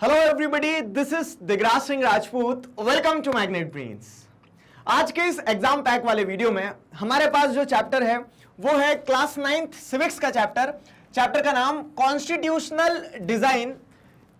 Hello everybody, this is Digraj Singh Rajput. Welcome to Magnet Brains. आज के इस एग्जाम पैक वाले वीडियो में हमारे पास जो चैप्टर है वो है क्लास 9th सिविक्स का चैप्टर का नाम कॉन्स्टिट्यूशनल डिजाइन।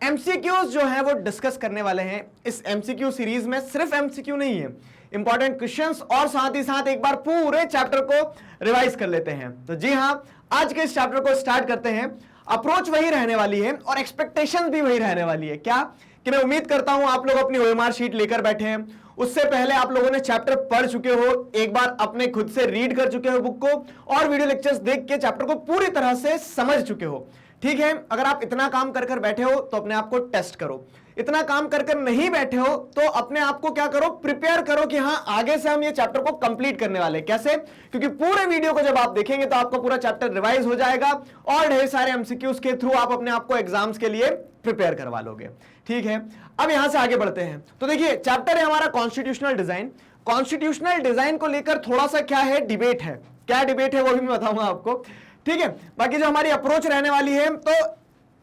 एमसीक्यूज जो है वो डिस्कस करने वाले हैं इस एमसीक्यू सीरीज में। सिर्फ एमसीक्यू नहीं है, इंपॉर्टेंट क्वेश्चंस और साथ ही साथ एक बार पूरे चैप्टर को रिवाइज कर लेते हैं। तो जी हाँ, आज के इस चैप्टर को स्टार्ट करते हैं। अप्रोच वही रहने वाली है और एक्सपेक्टेशन भी वही रहने वाली है। क्या कि मैं उम्मीद करता हूं आप लोग अपनी ओएमआर शीट लेकर बैठे हैं। उससे पहले आप लोगों ने चैप्टर पढ़ चुके हो, एक बार अपने खुद से रीड कर चुके हो बुक को और वीडियो लेक्चर्स देख के चैप्टर को पूरी तरह से समझ चुके हो। ठीक है, अगर आप इतना काम कर बैठे हो तो अपने आप को टेस्ट करो। इतना काम कर नहीं बैठे हो तो अपने आप को क्या करो, प्रिपेयर करो कि हाँ आगे से हम ये चैप्टर को कंप्लीट करने वाले। कैसे? क्योंकि पूरे वीडियो को जब आप देखेंगे तो आपका पूरा चैप्टर रिवाइज हो जाएगा और ढेर सारे एमसीक्यूज के थ्रू आप अपने आप को एग्जाम्स के लिए प्रिपेयर करवा लोगे। ठीक है, अब यहां से आगे बढ़ते हैं। तो देखिए, चैप्टर है हमारा कॉन्स्टिट्यूशनल डिजाइन। कॉन्स्टिट्यूशनल डिजाइन को लेकर थोड़ा सा क्या है, डिबेट है। क्या डिबेट है वो भी मैं बताऊंगा आपको। ठीक है, बाकी जो हमारी अप्रोच रहने वाली है, तो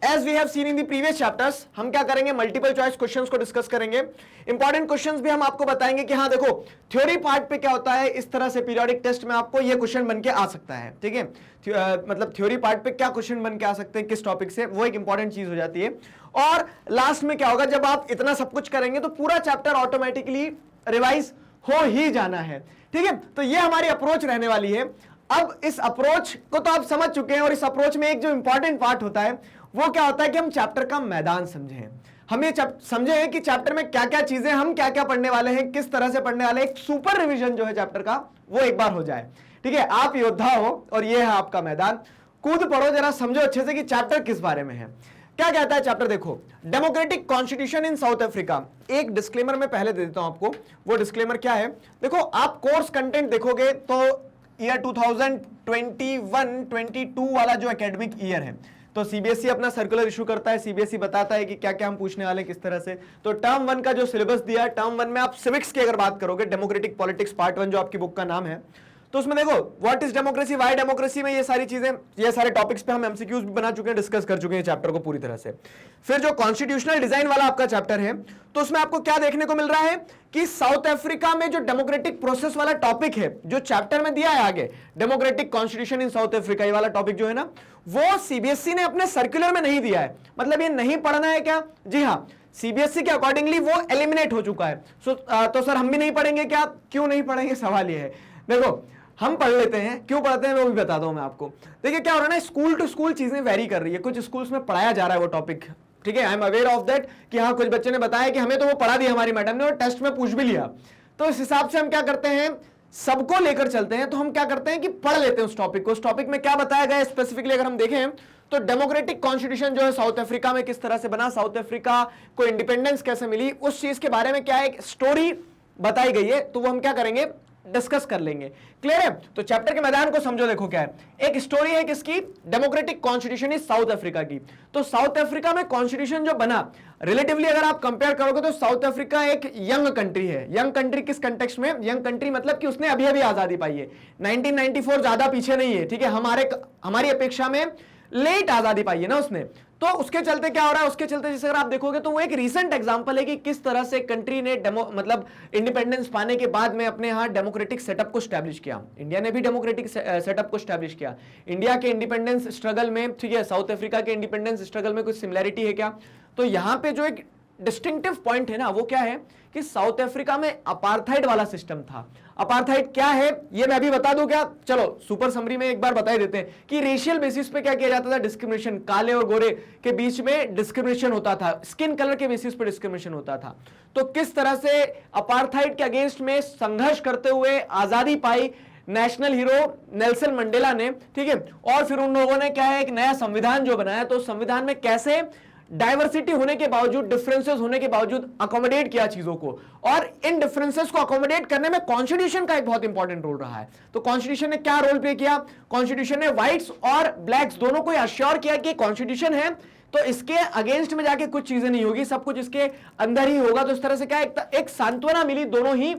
as we have seen in the previous chapters, हम क्या करेंगे, मल्टीपल चॉइस क्वेश्चंस को डिस्कस करेंगे। इंपॉर्टेंट क्वेश्चंस भी हम आपको बताएंगे कि हाँ देखो थ्योरी पार्ट पे क्या होता है, इस तरह से पीरियोडिक टेस्ट में आपको ये क्वेश्चन बन के आ सकता है। ठीक है, मतलब थ्योरी पार्ट पे क्या क्वेश्चन बन के आ सकते हैं, किस टॉपिक से, वो एक इंपॉर्टेंट चीज हो जाती है। और लास्ट में क्या होगा, जब आप इतना सब कुछ करेंगे तो पूरा चैप्टर ऑटोमेटिकली रिवाइज हो ही जाना है। ठीक है, तो ये हमारी अप्रोच रहने वाली है। अब इस अप्रोच को तो आप समझ चुके हैं और इस अप्रोच में एक जो इंपॉर्टेंट पार्ट होता है वो क्या होता है कि हम चैप्टर का मैदान समझें। हम ये समझे कि चैप्टर में क्या क्या चीजें, हम क्या क्या पढ़ने वाले हैं, किस तरह से पढ़ने वाले हैं। एक सुपर रिवीजन जो है चैप्टर का वो एक बार हो जाए। ठीक है, आप योद्धा हो और ये है आपका मैदान। कूद पढ़ो, जरा समझो अच्छे से कि चैप्टर किस बारे में है। क्या कहता है चैप्टर, देखो, democratic constitution in South Africa. एक डिस्क्लेमर मैं पहले दे देता हूं आपको। वो डिस्क्लेमर क्या है, देखो आप कोर्स कंटेंट देखोगे तो ईयर 2021-22 वाला जो एकेडमिक ईयर है, तो सीबीएसई अपना सर्कुलर इशू करता है। सीबीएसई बताता है कि क्या क्या हम पूछने वाले हैं, किस तरह से। तो टर्म 1 का जो सिलेबस दिया है, टर्म 1 में आप सिविक्स की अगर बात करोगे, डेमोक्रेटिक पॉलिटिक्स पार्ट 1 जो आपकी बुक का नाम है, तो उसमें देखो what is democracy, Y democracy में ये सारी चीजें, ये सारे टॉपिक्स पे हम एमसीक्यूज भी बना चुके हैं, डिस्कस कर चुके हैं चैप्टर को पूरी तरह से। फिर जो कॉन्स्टिट्यूशनल डिजाइन वाला आपका चैप्टर है, तो उसमें आपको क्या देखने को मिल रहा है कि साउथ अफ्रीका में जो डेमोक्रेटिक प्रोसेस वाला टॉपिक है, जो चैप्टर में दिया है आगे, democratic constitution in South Africa, ये वाला टॉपिक जो है ना, वो सीबीएसई ने अपने सर्कुलर में नहीं दिया है। मतलब ये नहीं पढ़ना है क्या? जी हाँ, सीबीएसई के अकॉर्डिंगली वो एलिमिनेट हो चुका है। तो सर हम भी नहीं पढ़ेंगे क्या? क्यों नहीं पढ़ेंगे, सवाल ये है। देखो हम पढ़ लेते हैं, क्यों पढ़ते हैं वो भी बताता हूं मैं आपको। देखिए क्या हो रहा है ना, स्कूल टू स्कूल चीजें वेरी कर रही है। कुछ स्कूल्स में पढ़ाया जा रहा है वो टॉपिक, ठीक है, I am aware of that कि हाँ कुछ बच्चे ने बताया कि हमें तो वो पढ़ा दिया हमारी मैडम ने और टेस्ट में पूछ भी लिया। तो इस हिसाब से हम क्या करते हैं, सबको लेकर चलते हैं। तो हम क्या करते हैं कि पढ़ लेते हैं उस टॉपिक को। उस टॉपिक में क्या बताया गया स्पेसिफिकली अगर हम देखें तो डेमोक्रेटिक कॉन्स्टिट्यूशन जो है साउथ अफ्रीका में किस तरह से बना, साउथ अफ्रीका को इंडिपेंडेंस कैसे मिली, उस चीज के बारे में क्या एक स्टोरी बताई गई है। तो वो हम क्या करेंगे, डिस्कस कर लेंगे। क्लियर है? तो चैप्टर के मैदान को समझो। देखो क्या है, एक स्टोरी है किसकी, democratic constitution is south Africa की। तो साउथ अफ्रीका में कॉन्स्टिट्यूशन जो बना, रिलेटिवली अगर आप कंपेयर करोगे तो साउथ अफ्रीका एक यंग कंट्री है। यंग कंट्री किस कंटेक्स्ट में, यंग कंट्री मतलब कि उसने अभी अभी आजादी पाई है। 1994 ज्यादा पीछे नहीं है। ठीक है, हमारी अपेक्षा में लेट आजादी पाई है ना उसने। तो उसके चलते क्या हो रहा है, उसके चलते जैसे अगर आप देखोगे तो वो एक रीसेंट एग्जांपल है कि किस तरह से कंट्री ने मतलब इंडिपेंडेंस पाने के बाद में अपने यहाँ डेमोक्रेटिक सेटअप को स्टैब्लिश किया। इंडिया ने भी डेमोक्रेटिक सेटअप को स्टैब्लिश किया। इंडिया के इंडिपेंडेंस स्ट्रगल में, ठीक है, साउथ अफ्रीका के इंडिपेंडेंस स्ट्रगल में कुछ सिमिलैरिटी है क्या? तो यहाँ पे जो एक डिस्टिंक्टिव पॉइंट है ना, वो क्या है कि साउथ अफ्रीका में अपार्थाइड वाला सिस्टम था। अपार्थाइड क्या है ये मैं अभी बता दूं क्या? चलो सुपर समरी में एक बार बता ही देते हैं कि रेशियल बेसिस पे क्या किया जाता था, डिस्क्रिमिनेशन, काले और गोरे के बीच में डिस्क्रिमिनेशन होता था, स्किन कलर के बेसिस पे डिस्क्रिमिनेशन होता था। तो किस तरह से अपार्थाइड के अगेंस्ट में संघर्ष करते हुए आजादी पाई नेशनल हीरो नेल्सन मंडेला ने, ठीक है, और फिर उन लोगों ने क्या है एक नया संविधान जो बनाया, तो संविधान में कैसे डाइवर्सिटी होने के बावजूद, डिफरेंसेस होने के बावजूद अकोमोडेट किया चीजों को, और इन डिफरेंसेस को अकोमोडेट करने में कॉन्स्टिट्यूशन का एक बहुत इंपॉर्टेंट रोल रहा है। तो कॉन्स्टिट्यूशन ने क्या रोल प्ले किया, कॉन्स्टिट्यूशन ने व्हाइट्स और ब्लैक्स दोनों को अश्योर किया कि कॉन्स्टिट्यूशन है तो इसके अगेंस्ट में जाके कुछ चीजें नहीं होगी, सब कुछ इसके अंदर ही होगा। तो इस तरह से क्या एक सांत्वना मिली दोनों ही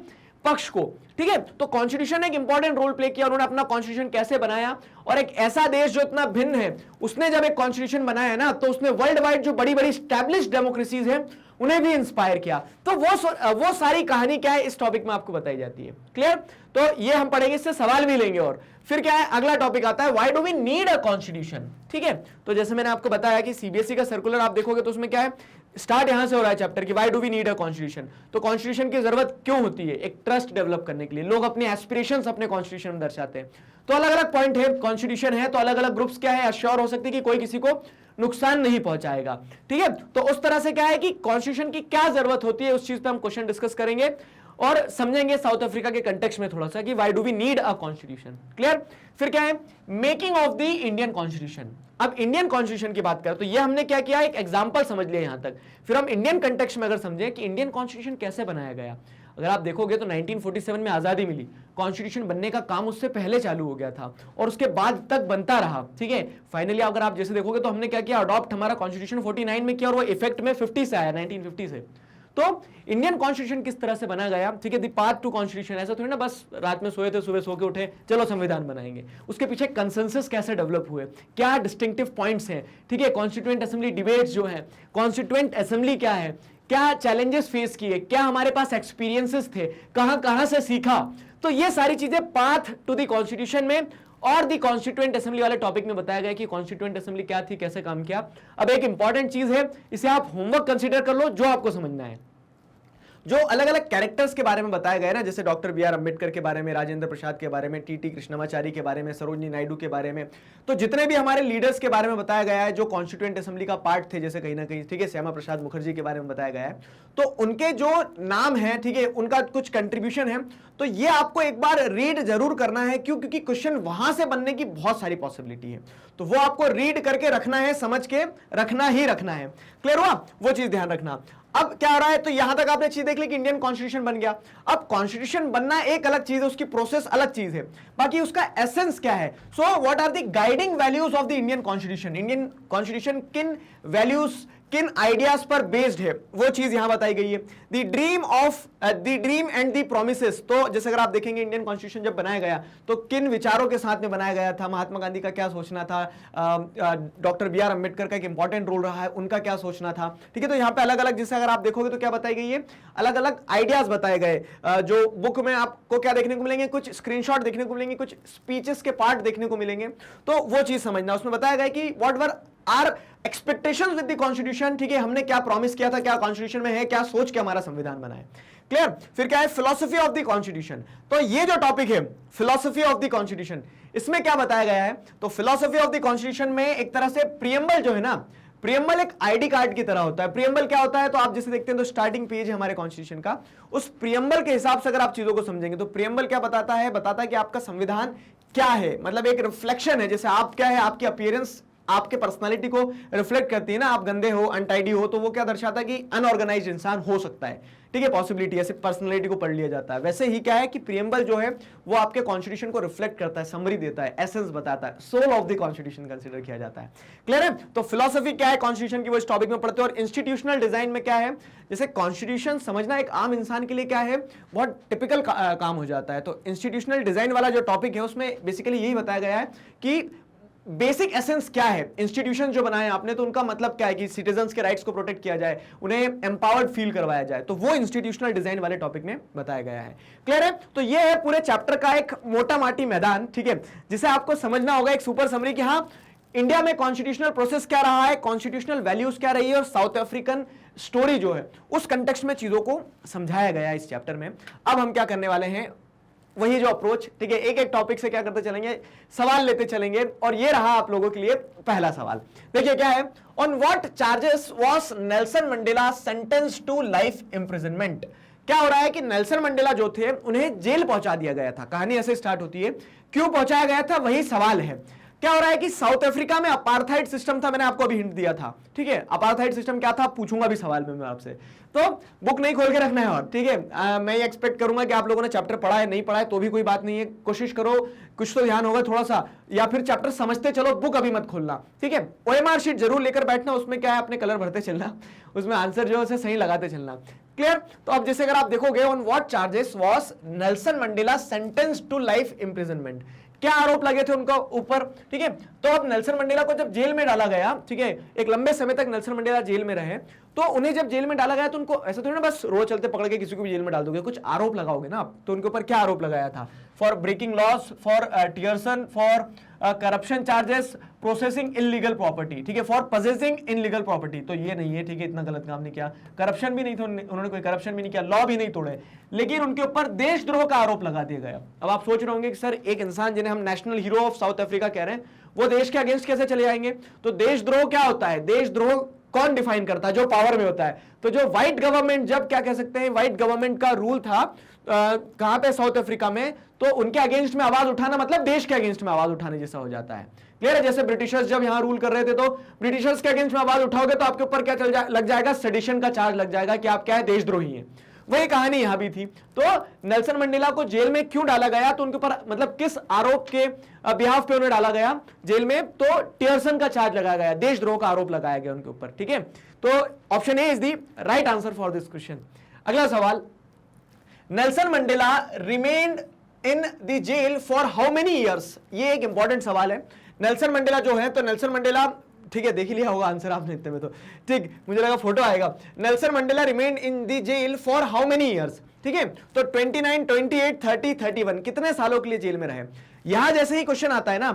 पक्ष को, ठीक है। तो कॉन्स्टिट्यूशन ने एक इंपॉर्टेंट रोल प्ले किया, उन्होंने अपना कॉन्स्टिट्यूशन कैसे बनाया, और एक ऐसा देश जो इतना भिन्न है उसने जब एक कॉन्स्टिट्यूशन बनाया ना, तो उसने वर्ल्ड वाइड जो बड़ी बड़ी स्टैब्लिश्ड डेमोक्रेसीज है उन्हें भी इंस्पायर किया। तो वो सारी कहानी क्या है इस टॉपिक में आपको बताई जाती है। क्लियर? तो ये हम पढ़ेंगे, इससे सवाल भी लेंगे। और फिर क्या है, अगला टॉपिक आता है why do we need a constitution. ठीक है, तो जैसे मैंने आपको बताया कि सीबीएसई का सर्कुलर आप देखोगे तो उसमें क्या है, स्टार्ट यहां से हो रहा है चैप्टर की, why do we need a constitution. तो कॉन्स्टिट्यूशन की जरूरत क्यों होती है? एक ट्रस्ट डेवलप करने के लिए, लोग अपने एस्पिरेशंस अपने कॉन्स्टिट्यूशन में दर्शाते हैं। तो अलग अलग पॉइंट है, कॉन्स्टिट्यूशन है तो अलग अलग ग्रुप्स क्या है, अश्योर हो सकती है कि कोई किसी को नुकसान नहीं पहुंचाएगा। ठीक है, तो उस तरह से क्या है कि कॉन्स्टिट्यूशन की क्या जरूरत होती है, उस चीज पे हम क्वेश्चन डिस्कस करेंगे और समझेंगे साउथ अफ्रीका के कंटेक्स्ट में थोड़ा सा कि why do we need a constitution. Clear? फिर क्या है, making of the Indian constitution. अब इंडियन कॉन्स्टिट्यूशन की बात करें तो ये हमने क्या किया, एक एग्जांपल समझ लिया यहां तक। फिर हम इंडियन कंटेक्स्ट में अगर समझें कि इंडियन कॉन्स्टिट्यूशन कैसे बनाया गया। अगर आप देखोगे तो 1947 में आजादी मिली, कॉन्स्टिट्यूशन बनने का काम उससे पहले चालू हो गया था और उसके बाद तक बनता रहा। ठीक है, फाइनली अगर आप जैसे देखोगे तो हमने क्या किया, अडॉप्ट हमारा कॉन्स्टिट्यूशन 49 में किया और वो इफेक्ट में 50 से आया, 1950 से। तो इंडियन कॉन्स्टिट्यूशन किस तरह से बना गया, ठीक है, द पाथ टू कॉन्स्टिट्यूशन। ऐसा थोड़ी ना बस रात में सोए थे, सुबह सो के उठे, चलो संविधान बनाएंगे। उसके पीछे कंसेंसस कैसे डेवलप हुए, क्या डिस्टिंक्टिव पॉइंट्स हैं, ठीक है, कॉन्स्टिट्यूएंट असेंबली डिबेट्स जो है, कॉन्स्टिट्यूएंट असेंबली क्या है, क्या चैलेंजेस फेस किए, क्या हमारे पास एक्सपीरियंसेस थे, कहां से सीखा। तो ये सारी चीजें पाथ टू द कॉन्स्टिट्यूशन में और दी कॉन्स्टिट्यूएंट असेंबली वाले टॉपिक में बताया गया कि कॉन्स्टिट्यूएंट असेंबली क्या थी, कैसे काम किया। अब एक इंपॉर्टेंट चीज है, इसे आप होमवर्क कंसीडर कर लो, जो आपको समझना है। जो अलग अलग कैरेक्टर्स के बारे में बताया गया ना, जैसे डॉक्टर बी आर अम्बेडकर के बारे में, राजेंद्र प्रसाद के बारे में, टी कृष्णमाचारी के बारे में, सरोजिनी नायडू के बारे में, तो जितने भी हमारे लीडर्स के बारे में बताया गया है जो कॉन्स्टिट्यूएंट असेंबली का पार्ट थे, जैसे कहीं ना कहीं, ठीक है, श्यामा प्रसाद मुखर्जी के बारे में बताया गया है, तो उनके जो नाम है, ठीक है, उनका कुछ कंट्रीब्यूशन है, तो ये आपको एक बार रीड जरूर करना है। क्यों? क्योंकि क्वेश्चन वहां से बनने की बहुत सारी पॉसिबिलिटी है, तो वो आपको रीड करके रखना है, समझ के रखना ही रखना है। क्लियर हुआ? वो चीज ध्यान रखना। अब क्या हो रहा है, तो यहां तक आपने चीज देख ली कि इंडियन कॉन्स्टिट्यूशन बन गया। अब कॉन्स्टिट्यूशन बनना एक अलग चीज है, उसकी प्रोसेस अलग चीज है, बाकी उसका एसेंस क्या है। So what are the guiding values of the Indian constitution. Indian constitution किन वैल्यूज, किन आइडियाज पर बेस्ड है, वो चीज यहां बताई गई है। The dream and the promises. तो जैसे अगर आप देखेंगे इंडियन कॉन्स्टिट्यूशन जब बनाया गया तो किन विचारों के साथ में बनाया गया था, महात्मा गांधी का क्या सोचना था, डॉक्टर बी आर अम्बेडकर का एक इंपॉर्टेंट रोल रहा है, उनका क्या सोचना था। ठीक है, तो यहाँ पे अलग अलग, जैसे अगर आप देखोगे तो क्या बताई गई है, अलग अलग आइडियाज बताए गए। जो बुक में आपको क्या देखने को मिलेंगे, कुछ स्क्रीनशॉट देखने को मिलेंगे, कुछ स्पीचेस के पार्ट देखने को मिलेंगे, तो वो चीज समझना। उसमें बताया गया कि what were are expectations with the constitution. ठीक है, हमने क्या प्रॉमिस किया था, क्या कॉन्स्टिट्यूशन में है, क्या सोच के हमारा संविधान बना है। क्लियर? फिर क्या है, फिलॉसफी ऑफ द कॉन्स्टिट्यूशन। तो ये जो टॉपिक है फिलॉसफी ऑफ द कॉन्स्टिट्यूशन, इसमें क्या बताया गया है, तो फिलॉसफी ऑफ द कॉन्स्टिट्यूशन में एक तरह से प्रियम्बल जो है ना, प्रियम्बल एक आईडी कार्ड की तरह होता है। प्रियम्बल क्या होता है, तो आप जैसे देखते हैं तो स्टार्टिंग पेज है हमारे कॉन्स्टिट्यूशन का, उस प्रियम्बल के हिसाब से अगर आप चीजों को समझेंगे तो प्रियम्बल क्या बताता है, बताता है कि आपका संविधान क्या है, मतलब एक रिफ्लेक्शन है। जैसे आप क्या है, आपकी अपीयरेंस आपके पर्सनालिटी को रिफ्लेक्ट करती है ना, आप गंदे हो, अनटाइडी हो, तो वो क्या दर्शाता है कि अनऑर्गेनाइज्ड इंसान हो सकता है। ठीक है, पॉसिबिलिटी ऐसे पर्सनालिटी को पढ़ लिया जाता है। वैसे ही क्या है कि प्रियम्बल जो है वो आपके कॉन्स्टिट्यूशन को रिफ्लेक्ट करता है, समरी देता है, एसेंस बताता है, soul of the constitution consider किया जाता है। क्लियर है? तो फिलॉसफी क्या है कॉन्स्टिट्यूशन की, वो इस टॉपिक में पढ़ते हैं। और इंस्टीट्यूशनल डिजाइन में क्या है, जैसे कॉन्स्टिट्यूशन समझना एक आम इंसान के लिए क्या है, बहुत टिपिकल काम हो जाता है। तो इंस्टीट्यूशनल डिजाइन वाला जो टॉपिक है उसमें बेसिकली यही बताया गया है कि बेसिक एसेंस क्या है, इंस्टीट्यूशन जो बनाए आपने तो उनका मतलब क्या है कि सिटीजन्स के राइट्स को प्रोटेक्ट किया जाए, उन्हें एम्पावर्ड फील करवाया जाए, तो वो इंस्टीट्यूशनल डिजाइन वाले टॉपिक में बताया गया है। क्लियर है? तो ये है पूरे चैप्टर का एक मोटा माटी मैदान, ठीक है, जिसे आपको समझना होगा, एक सुपर समरी कि हाँ इंडिया में कॉन्स्टिट्यूशनल प्रोसेस क्या रहा है, कॉन्स्टिट्यूशनल वैल्यूज क्या रही है, और साउथ अफ्रीकन स्टोरी जो है उस कंटेक्स्ट में चीजों को समझाया गया है इस चैप्टर में। अब हम क्या करने वाले हैं, वही जो अप्रोच, ठीक है, एक एक टॉपिक से क्या करते चलेंगे, सवाल लेते चलेंगे। और ये रहा आप लोगों के लिए पहला सवाल। देखिए क्या है, on what charges was Nelson Mandela sentenced to life imprisonment. क्या हो रहा है कि नेल्सन मंडेला जो थे उन्हें जेल पहुंचा दिया गया था। कहानी ऐसे स्टार्ट होती है, क्यों पहुंचाया गया था वही सवाल है। क्या हो रहा है कि साउथ अफ्रीका में अपार्थाइड सिस्टम था, मैंने आपको अभी हिंट दिया था, ठीक है। अपार्थाइड सिस्टम क्या था पूछूंगा भी सवाल में मैं आपसे, तो बुक नहीं खोल के रखना है, और ठीक है मैं एक्सपेक्ट करूंगा कि आप लोगों ने चैप्टर पढ़ा है, नहीं पढ़ा है तो भी कोई बात नहीं है, कोशिश करो कुछ तो ध्यान होगा थोड़ा सा, या फिर चैप्टर समझते चलो, बुक अभी मत खोलना, ठीक है। ओएमआर शीट जरूर लेकर बैठना, उसमें क्या है अपने कलर भरते चलना, उसमें आंसर जो है सही लगाते चलना, क्लियर। तो अब जैसे अगर आप देखोगे, on what charges was Nelson Mandela sentenced to life imprisonment, क्या आरोप लगे थे उनका ऊपर, ठीक है। तो अब नेल्सन मंडेला को जब जेल में डाला गया, ठीक है, एक लंबे समय तक नेल्सन मंडेला जेल में रहे, तो उन्हें जब जेल में डाला गया तो उनको ऐसा थोड़ी ना बस रोज चलते पकड़ के किसी को भी जेल में डाल दोगे, कुछ आरोप लगाओगे ना आप, तो उनके ऊपर क्या आरोप लगाया था, for breaking laws, for treason, for corruption charges, processing illegal property, ठीक है, फॉर पोजेसिंग इलीगल प्रॉपर्टी, तो ये नहीं है, ठीक है, इतना गलत काम नहीं किया, करप्शन भी नहीं था, उन्होंने कोई करप्शन भी नहीं किया, लॉ भी नहीं तोड़े, लेकिन उनके ऊपर देशद्रोह का आरोप लगा दिया गया। अब आप सोच रहे होंगे कि सर एक इंसान जिन्हें हम national hero of South Africa कह रहे हैं, वो देश के अगेंस्ट कैसे चले जाएंगे। तो देशद्रोह क्या होता है, देशद्रोह कौन डिफाइन करता है, जो पावर में होता है। तो जो व्हाइट गवर्नमेंट, जब क्या कह सकते हैं, व्हाइट गवर्नमेंट का रूल था कहां पे, साउथ अफ्रीका में, तो उनके अगेंस्ट में आवाज उठाना मतलब देश के अगेंस्ट में आवाज उठाने जैसा हो जाता है, क्लियर है। जैसे ब्रिटिशर्स जब यहां रूल कर रहे थे, तो ब्रिटिशर्स के अगेंस्ट में आवाज उठाओगे तो आपके ऊपर क्या लग जाएगा, सेडिशन का चार्ज लग जाएगा कि आप क्या है, देशद्रोही हैं। वही कहानी यहां भी थी। तो नेल्सन मंडेला को जेल में क्यों डाला गया, तो उनके ऊपर मतलब किस आरोप के बिहाफ पे उन्हें डाला गया जेल में, तो टियर्सन का चार्ज लगाया गया, देशद्रोह का आरोप लगाया गया उनके ऊपर, ठीक है। तो option A is the right answer for this question. अगला सवाल, Nelson Mandela remained in the jail for how many years, ये एक इंपॉर्टेंट सवाल है। नेल्सन मंडेला जो है, तो नेल्सन मंडेला, ठीक है, देख ही लिया होगा आंसर आपने इतने में, तो ठीक, मुझे लगा फोटो आएगा। Nelson Mandela remained in the jail for how many years, ठीक है, तो 29, 28, 30, 31, कितने सालों के लिए जेल में रहे। यहां जैसे ही क्वेश्चन आता है ना,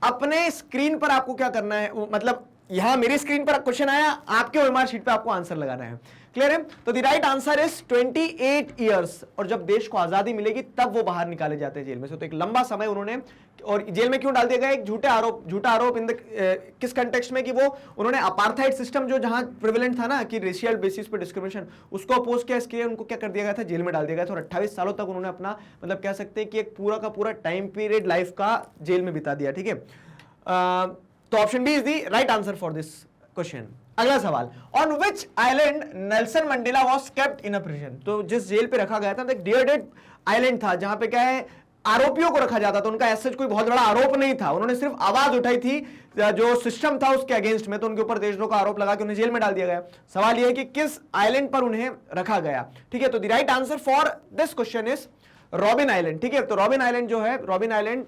अपने स्क्रीन पर आपको क्या करना है, मतलब यहां मेरी स्क्रीन पर क्वेश्चन आया, आपके ओएमआर शीट पे आपको आंसर लगाना है, क्लियर है। तो the right answer is 28 years, और जब देश को आजादी मिलेगी तब वो बाहर निकाले जाते हैं जेल में से। तो एक लंबा समय उन्होंने, और जेल में क्यों डाल दिया गया, एक झूठा आरोप इन द किस कंटेक्स्ट में, कि वो उन्होंने अपार्थाइड सिस्टम जो जहां प्रिवेलेंट था ना, कि रेशियल बेसिस पे डिस्क्रिमिनेशन, उसको अपोज किया, इसके लिए उनको क्या कर दिया गया था, जेल में डाल दिया गया था। और 28 सालों तक उन्होंने अपना, मतलब कह सकते हैं कि एक पूरा का पूरा टाइम पीरियड लाइफ का जेल में बिता दिया, ठीक है। तो option B is the right answer for this question. अगला सवाल, on which island Nelson Mandela was kept in a prison, तो जिस जेल पे रखा गया था, एक डियर्डेड आइलैंड था जहां पे क्या है, आरोपियों को रखा जाता था, उनका ऐसा कोई बहुत बड़ा आरोप नहीं था, उन्होंने सिर्फ आवाज उठाई थी जो सिस्टम था उसके अगेंस्ट में, तो उनके ऊपर देशद्रोह का आरोप लगा के उन्हें जेल में डाल दिया गया। सवाल यह है कि किस आइलैंड पर उन्हें रखा गया, ठीक है। तो the right answer for this question is robin island, ठीक है। तो रॉबिन आइलैंड जो है, रॉबिन आइलैंड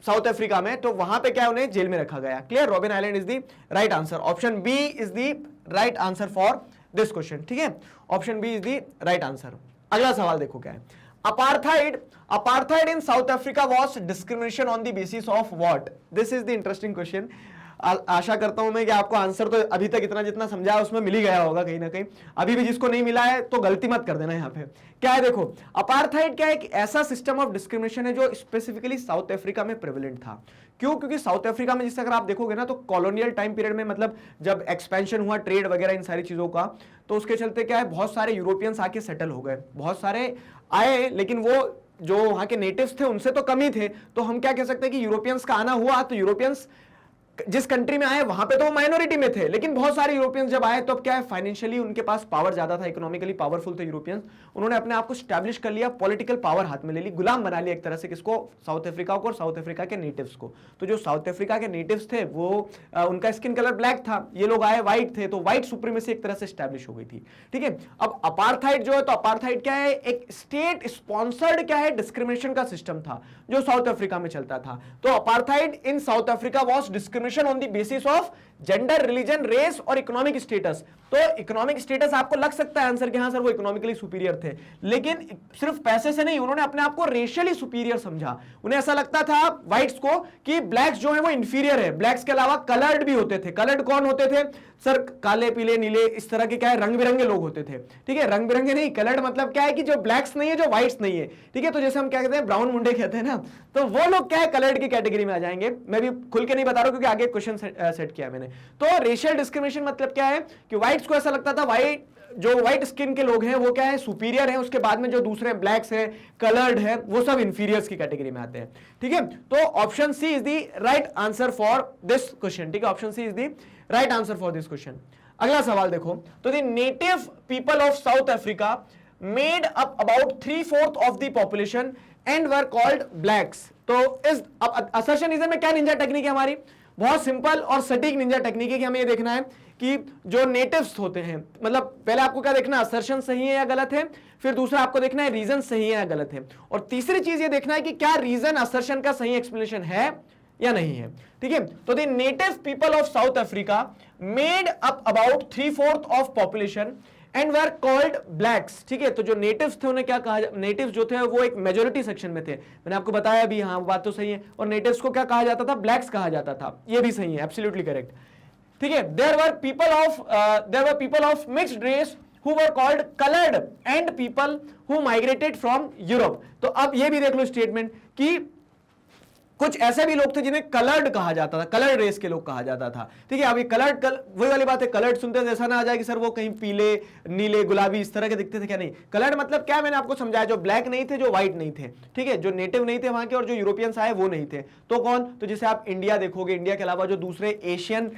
साउथ अफ्रीका में, तो वहां पे क्या उन्हें जेल में रखा गया, clear. Robben Island is the right answer, option B is the right answer for this question, ठीक है, option B is the right answer. अगला सवाल देखो क्या है, apartheid in South Africa was discrimination on the basis of what, this is the interesting question. आशा करता हूं मैं कि आपको आंसर तो अभी तक इतना जितना समझा है उसमें मिल ही गया होगा कहीं ना कहीं, अभी भी जिसको नहीं मिला है तो गलती मत कर देना। यहाँ पे क्या है देखो, अपार्थाइड क्या है, एक ऐसा सिस्टम ऑफ डिस्क्रिमिनेशन है जो स्पेसिफिकली साउथ अफ्रीका में प्रेवलेंट था। क्यों, क्योंकि साउथ अफ्रीका में जिस अगर आप देखोगे ना, तो कॉलोनियल टाइम पीरियड में, मतलब जब एक्सपेंशन हुआ ट्रेड वगैरह इन सारी चीजों का, तो उसके चलते क्या है, बहुत सारे यूरोपियंस आके सेटल हो गए, बहुत सारे आए, लेकिन वो जो वहां के नेटिव्स थे उनसे तो कम ही थे। तो हम क्या कह सकते हैं कि यूरोपियंस का आना हुआ, तो यूरोपियंस जिस कंट्री में आए वहां पे तो वो माइनॉरिटी में थे, लेकिन बहुत सारे यूरोपियंस जब आए तो अब क्या है, फाइनेंशियली उनके पास पावर ज्यादा था, इकोनॉमिकली पावरफुल थे यूरोपियंस, उन्होंने अपने आप को स्टैब्लिश कर लिया, पॉलिटिकल पावर हाथ में ले ली, गुलाम बना लिया एक तरह से, किसको, साउथ अफ्रीका को और साउथ अफ्रीका के नेटिव्स को। तो जो साउथ अफ्रीका के नेटिव्स थे वो उनका स्किन कलर ब्लैक था, ये लोग आए व्हाइट थे, तो व्हाइट सुप्रीमेसी एक तरह से स्टैब्लिश हो गई थी, ठीक है। अब अपार्थाइड जो है, तो अपार्थाइड क्या है, एक स्टेट स्पॉन्सर्ड क्या है, डिस्क्रिमिनेशन का सिस्टम था जो साउथ अफ्रीका में चलता था। तो apartheid in South Africa was discrimination on the basis of gender, religion, race और इकोनॉमिक स्टेटस। तो इकोनॉमिक स्टेटस आपको लग सकता है आंसर कि हाँ सर वो इकोनॉमिकली सुपीरियर थे, लेकिन सिर्फ पैसे से नहीं, उन्होंने अपने आप को रेशियली सुपीरियर समझा। उन्हें ऐसा लगता था व्हाइट्स को कि ब्लैक्स जो है वो इंफीरियर है। ब्लैक्स के अलावा कलर्ड भी होते थे। कलर्ड कौन होते थे सर, काले, पीले, नीले, इस तरह के क्या है, रंग बिरंगे लोग होते थे, ठीक है। रंग बिरंगे नहीं, कलर्ड मतलब क्या है कि जो ब्लैक्स नहीं है, जो व्हाइट्स नहीं है, ठीक है। तो जैसे हम क्या कहते हैं, ब्राउन मुंडे कहते हैं ना, तो वो लोग क्या है, कलर्ड की कैटेगरी में आ जाएंगे। मैं भी खुल के नहीं बता रहा हूं क्योंकि आगे क्वेश्चन सेट किया मैंने, में। तो रेशियल डिस्क्रिमिनेशन मतलब क्या है कि व्हाइट्स को ऐसा लगता था जो व्हाइट स्किन के लोग हैं वो क्या है, सुपीरियर है, उसके बाद में जो दूसरे ब्लैक्स है, कलर्ड है, वो सब इंफीरियर्स की कैटेगरी में आते हैं। ठीक है, तो option C is the right answer for this question. ठीक है, option C is the right answer for this question. अगला सवाल देखो, तो the native people of South Africa made up about 3/4 of the population and were called blacks. तो इस असर्शनिज्म में क्या निंजा टेक्निक है हमारी, बहुत सिंपल और सटीक निंजा टेक्निक है कि हमें ये देखना है कि जो नेटिव्स होते हैं, मतलब पहले आपको क्या देखना है, असर्शन सही है या गलत है, फिर दूसरा आपको देखना है रीजन सही है या गलत है, और तीसरी चीज ये देखना है कि क्या रीजन असर्शन का सही एक्सप्लेनेशन है या नहीं है। ठीक है, तो the native people of South Africa made up about 3/4 of population and were called blacks. ठीक है, तो जो नेटिव्स थे उन्हें क्या कहा, नेटिव्स जो थे वो एक मेजोरिटी सेक्शन में थे, मैंने आपको बताया भी, हाँ बात तो सही है, और नेटिव्स को क्या कहा जाता था, ब्लैक्स कहा जाता था, ये भी सही है, एब्सोल्युटली करेक्ट। ठीक है, there were people of mixed race who were called colored and people who migrated from Europe। तो अब ये भी देख लो स्टेटमेंट कि कुछ ऐसे भी लोग थे जिन्हें कलर्ड कहा जाता था, कलर्ड रेस के लोग कहा जाता था। ठीक है, अब ये कलर्ड वही वाली बात है, कलर्ड सुनते हैं ऐसा ना आ जाए कि सर वो कहीं पीले, नीले, गुलाबी इस तरह के दिखते थे, क्या नहीं। कलर्ड मतलब क्या, मैंने आपको समझाया, जो ब्लैक नहीं थे, जो व्हाइट नहीं थे। ठीक है, जो नेटिव नहीं थे वहां के और जो यूरोपियंस आए वो नहीं थे। तो कौन, तो जैसे आप इंडिया देखोगे, इंडिया के अलावा जो दूसरे एशियन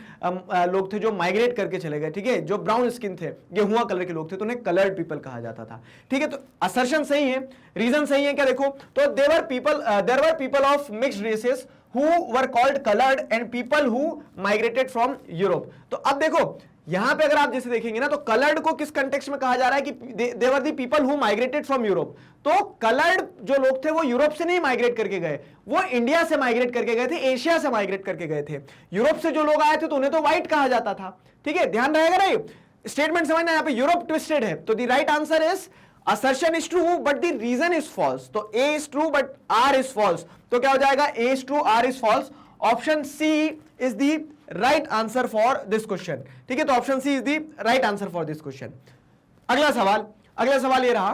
लोग थे जो माइग्रेट करके चले गए, ठीक है, जो ब्राउन स्किन थे, गेहुआ कलर के लोग थे, तो उन्हें कलर्ड पीपल कहा जाता था। ठीक है, तो असर्शन सही है, रीजन सही है, क्या देखो, तो there were people of mixed races who were called colored and people who migrated from Europe। तो अब देखो यहां पे अगर आप जैसे देखेंगे ना, तो कलर्ड को किस कंटेक्स्ट में कहा जा रहा है कि they were the people who migrated from Europe। तो कलर्ड जो लोग थे वो यूरोप से नहीं माइग्रेट करके गए, वो इंडिया से माइग्रेट करके गए थे, एशिया से माइग्रेट करके गए थे। यूरोप से जो लोग आए थे तो उन्हें तो व्हाइट कहा जाता था। ठीक है, ध्यान रहेगा ना, स्टेटमेंट समझना, यहां पे यूरोप ट्विस्टेड है। तो the right answer is assertion is true but the reason is false। तो A is true but R is false। तो क्या हो जाएगा, A is true, R is false। Option C is the right answer for this question। ठीक है, तो option C is the right answer for this question। अगला सवाल ये रहा,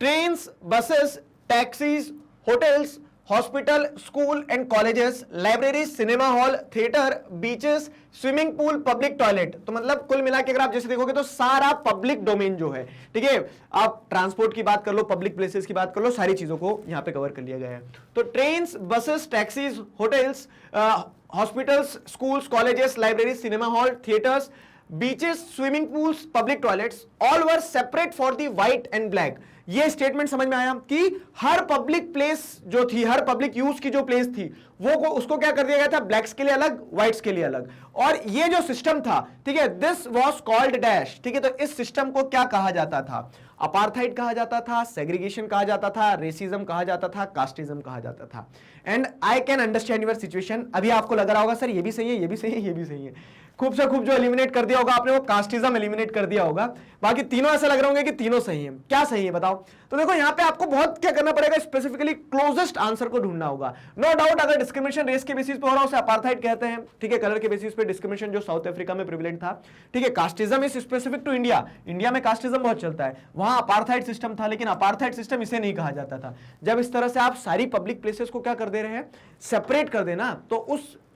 trains, buses, taxis, hotels, hospital, school and colleges, libraries, cinema hall, theatre, beaches, swimming pool, public toilet. तो मतलब कुल मिला के अगर आप जैसे देखोगे तो सारा पब्लिक डोमेन जो है, ठीक है, आप ट्रांसपोर्ट की बात कर लो, पब्लिक प्लेसेस की बात कर लो, सारी चीजों को यहां पे कवर कर लिया गया है। तो trains, buses, taxis, hotels, hospitals, schools, colleges, libraries, cinema hall, theatres, beaches, swimming pools, public toilets, all were separate for the white and black. ये स्टेटमेंट समझ में आया कि हर पब्लिक प्लेस जो थी, हर पब्लिक यूज की जो प्लेस थी, वो उसको क्या कर दिया गया था, ब्लैक्स के लिए अलग, व्हाइट्स के लिए अलग। और ये जो सिस्टम था, ठीक है, दिस वाज कॉल्ड डैश। ठीक है, तो इस सिस्टम को क्या कहा जाता था, अपार्थाइड कहा जाता था, सेग्रीगेशन कहा जाता था, रेसिज्म कहा जाता था, कास्टिज्म कहा जाता था। And I can understand your situation. अभी आपको लग रहा होगा सर ये भी सही है, ये भी सही है, ये भी सही है। खूब से खूब जो एलिमिनेट कर दिया होगा आपने वो कास्टिज्म एलिमिनेट कर दिया होगा, बाकी तीनों ऐसा लग रहे होंगे कि तीनों सही हैं। क्या सही है बताओ। तो देखो यहाँ पे आपको बहुत क्या करना पड़ेगा, स्पेसिफिकली क्लोजेस्ट आंसर को ढूंढना होगा। नो डाउट अगर डिस्क्रिमिनेशन रेस के बेसिस पे हो रहा है उसे अपार्थाइड कहते हैं। ठीक है, कलर के बेसिस पे डिस्क्रिमिनेशन जो साउथ अफ्रीका में प्रिविलेंट था। ठीक है, casteism is specific to India, India में कास्टिज्म बहुत चलता है, वहां अपार्थाइड सिस्टम था, लेकिन अपार्थाइड सिस्टम इसे नहीं कहा जाता था। जब इस तरह से आप सारी पब्लिक प्लेसेस को क्या कर दे रहे हैं, सेपरेट कर देना, तो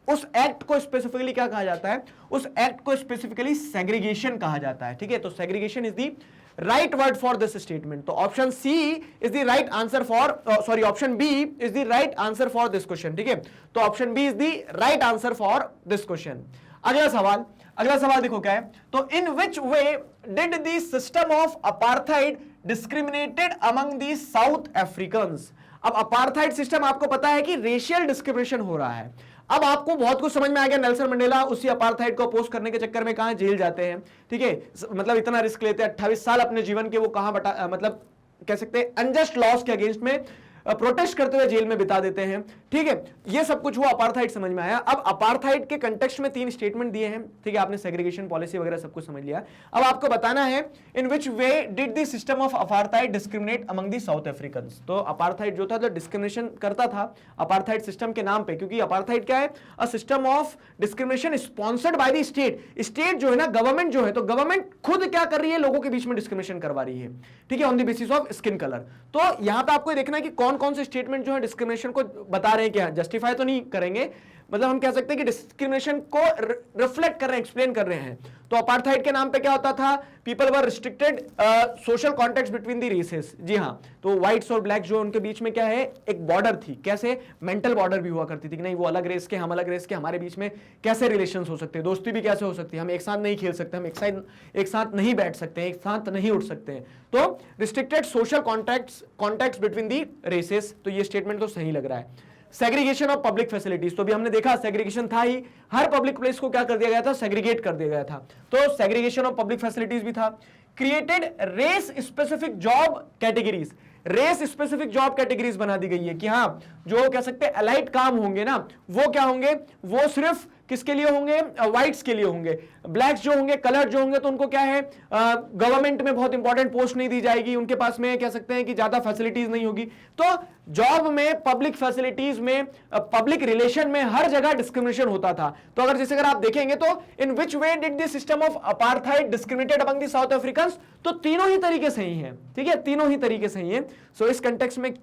उस एक्ट को स्पेसिफिकली क्या कहा जाता है, उस एक्ट को स्पेसिफिकली सेग्रीगेशन कहा जाता है। ठीक है, तो segregation is the right word for this statement. तो option C is the right answer for, sorry, option B is the right answer for this question. ठीक है, तो option B is the right answer for this question. अगला सवाल देखो क्या है, तो in which way did the system of apartheid discriminated among the South Africans. अब अपार्थाइड सिस्टम आपको पता है कि रेशियल डिस्क्रिमिनेशन हो रहा है। अब आपको बहुत कुछ समझ में आ गया, नेल्सन मंडेला उसी अपार्थाइड को अपोज करने के चक्कर में कहां जेल जाते हैं। ठीक है, मतलब इतना रिस्क लेते हैं, 28 साल अपने जीवन के वो कहां मतलब कह सकते हैं अनजस्ट लॉस के अगेंस्ट में प्रोटेस्ट करते हुए जेल में बिता देते हैं। ठीक है, ये सब कुछ हुआ, अपार्थाइड समझ में आया। अब अपार्थाइड के कंटेक्स्ट में 3 स्टेटमेंट दिए हैं। ठीक है, आपने सेग्रीगेशन पॉलिसी वगैरह सब कुछ समझ लिया। अब आपको बताना है in which way did the system of apartheid discriminate among the South Africans. तो अपार्थाइड जो था तो डिस्क्रिमिनेशन करता था अपार्थाइड सिस्टम के नाम पे, क्योंकि अपार्थाइड क्या है, a system of discrimination sponsored by the state. State जो है ना, गवर्नमेंट जो है, तो गवर्नमेंट खुद क्या कर रही है, लोगों के बीच में डिस्क्रिमिनेशन करवा रही है। ठीक है, on the basis of skin colour. तो यहां पे आपको देखना है कि कौन कौन से स्टेटमेंट जो है डिस्क्रिमिनेशन को बता रहे हैं, क्या जस्टिफाई तो नहीं करेंगे, मतलब हम कह सकते हैं कि डिस्क्रिमिनेशन को रिफ्लेक्ट कर रहे हैं, एक्सप्लेन कर रहे हैं। तो अपार्थाइड के नाम पे क्या होता था, people were restricted social contact between the races. जी हाँ, तो व्हाइट्स और ब्लैक जो उनके बीच में क्या है, एक बॉर्डर थी, कैसे मेंटल बॉर्डर भी हुआ करती थी कि नहीं वो अलग रेस के, हम अलग रेस के, हमारे बीच में कैसे रिलेशंस हो सकते हैं, दोस्ती भी कैसे हो सकती है, हम एक साथ नहीं खेल सकते, हम एक साथ नहीं बैठ सकते, एक साथ नहीं उठ सकते हैं। तो restricted social contacts between the races, तो ये स्टेटमेंट तो सही लग रहा है। सेग्रीगेशन ऑफ पब्लिक फैसिलिटीज, तो भी हमने देखा सेग्रीगेशन था ही, हर पब्लिक प्लेस को क्या कर दिया गया था, सेग्रीगेट कर दिया गया था, तो सेग्रीगेशन ऑफ पब्लिक फैसिलिटीज भी था। Created race specific job categories, race specific job categories बना दी गई है कि हाँ जो कह सकते हैं एलाइट काम होंगे ना, वो क्या होंगे, वो सिर्फ किसके लिए होंगे, व्हाइट्स के लिए होंगे। ब्लैक्स जो होंगे, कलर जो होंगे, तो उनको क्या है, गवर्नमेंट में बहुत इंपॉर्टेंट पोस्ट नहीं दी जाएगी, उनके पास में कह सकते हैं कि ज्यादा फैसिलिटीज नहीं होगी। तो जॉब में, पब्लिक फैसिलिटीज में, पब्लिक रिलेशन में हर जगह डिस्क्रिमिनेशन होता था। तो अगर आप देखेंगे तो in which way did the system of apartheid discriminated among the South Africans, तो तीनों ही तरीके सही है, ठीक है, तीनों ही तरीके सही है। सो इस कंटेक्स्ट में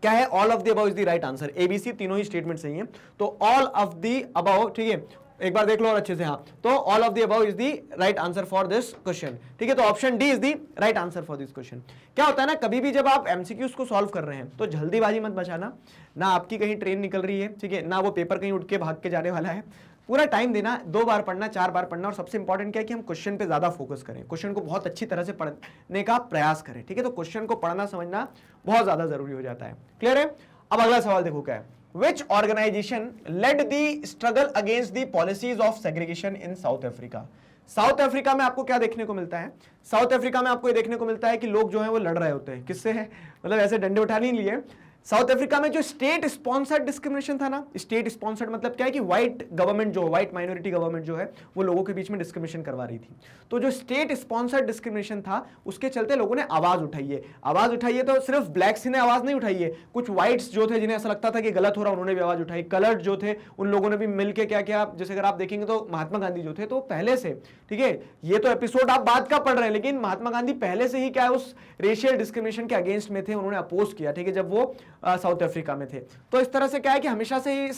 क्या है, all of the above is the right answer, ABC तीनों ही स्टेटमेंट सही है। तो ऑल ऑफ द अबव, ठीक है, एक बार देख लो और अच्छे से, हाँ, तो all of the above is the right answer for this question, ठीक है। तो option D is the right answer for this question. क्या होता है ना, कभी भी जब आप एमसीक्यूज को सॉल्व कर रहे हैं तो जल्दीबाजी मत बचाना, ना आपकी कहीं ट्रेन निकल रही है, ठीक है, ना वो पेपर कहीं उठ के भाग के जाने वाला है। पूरा टाइम देना, 2 बार पढ़ना, 4 बार पढ़ना, और सबसे इंपॉर्टेंट क्या है कि हम क्वेश्चन पे ज्यादा फोकस करें, क्वेश्चन को बहुत अच्छी तरह से पढ़ने का प्रयास करें, ठीक है। तो क्वेश्चन को पढ़ना समझना बहुत ज्यादा जरूरी हो जाता है। क्लियर है? अब अगला सवाल देखो क्या है, Which organization led the struggle against the policies of segregation in South Africa? South Africa में आपको क्या देखने को मिलता है, साउथ अफ्रीका में आपको ये देखने को मिलता है कि लोग जो हैं वो लड़ रहे होते हैं, किससे है, मतलब ऐसे डंडे उठा नहीं लिए। साउथ अफ्रीका में जो स्टेट स्पॉन्सर्ड डिस्क्रिमिनेशन था ना, स्टेट स्पॉन्सर्ड मतलब क्या है कि व्हाइट गवर्नमेंट जो, व्हाइट माइनॉरिटी गवर्नमेंट जो है वो लोगों के बीच में डिस्क्रिमिनेशन करवा रही थी। तो जो स्टेट स्पॉन्सर्ड डिस्क्रिमिनेशन था उसके चलते लोगों ने आवाज उठाई है। आवाज उठाई है तो सिर्फ ब्लैक्स ने आवाज नहीं उठाई है, कुछ व्हाइट्स जो थे जिन्हें ऐसा लगता था कि गलत हो रहा, उन्होंने भी आवाज उठाई। कलर्ड जो थे उन लोगों ने भी मिलकर क्या किया, जैसे अगर आप देखेंगे तो महात्मा गांधी जो थे तो पहले से, ठीक है, ये तो एपिसोड आप बाद का पढ़ रहे हैं, लेकिन महात्मा गांधी पहले से ही क्या है उस रेशियल डिस्क्रिमिनेशन के अगेंस्ट में थे, उन्होंने अपोज किया, ठीक है, जब वो साउथ अफ्रीका में थे। तो इस तरह से क्या है कि हमेशा से ही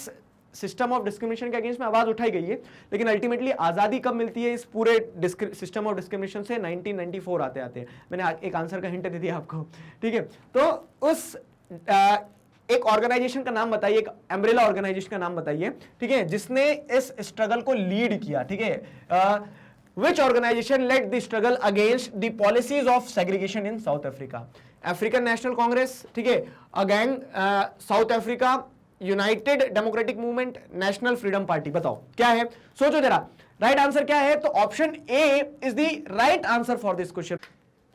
सिस्टम ऑफ डिस्क्रिमिनेशन के अगेंस्ट में आवाज उठाई गई है। लेकिन अल्टीमेटली आजादी कब मिलती है इस पूरे सिस्टम ऑफ डिस्क्रिमिनेशन से, 1994 आते आते। मैंने एक आंसर का हिंट दे दिया आपको, ठीक है। तो उस एक ऑर्गेनाइजेशन का नाम बताइए, एक अम्ब्रेला ऑर्गेनाइजेशन का नाम बताइए, ठीक है, जिसने इस स्ट्रगल को लीड किया, ठीक है। Which organization led the struggle against the policies of segregation in South Africa? African National Congress, ठीक है, again south Africa, United democratic movement, national freedom party, बताओ क्या है, सोचो जरा, राइट आंसर क्या है। तो option A is the right answer for this question,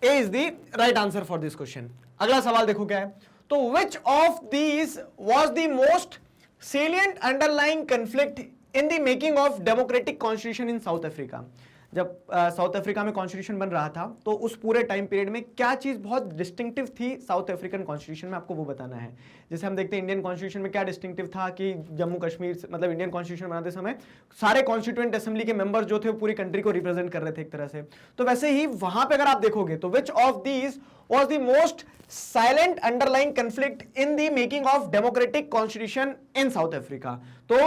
A is the right answer for this question. अगला सवाल देखो क्या है, तो which of these was the most salient underlying conflict in the making of democratic constitution in South Africa? जब south Africa में constitution बन रहा था तो उस पूरे टाइम पीरियड में क्या चीज बहुत डिस्टिंक्टिव थी साउथ अफ्रीकन कॉन्स्टिट्यूशन में, आपको वो बताना है। जैसे हम देखते हैं इंडियन कॉन्स्टिट्यूशन में क्या डिस्टिंक्टिव था कि जम्मू कश्मीर, मतलब इंडियन कॉन्स्टिट्यूशन बनाते समय सारे कॉन्स्टिट्यूएंट असेंबली के मेंबर्स जो थे वो पूरी कंट्री को रिप्रेजेंट कर रहे थे एक तरह से। तो वैसे ही वहां पे अगर आप देखोगे तो which of these was the most silent underlying conflict in the making of democratic constitution in South Africa? तो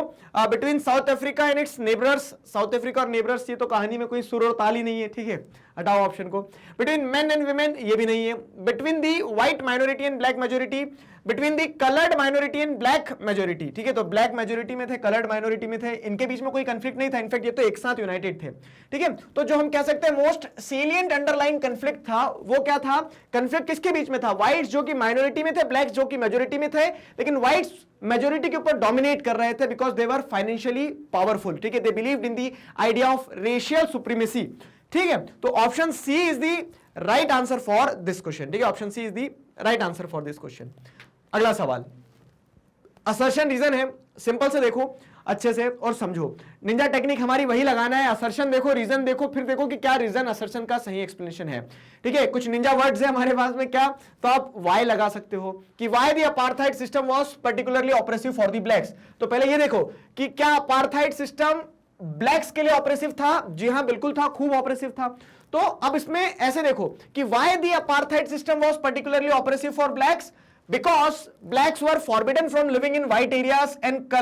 between South Africa and its neighbors, South Africa और neighbors, ये तो कहानी में कोई सुर और ताल ही नहीं है, ठीक है, हटाओ ऑप्शन को। Between men and women, ये भी नहीं है। Between the white minority and black majority, between the colored minority and black majority, ठीक है, तो black majority में थे, colored minority में थे, इनके बीच में कोई conflict नहीं था, इनफैक्ट ये तो एक साथ यूनाइटेड थे, ठीक है। तो जो हम कह सकते हैं मोस्ट सेलिएंट अंडरलाइन conflict था वो क्या था, conflict किसके बीच में था, व्हाइट्स जो कि माइनॉरिटी में थे, ब्लैक्स जो कि मेजोरिटी में थे, लेकिन व्हाइट्स मेजोरिटी के ऊपर डोमिनेट कर रहे थे because they were financially powerful, ठीक है, they believed in the idea of racial supremacy, ठीक है। तो option C is the right answer for this question, ठीक है, option C is the right answer for this question. अगला सवाल, assertion reason है, सिंपल से देखो अच्छे से और समझो, निंजा टेक्निक हमारी वही लगाना है, असर्शन देखो, रीजन देखो, फिर देखो कि क्या रीजन असर्शन का सही एक्सप्लेनेशन है, ठीक है। कुछ निंजा वर्ड्स है हमारे पास में, क्या, तो आप वाई लगा सकते हो कि why the apartheid system was particularly oppressive for the blacks. तो पहले ये देखो कि क्या अपार्थाइड सिस्टम ब्लैक्स के लिए ऑपरेसिव था, जी हां बिल्कुल था, खूब ऑपरेसिव था। तो अब इसमें ऐसे देखो कि why the apartheid system was particularly oppressive for blacks, because blacks were forbidden from living in white areas and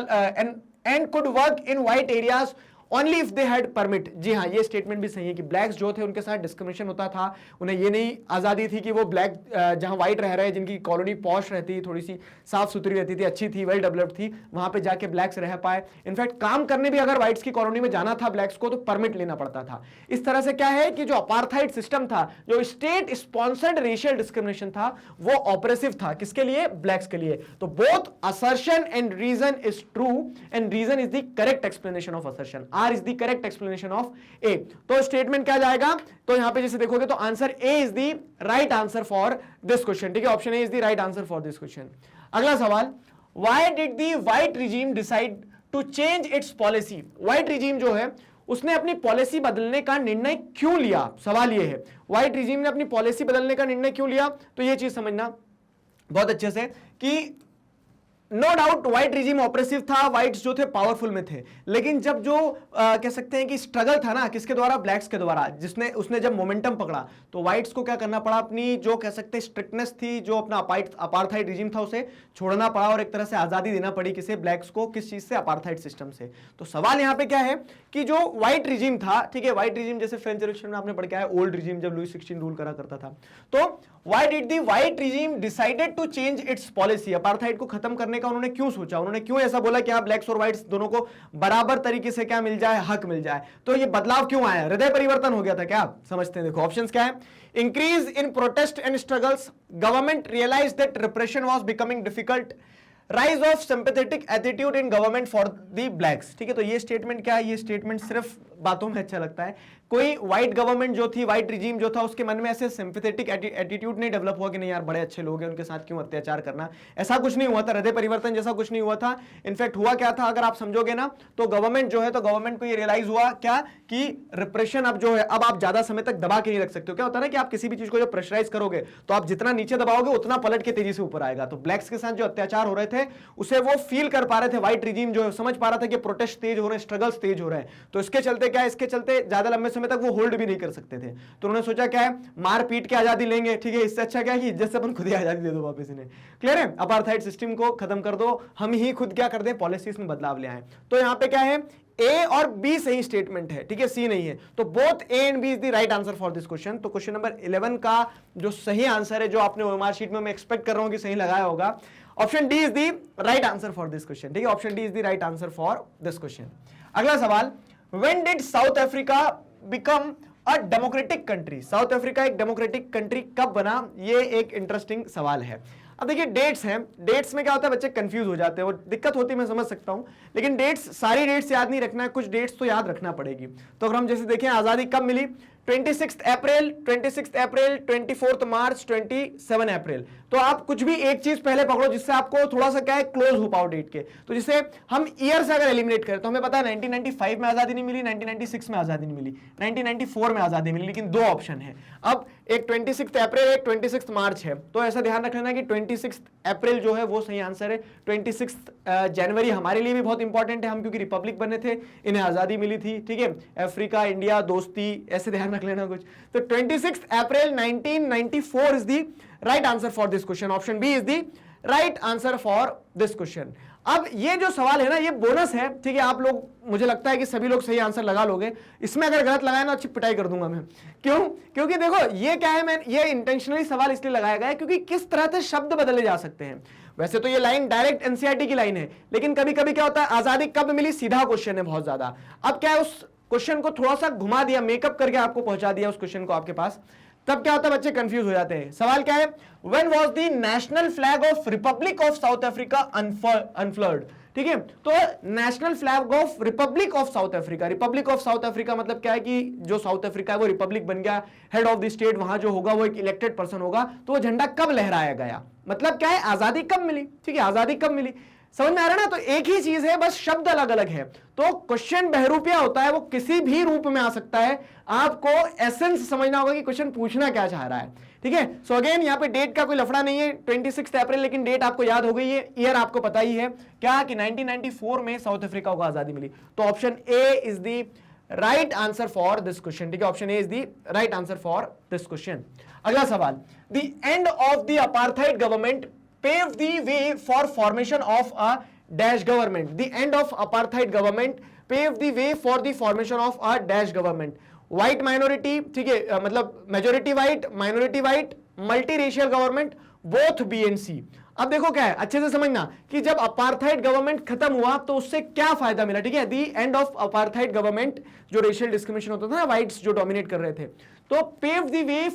and could work in white areas only if they had permit. जी हाँ, ये स्टेटमेंट भी सही है कि blacks जो थे उनके साथ डिस्क्रिमिनेशन होता था, उन्हें ये नहीं आजादी थी कि वो ब्लैक जहां व्हाइट रह रहे हैं, जिनकी कॉलोनी पॉश रहती, थोड़ी सी साफ सुथरी रहती थी, अच्छी थी, वेल डेवलप्ड थी, वहां पे जाके ब्लैक्स रह पाए। इनफैक्ट काम करने भी अगर व्हाइट्स की कॉलोनी में जाना था ब्लैक्स को तो परमिट लेना पड़ता था। इस तरह से क्या है कि जो अपार्थाइड सिस्टम था, जो स्टेट स्पॉन्सर्ड रेशियल डिस्क्रिमिनेशन था, वो ऑपरेसिव था। किसके लिए? ब्लैक्स के लिए। तो both assertion and reason is true and reason is the correct explanation of assertion. R is the correct explanation of A. तो स्टेटमेंट क्या जाएगा? तो यहां पे जैसे देखोगे तो answer A is the right answer for this question. ठीक है, option A is the right answer for this question. अगला सवाल, why did the white regime decide to change its policy? White regime जो है उसने अपनी पॉलिसी बदलने का निर्णय क्यों लिया? सवाल यह है, व्हाइट रिजीम ने अपनी पॉलिसी बदलने का निर्णय क्यों लिया? तो यह चीज समझना बहुत अच्छे से कि no doubt white regime oppressive था, व्हाइट्स जो थे पावरफुल में थे, लेकिन जब जो कह सकते हैं कि स्ट्रगल था ना, किसके द्वारा? ब्लैक्स के द्वारा, जिसने उसने जब मोमेंटम पकड़ा तो व्हाइट्स को क्या करना पड़ा? अपनी जो कह सकते हैं स्ट्रिक्टनेस थी, जो अपना अपार्थाइड रिजीम था, उसे छोड़ना पड़ा और एक तरह से आजादी देना पड़ी। किसे? ब्लैक्स को। किस चीज से? अपार्थाइड सिस्टम से। तो सवाल यहां पे क्या है कि जो व्हाइट रिजीम था, ठीक है, व्हाइट रिजीम जैसे फ्रेंच रिवॉल्यूशन में आपने पढ़ के आया, ओल्ड रिजीम जब लुई 16 रूल करा करता था, तो why did the white regime decided to change its policy? Apartheid को खत्म करने का उन्होंने क्यों सोचा? उन्होंने क्यों ऐसा बोला कि आप ब्लैक्स और व्हाइट्स दोनों को बराबर तरीके से क्या मिल जाए? हक मिल जाए। तो ये बदलाव क्यों आया? हृदय परिवर्तन हो गया था क्या? समझते हैं, देखो ऑप्शंस क्या है। Increase in protest and struggles, government realise that repression was becoming difficult, rise of sympathetic attitude in government for the blacks. ठीक है, तो ये स्टेटमेंट क्या है? ये स्टेटमेंट सिर्फ बातों में अच्छा लगता है। कोई व्हाइट गवर्नमेंट जो थी, व्हाइट रिजीम जो था, उसके मन में ऐसे सिंपैथेटिक एटीट्यूड नहीं डेवलप हुआ कि नहीं यार बड़े अच्छे लोग हैं, उनके साथ क्यों अत्याचार करना। ऐसा कुछ नहीं हुआ था, हृदय परिवर्तन जैसा कुछ नहीं हुआ था। इनफैक्ट हुआ क्या था, अगर आप समझोगे ना, तो गवर्नमेंट जो है, तो गवर्नमेंट को ये रियलाइज हुआ क्या कि रिप्रेशन अब जो है, अब आप ज्यादा समय तक दबा के नहीं रख सकते हो। क्या होता है ना कि आप किसी भी चीज को जब प्रेशराइज करोगे तो आप जितना नीचे दबाओगे उतना पलट के तेजी से ऊपर आएगा। तो ब्लैक्स के साथ जो अत्याचार हो रहे थे उसे वो फील कर पा रहे थे, व्हाइट रिजीम जो है समझ पा रहा था कि प्रोटेस्ट तेज हो रहे हैं, स्ट्रगल्स तेज हो रहे हैं। तो इसके चलते क्या है, इसके चलते ज्यादा लंबे समय तक वो होल्ड भी नहीं कर सकते थे। तो उन्होंने सोचा क्या है, मार पीट के आजादी लेंगे। ठीक है, इससे अच्छा क्या है कि इज्जत से अपन खुद ही आजादी दे दो वापस इन्हें। क्लियर है? अपार्थाइड सिस्टम को खत्म कर दो, हम ही खुद क्या कर दें, पॉलिसीज में बदलाव ले आए। तो यहां पे क्या है, ए और बी सही स्टेटमेंट है, ठीक है, सी नहीं है। तो both A and B is the right answer for this question. तो क्वेश्चन नंबर 11 का जो सही आंसर है, जो आपने ओएमआर शीट में मैं एक्सपेक्ट कर रहा हूं कि सही लगाया होगा, option D is the right answer for this question. ठीक है, option D is the right answer for this question. अगला सवाल, when did south Africa become a democratic country? South Africa एक डेमोक्रेटिक कंट्री कब बना? ये एक इंटरेस्टिंग सवाल है। अब देखिए डेट्स हैं, डेट्स में क्या होता है, बच्चे कंफ्यूज हो जाते हैं, और दिक्कत होती है, मैं समझ सकता हूं, लेकिन डेट्स, सारी डेट्स याद नहीं रखना है, कुछ डेट्स तो याद रखना पड़ेगी। तो अगर हम जैसे देखें, आजादी कब मिली? 26 अप्रैल, 24 मार्च, 27 अप्रैल। तो आप कुछ भी एक चीज पहले पकड़ो जिससे आपको थोड़ा सा क्या है, क्लोज हो पाओ डेट के। तो जिसे हम ईयर से अगर एलिमिनेट करें तो हमें पता है 1995 में आजादी नहीं मिली, 1996 में आजादी नहीं मिली, 1994 में आजादी मिली, लेकिन दो ऑप्शन है। अब एक 26 अप्रैल, एक 26 मार्च है। तो ऐसा ध्यान रख लेना कि 26 अप्रैल जो है वो सही आंसर है। 26 जनवरी हमारे लिए भी बहुत इंपॉर्टेंट है, हम क्योंकि रिपब्लिक बने थे, इन्हें आजादी मिली थी। ठीक है, अफ्रीका इंडिया दोस्ती, ऐसे ध्यान रख लेना कुछ। तो 26 April 1994 is the right answer for this question. Option B is the right answer for this question. अब ये जो सवाल है ना, ये बोनस है। ठीक है, आप लोग, मुझे लगता है कि सभी लोग सही आंसर लगा लोगे। इसमें अगर गलत लगाया ना, अच्छी पिटाई कर दूंगा मैं। क्यों? क्योंकि देखो ये क्या है, मैं ये इंटेंशनली सवाल इसलिए लगाया गया है क्योंकि किस तरह से शब्द बदले जा सकते हैं। वैसे तो ये लाइन डायरेक्ट एनसीईआरटी की लाइन है, लेकिन कभी कभी क्या होता है, आजादी कब मिली सीधा क्वेश्चन है बहुत ज्यादा। अब क्या है, उस क्वेश्चन को थोड़ा सा घुमा दिया, मेकअप करके आपको पहुंचा दिया उस क्वेश्चन को आपके पास, तब क्या होता है, बच्चे कंफ्यूज हो जाते हैं। सवाल क्या है, when was the national flag of Republic of South Africa unfurled? ठीक है, तो national flag of Republic of South Africa, Republic of South Africa मतलब क्या है कि जो साउथ अफ्रीका है वो रिपब्लिक बन गया, हेड ऑफ द स्टेट वहां जो होगा वो एक इलेक्टेड पर्सन होगा। तो वो झंडा कब लहराया गया, मतलब क्या है, आजादी कब मिली। ठीक है, आजादी कब मिली, समझ में आ रहा है ना? तो एक ही चीज है, बस शब्द अलग अलग है। तो क्वेश्चन बहुरूपिया होता है, वो किसी भी रूप में आ सकता है। आपको एसेंस समझना होगा कि क्वेश्चन पूछना क्या चाह रहा है। ठीक है, सो अगेन यहाँ पे डेट का कोई लफड़ा नहीं है, 26 अप्रैल, लेकिन डेट आपको याद हो गई है, ईयर आपको पता ही है क्या कि 1994 में साउथ अफ्रीका को आजादी मिली। तो option A is the right answer for this question. ठीक है, option A is the right answer for this question. अगला सवाल, the end of the apartheid government paved the way for formation of a dash government, the end of apartheid government pave the way for the formation of a dash government, white minority, ठीक है, मतलब majority white, minority white, multi racial government, both B and सी। अब देखो क्या है, अच्छे से समझना कि जब अपार्थाइड गवर्नमेंट खत्म हुआ तो उससे क्या फायदा मिला, ठीक है, दी एंड ऑफ अपार्थाइड गवर्नमेंट, जो रेशियल डिस्क्रिमिनेशन होता था ना, व्हाइट्स जो डोमिनेट कर रहे थे, तो pave the way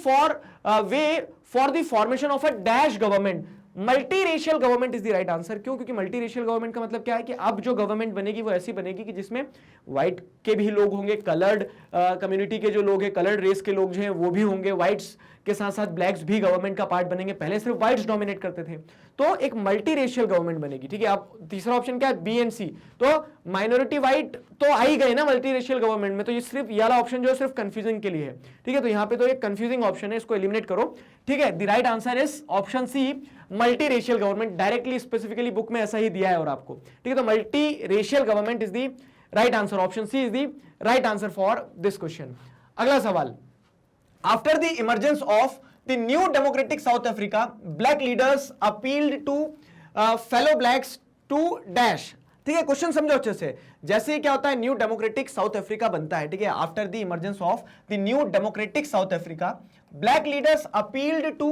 for the formation of a dash government, multi racial government is the right answer. क्यों? क्योंकि मल्टी रेशियल गवर्नमेंट का मतलब क्या है कि अब जो गवर्नमेंट बनेगी वो ऐसी बनेगी कि जिसमें व्हाइट के भी लोग होंगे, कलर्ड कम्युनिटी के जो लोग हैं, कलर्ड रेस के लोग जो हैं वो भी होंगे, व्हाइट्स के साथ साथ ब्लैक्स भी गवर्नमेंट का पार्ट बनेंगे। पहले सिर्फ व्हाइट्स डोमिनेट करते थे, तो एक मल्टी रेशियल गवर्नमेंट बनेगी, ठीक है। अब तीसरा ऑप्शन क्या है, बी एंड सी, तो माइनॉरिटी व्हाइट तो आ ही गए ना मल्टी रेशियल गवर्नमेंट में, तो ये सिर्फ ये वाला ऑप्शन जो है सिर्फ कंफ्यूजिंग के लिए है, ठीक है। तो यहाँ पे तो एक कंफ्यूजिंग ऑप्शन है, इसको एलिमिनेट करो, ठीक है। The right answer is option C, multi racial government. Directly specifically book में ऐसा ही दिया है और आपको, ठीक है। तो multi racial government is the right answer, option C is the right answer for this question. अगला सवाल, after the emergence of the new democratic South Africa, black leaders appealed to fellow blacks to dash, ठीक है। Question समझो अच्छे से, जैसे क्या होता है न्यू डेमोक्रेटिक साउथ अफ्रीका बनता है, ठीक है, after the emergence of the new democratic South Africa, black leaders appealed to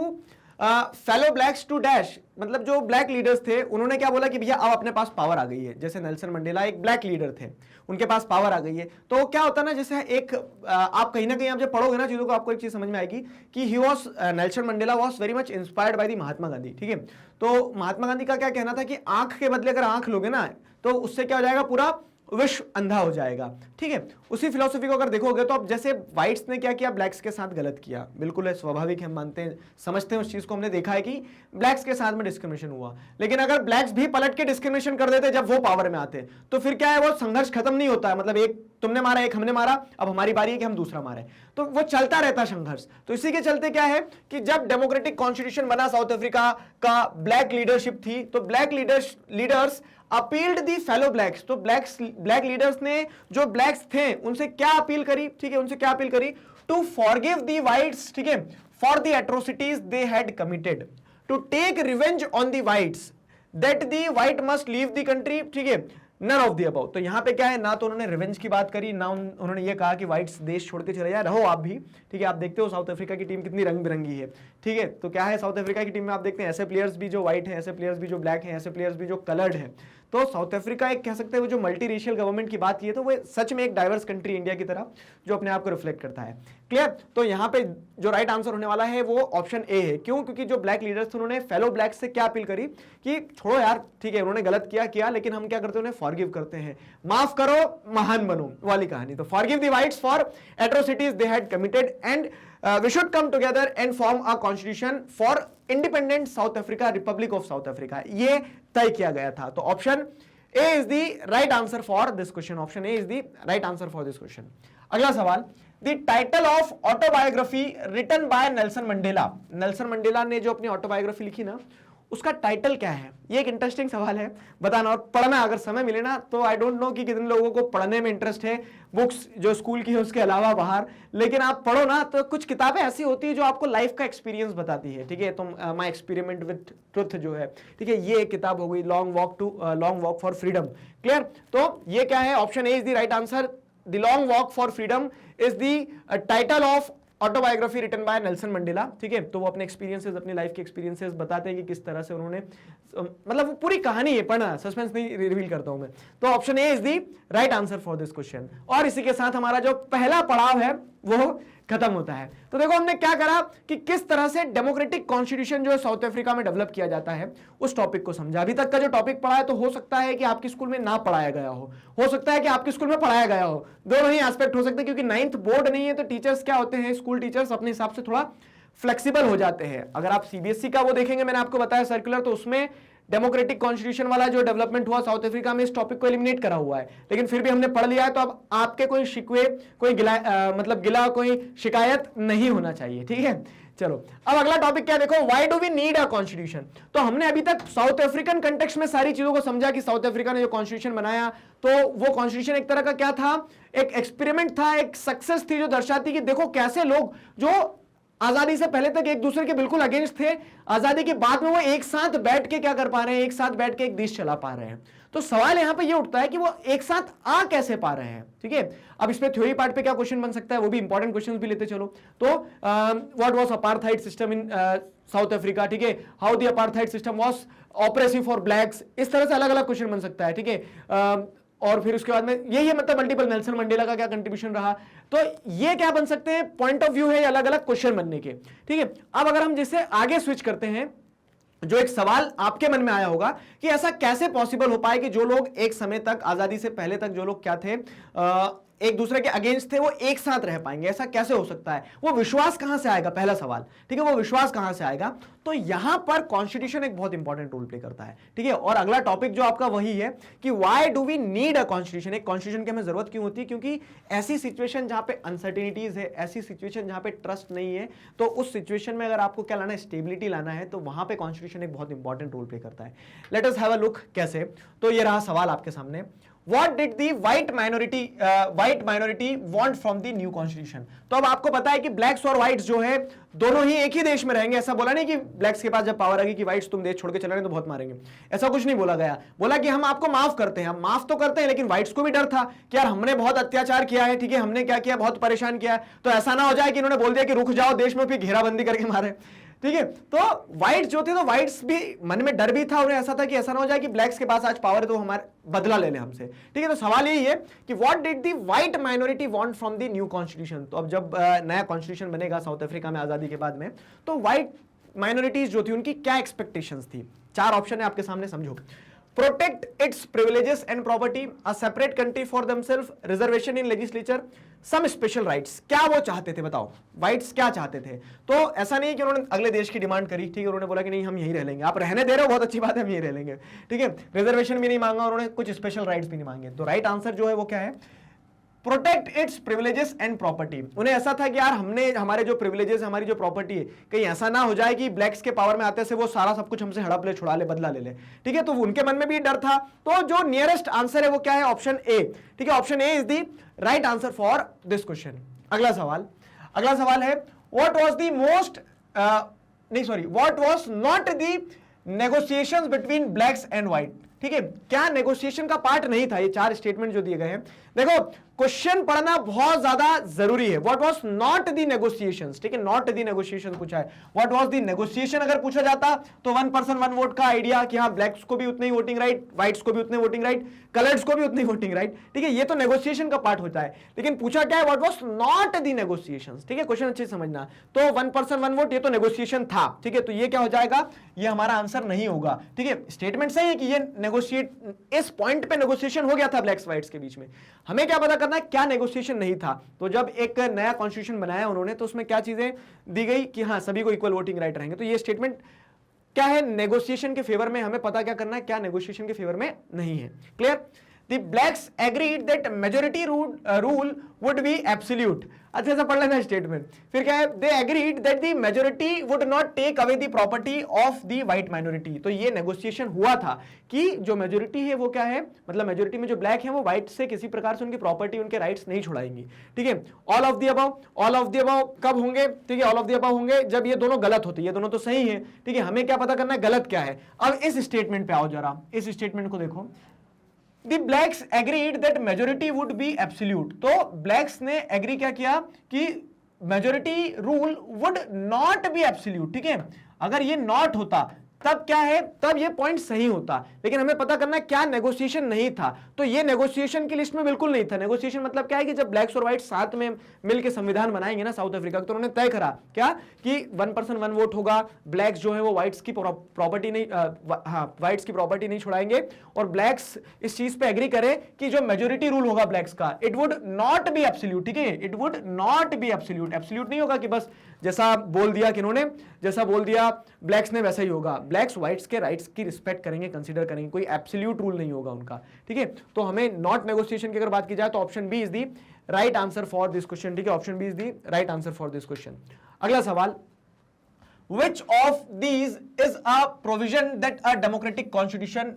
fellow blacks to dash, मतलब जो ब्लैक लीडर्स थे उन्होंने क्या बोला कि भैया अब अपने पास पावर आ गई है। जैसे नेल्सन मंडेला एक ब्लैक लीडर थे, उनके पास पावर आ गई है, तो क्या होता है ना, जैसे एक आप कहीं ना कहीं आप जब पढ़ोगे ना चीजों को, आपको एक चीज समझ में आएगी कि he was Nelson Mandela was very much inspired by the Mahatma Gandhi, ठीक है। तो महात्मा गांधी का क्या कहना था कि आंख के बदले अगर आंख लोगे ना तो उससे क्या हो जाएगा, पूरा विश्व अंधा हो जाएगा, ठीक है। उसी फिलॉसफी को अगर देखोगे तो अब जैसे व्हाइट्स ने क्या किया, ब्लैक्स के साथ गलत किया, बिल्कुल है, स्वाभाविक है, हम मानते हैं, समझते हैं उस चीज को, हमने देखा है कि ब्लैक्स के साथ में डिस्क्रिमिनेशन हुआ। लेकिन अगर ब्लैक्स भी पलट के डिस्क्रिमिनेशन कर देते जब वो पावर में आते, तो फिर क्या है, वो संघर्ष खत्म नहीं होता है, मतलब एक तुमने मारा, एक हमने मारा, अब हमारी बारी है कि हम दूसरा मारे, तो वो चलता रहता संघर्ष। तो इसी के चलते क्या है कि जब डेमोक्रेटिक कॉन्स्टिट्यूशन बना साउथ अफ्रीका का, ब्लैक लीडरशिप थी, तो ब्लैक लीडर्स अपील्ड दी फेलो ब्लैक्स, तो ब्लैक लीडर्स ने जो ब्लैक्स थे उनसे क्या अपील करी, ठीक है, उनसे क्या अपील करी, टू फॉरगिव दी व्हाइट्स, ठीक है, for the atrocities they had committed, to take revenge on the whites, that the white must leave the country, ठीक है, नन ऑफ दी अबव। तो यहां पे क्या है, ना तो उन्होंने रिवेंज की बात करी, ना उन्होंने ये कहा कि व्हाइट्स देश छोड़ के चले जाए, रहो आप भी, ठीक है। आप देखते हो साउथ अफ्रीका की टीम कितनी रंग बिरंगी है, ठीक है। तो क्या है, साउथ अफ्रीका की टीम में आप देखते हैं ऐसे प्लेयर्स भी जो व्हाइट हैं, ऐसे प्लेयर्स भी जो ब्लैक हैं, ऐसे प्लेयर्स भी जो कलर्ड है। तो साउथ अफ्रीका एक कह सकते हैं वो जो मल्टी रेशियल गवर्नमेंट की बात की है, तो वो सच में एक डाइवर्स कंट्री इंडिया की तरह जो अपने आप को रिफ्लेक्ट करता है। क्लियर? तो यहाँ पे जो राइट आंसर होने वाला है वो ऑप्शन ए है। क्यों? क्योंकि जो ब्लैक लीडर्स थे उन्होंने फेलो ब्लैक्स से क्या अपील करी कि छोड़ो यार, ठीक है, उन्होंने गलत किया लेकिन हम क्या करते हैं, उन्हें फॉरगिव करते हैं, माफ करो महान बनो वाली कहानी। तो forgive the whites for atrocities they had committed and we should come together and form a constitution for independent South Africa, Republic of South Africa, ये तय किया गया था। तो option A is the right answer for this question, option A is the right answer for this question. अगला सवाल, the title of autobiography written by Nelson Mandela, Nelson Mandela ने जो अपनी ऑटोबायोग्राफी लिखी ना, उसका टाइटल क्या है? ये एक इंटरेस्टिंग सवाल है, बताना। और पढ़ना अगर समय मिले ना, तो आई डोंट नो कि कितने लोगों को पढ़ने में इंटरेस्ट है, बुक्स जो स्कूल की है उसके अलावा बाहर, लेकिन आप पढ़ो ना तो कुछ किताबें ऐसी होती है जो आपको लाइफ का एक्सपीरियंस बताती है, ठीक है। तो माय एक्सपेरिमेंट विद ट्रुथ जो है, ठीक है, ये एक किताब हो गई, long walk for freedom. Clear? तो ये क्या है, option A is the right answer, the long walk for freedom is the title of autobiography written by Nelson Mandela, ठीक है। तो वो अपने एक्सपीरियंसेस, अपनी लाइफ के एक्सपीरियंसेस बताते हैं कि किस तरह से उन्होंने, मतलब वो पूरी कहानी है, पढ़ना, सस्पेंस नहीं रिवील करता हूं मैं। तो option A is the right answer for this question. और इसी के साथ हमारा जो पहला पड़ाव है वो खत्म होता है। तो देखो हमने क्या करा कि किस तरह से डेमोक्रेटिक कॉन्स्टिट्यूशन जो है साउथ अफ्रीका में डेवलप किया जाता है, उस टॉपिक को समझा। अभी तक का जो टॉपिक पढ़ा है, तो हो सकता है कि आपकी स्कूल में ना पढ़ाया गया हो सकता है कि आपके स्कूल में पढ़ाया गया हो, दोनों ही एस्पेक्ट हो सकते हैं, क्योंकि 9th बोर्ड नहीं है, तो टीचर्स क्या होते हैं, स्कूल टीचर्स अपने हिसाब से थोड़ा फ्लेक्सिबल हो जाते हैं। अगर आप सीबीएसई का वो देखेंगे, मैंने आपको बताया सर्कुलर, तो उसमें डेमोक्रेटिक कॉन्स्टिट्यूशन वाला जो डेवलपमेंट हुआ साउथ अफ्रीका में, इस टॉपिक को एलिमिनेट करा हुआ है, लेकिन फिर भी हमने पढ़ लिया है, तो अब आपके कोई शिकवे, कोई गिला कोई शिकायत नहीं होना चाहिए, ठीक है। चलो अब अगला टॉपिक क्या, देखो, why do we need a constitution. तो हमने अभी तक साउथ अफ्रीकन कंटेक्स्ट में सारी चीजों को समझा कि साउथ अफ्रीका ने जो कॉन्स्टिट्यूशन बनाया, तो वो कॉन्स्टिट्यूशन एक तरह का क्या था, एक एक्सपेरिमेंट था, एक सक्सेस थी जो दर्शाती कि देखो कैसे लोग जो आजादी से पहले तक एक दूसरे के बिल्कुल अगेंस्ट थे, आजादी के बाद में वो एक साथ बैठ के क्या कर पा रहे हैं, एक साथ बैठ के एक देश चला पा रहे हैं। तो सवाल यहां पे ये उठता है कि वो एक साथ आ कैसे पा रहे हैं, ठीक है। अब इस पे थ्योरी पार्ट पे क्या क्वेश्चन बन सकता है, वो भी इंपॉर्टेंट क्वेश्चन भी लेते चलो। तो what was apartheid system in South Africa, ठीक है, how the apartheid system was oppressive for blacks, इस तरह से अलग अलग क्वेश्चन बन सकता है, ठीक है। और फिर उसके बाद में यही है, मतलब मल्टीपल नेल्सन मंडेला का क्या कंट्रीब्यूशन रहा। तो ये क्या बन सकते हैं, पॉइंट ऑफ व्यू है अलग अलग क्वेश्चन बनने के, ठीक है। अब अगर हम जिससे आगे स्विच करते हैं, जो एक सवाल आपके मन में आया होगा कि ऐसा कैसे पॉसिबल हो पाए कि जो लोग एक समय तक, आजादी से पहले तक जो लोग क्या थे, एक दूसरे के अगेंस्ट थे, वो एक साथ रह पाएंगे, ऐसा कैसे हो सकता है, वो विश्वास कहां से आएगा, पहला सवाल, ठीक है, वो विश्वास कहां से आएगा। तो यहां पर कॉन्स्टिट्यूशन एक बहुत इंपॉर्टेंट रोल प्ले करता है, ठीक है। और अगला टॉपिक जो आपका वही है कि why do we need a constitution, एक कॉन्स्टिट्यूशन की हमें जरूरत क्यों होती है, क्योंकि ऐसी सिचुएशन जहां पे अनसर्टेनिटीज है, ऐसी सिचुएशन जहां पे ट्रस्ट नहीं है, तो उस सिचुएशन में अगर आपको क्या लाना है, स्टेबिलिटी लाना है, तो वहां पे कॉन्स्टिट्यूशन एक बहुत इंपॉर्टेंट रोल प्ले करता है। Let us have a look कैसे। तो ये रहा सवाल आपके सामने, What did the white minority want from the new constitution? तो अब आपको पता है कि ब्लैक्स और व्हाइट्स जो है दोनों ही एक ही देश में रहेंगे। ऐसा बोला नहीं कि ब्लैक्स के पास जब पावर आ गई कि व्हाइट्स तुम देश छोड़ के चले रहे तो बहुत मारेंगे, ऐसा कुछ नहीं बोला गया। बोला कि हम आपको माफ करते हैं, हम माफ तो करते हैं, लेकिन व्हाइट्स को भी डर था कि यार हमने बहुत अत्याचार किया है, ठीक है, हमने क्या किया, बहुत परेशान किया है, तो ऐसा ना हो जाए कि इन्होंने बोल दिया कि रुक जाओ देश में, फिर घेराबंदी करके मारे, ठीक है। तो व्हाइट्स जो थे, तो व्हाइट्स भी मन में डर भी था, उन्हें ऐसा था कि ऐसा ना हो जाए कि ब्लैक्स के पास आज पावर है तो हमारे बदला ले ले हमसे, ठीक है। तो सवाल यही है कि what did the white minority want from the new constitution. तो अब जब नया कॉन्स्टिट्यूशन बनेगा साउथ अफ्रीका में आजादी के बाद में, तो व्हाइट माइनॉरिटीज जो थी उनकी क्या एक्सपेक्टेशंस थी। चार ऑप्शन है आपके सामने, समझो। Protect its privileges and property, a separate country for themselves, reservation in legislature, some special rights। क्या वो चाहते थे, बताओ व्हाइट्स क्या चाहते थे। तो ऐसा नहीं कि उन्होंने अगले देश की डिमांड करी, ठीक है, उन्होंने बोला कि नहीं हम यहीं रह लेंगे, आप रहने दे रहे हो बहुत अच्छी बात है, हम यहीं रह लेंगे, ठीक है। रिजर्वेशन भी नहीं मांगा, उन्होंने कुछ स्पेशल राइट्स भी नहीं मांगे। तो राइट आंसर जो है वो क्या है, protect it's privileges and property. उन्हें ऐसा था कि यार हमने, हमारे जो प्रिविलेजेस, हमारी जो प्रॉपर्टी है, कहीं ऐसा ना हो जाए कि ब्लैक्स के पावर में आते से वो सारा सब कुछ हमसे हड़प ले, छुड़ा ले, बदला ले ले, ठीक है। तो उनके मन में भी डर था। तो जो नियरेस्ट आंसर है वो क्या है, ऑप्शन ए, ठीक है, option A is the right answer for this question. अगला सवाल है what was the most what was not the negotiations between blacks and white, ठीक है, क्या नेगोशिएशन का पार्ट नहीं था। ये चार स्टेटमेंट जो दिए गए हैं, देखो क्वेश्चन पढ़ना बहुत ज्यादा जरूरी है। What was not the negotiations, ठीक है, नॉट द नेगोशिएशन पूछा है। व्हाट वाज द नेगोशिएशन अगर पूछा जाता तो 1 पर्सन 1 वोट का आइडिया कि हाँ ब्लैक्स को भी उतनी ही वोटिंग राइट, व्हाइट्स को भी उतनी वोटिंग राइट, कलर्स को भी उतनी वोटिंग राइट, ठीक है, ये तो नेगोशिएशन का पार्ट होता है। लेकिन पूछा क्या है, what was not the negotiations, ठीक है, क्वेश्चन अच्छे से समझना। तो 1 पर्सन 1 वोट ये तो नेगोशिएशन था, ठीक है, तो ये क्या हो जाएगा, ये हमारा आंसर नहीं होगा, ठीक है। स्टेटमेंट सही है कि ये नेगोशिएट, इस पॉइंट पे नेगोशिएशन हो गया था ब्लैक्स व्हाइट्स के बीच में। हमें क्या पता करना है क्या नेगोशिएशन नहीं था। तो जब एक नया कॉन्स्टिट्यूशन बनाया उन्होंने, तो उसमें क्या चीजें दी गई कि हाँ सभी को इक्वल वोटिंग राइट रहेंगे। तो ये स्टेटमेंट क्या है, नेगोशिएशन के फेवर में, हमें पता क्या करना है, क्या नेगोशिएशन के फेवर में नहीं है। Clear. The blacks agreed that majority rule would be absolute। अच्छे से पढ़ लेना स्टेटमेंट। फिर क्या है, they agreed that the majority would not take away the property of the white minority। तो ये नेगोशिएशन हुआ था कि जो मेजोरिटी है वो क्या है, मतलब मेजोरिटी में जो ब्लैक है वो व्हाइट से किसी प्रकार से उनकी प्रॉपर्टी, उनके राइट्स नहीं छुड़ाएंगी, ठीक है। ऑल ऑफ द अबव कब होंगे, ठीक है, ऑल ऑफ द अबव होंगे जब ये दोनों गलत होते, ये दोनों तो सही है, ठीक है। हमें क्या पता करना है गलत क्या है। अब इस स्टेटमेंट पे आओ जरा, इस स्टेटमेंट को देखो। The blacks agreed that majority would be absolute। तो ब्लैक्स ने एग्री क्या किया कि majority rule would not be absolute, ठीक है। अगर ये नॉट होता तब क्या है, तब ये पॉइंट सही होता। लेकिन हमें पता करना है क्या नेगोशिएशन नहीं था। तो ये नेगोशिएशन की लिस्ट में बिल्कुल नहीं था। नेगोशिएशन मतलब क्या है कि जब ब्लैक्स और व्हाइट साथ में मिलकर संविधान बनाएंगे ना साउथ अफ्रीका, तो उन्होंने तय करा क्या कि 1 पर्सन 1 वोट होगा, ब्लैक्स जो है वो व्हाइट्स की प्रॉपर्टी नहीं, व्हाइट्स की प्रॉपर्टी नहीं छुड़ाएंगे, और ब्लैक्स इस चीज पे एग्री करे कि जो मेजोरिटी रूल होगा ब्लैक्स का, it would not be absolute, ठीक है, it would not be absolute. Absolute नहीं होगा कि बस जैसा बोल दिया किन्होंने, जैसा बोल दिया ब्लैक्स ने वैसा ही होगा। ब्लैक्स व्हाइट्स के राइट्स की रिस्पेक्ट करेंगे, कंसीडर करेंगे, कोई एब्सोल्यूट रूल नहीं होगा उनका, ठीक है। तो हमें नॉट नेगोशिएशन की अगर बात की जाए तो option B is the right answer for this question, ठीक है, option B is the right answer for this question. अगला सवाल, Which of these is a provision that a democratic constitution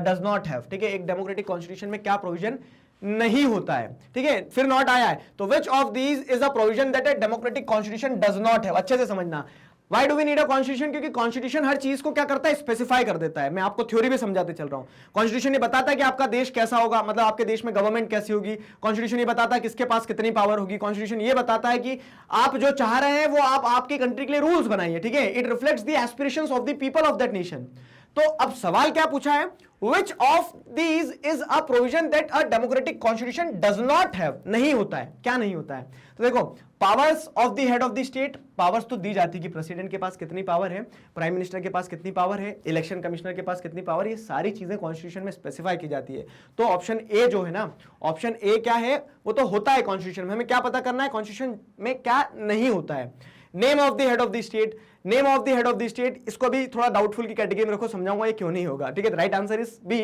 does not have, ठीक है, एक democratic constitution में क्या provision नहीं होता है, ठीक है, फिर नॉट आया है, तो which of these is a provision that a democratic constitution does not have. अच्छे से समझना, why do we need a constitution, क्योंकि कॉन्स्टिट्यूशन हर चीज को क्या करता है, स्पेसिफाई कर देता है। मैं आपको थ्योरी भी समझाते चल रहा हूं। कॉन्स्टिट्यूशन ये बताता है कि आपका देश कैसा होगा, मतलब आपके देश में गवर्नमेंट कैसी होगी। कॉन्स्टिट्यूशन ये बताता है किसके पास कितनी पावर होगी। कॉन्स्टिट्यूशन ये बताता है कि आप जो चाह रहे हैं वो आप आपकी कंट्री के लिए रूल्स बनाइए, ठीक है। It reflects the aspirations of the people of that nation. तो अब सवाल क्या पूछा है, which of these is a provision that a democratic constitution does not have, नहीं होता है, क्या नहीं होता है। तो देखो, powers of the head of the state, powers तो दी जाती है कि प्रेसिडेंट के पास कितनी पावर है, प्राइम मिनिस्टर के पास कितनी पावर है, इलेक्शन कमिश्नर के पास कितनी पावर है, ये सारी चीजें कॉन्स्टिट्यूशन में स्पेसिफाई की जाती है। तो ऑप्शन ए जो है ना, ऑप्शन ए क्या है, वो तो होता है कॉन्स्टिट्यूशन में। हमें क्या पता करना है, कॉन्स्टिट्यूशन में क्या नहीं होता है। Name of the head of the state, name of the head of the state, इसको भी थोड़ा डाउटफुल की कैटेगरी में रखो, समझाऊंगा ये क्यों नहीं होगा, ठीक है। राइट आंसर इज बी,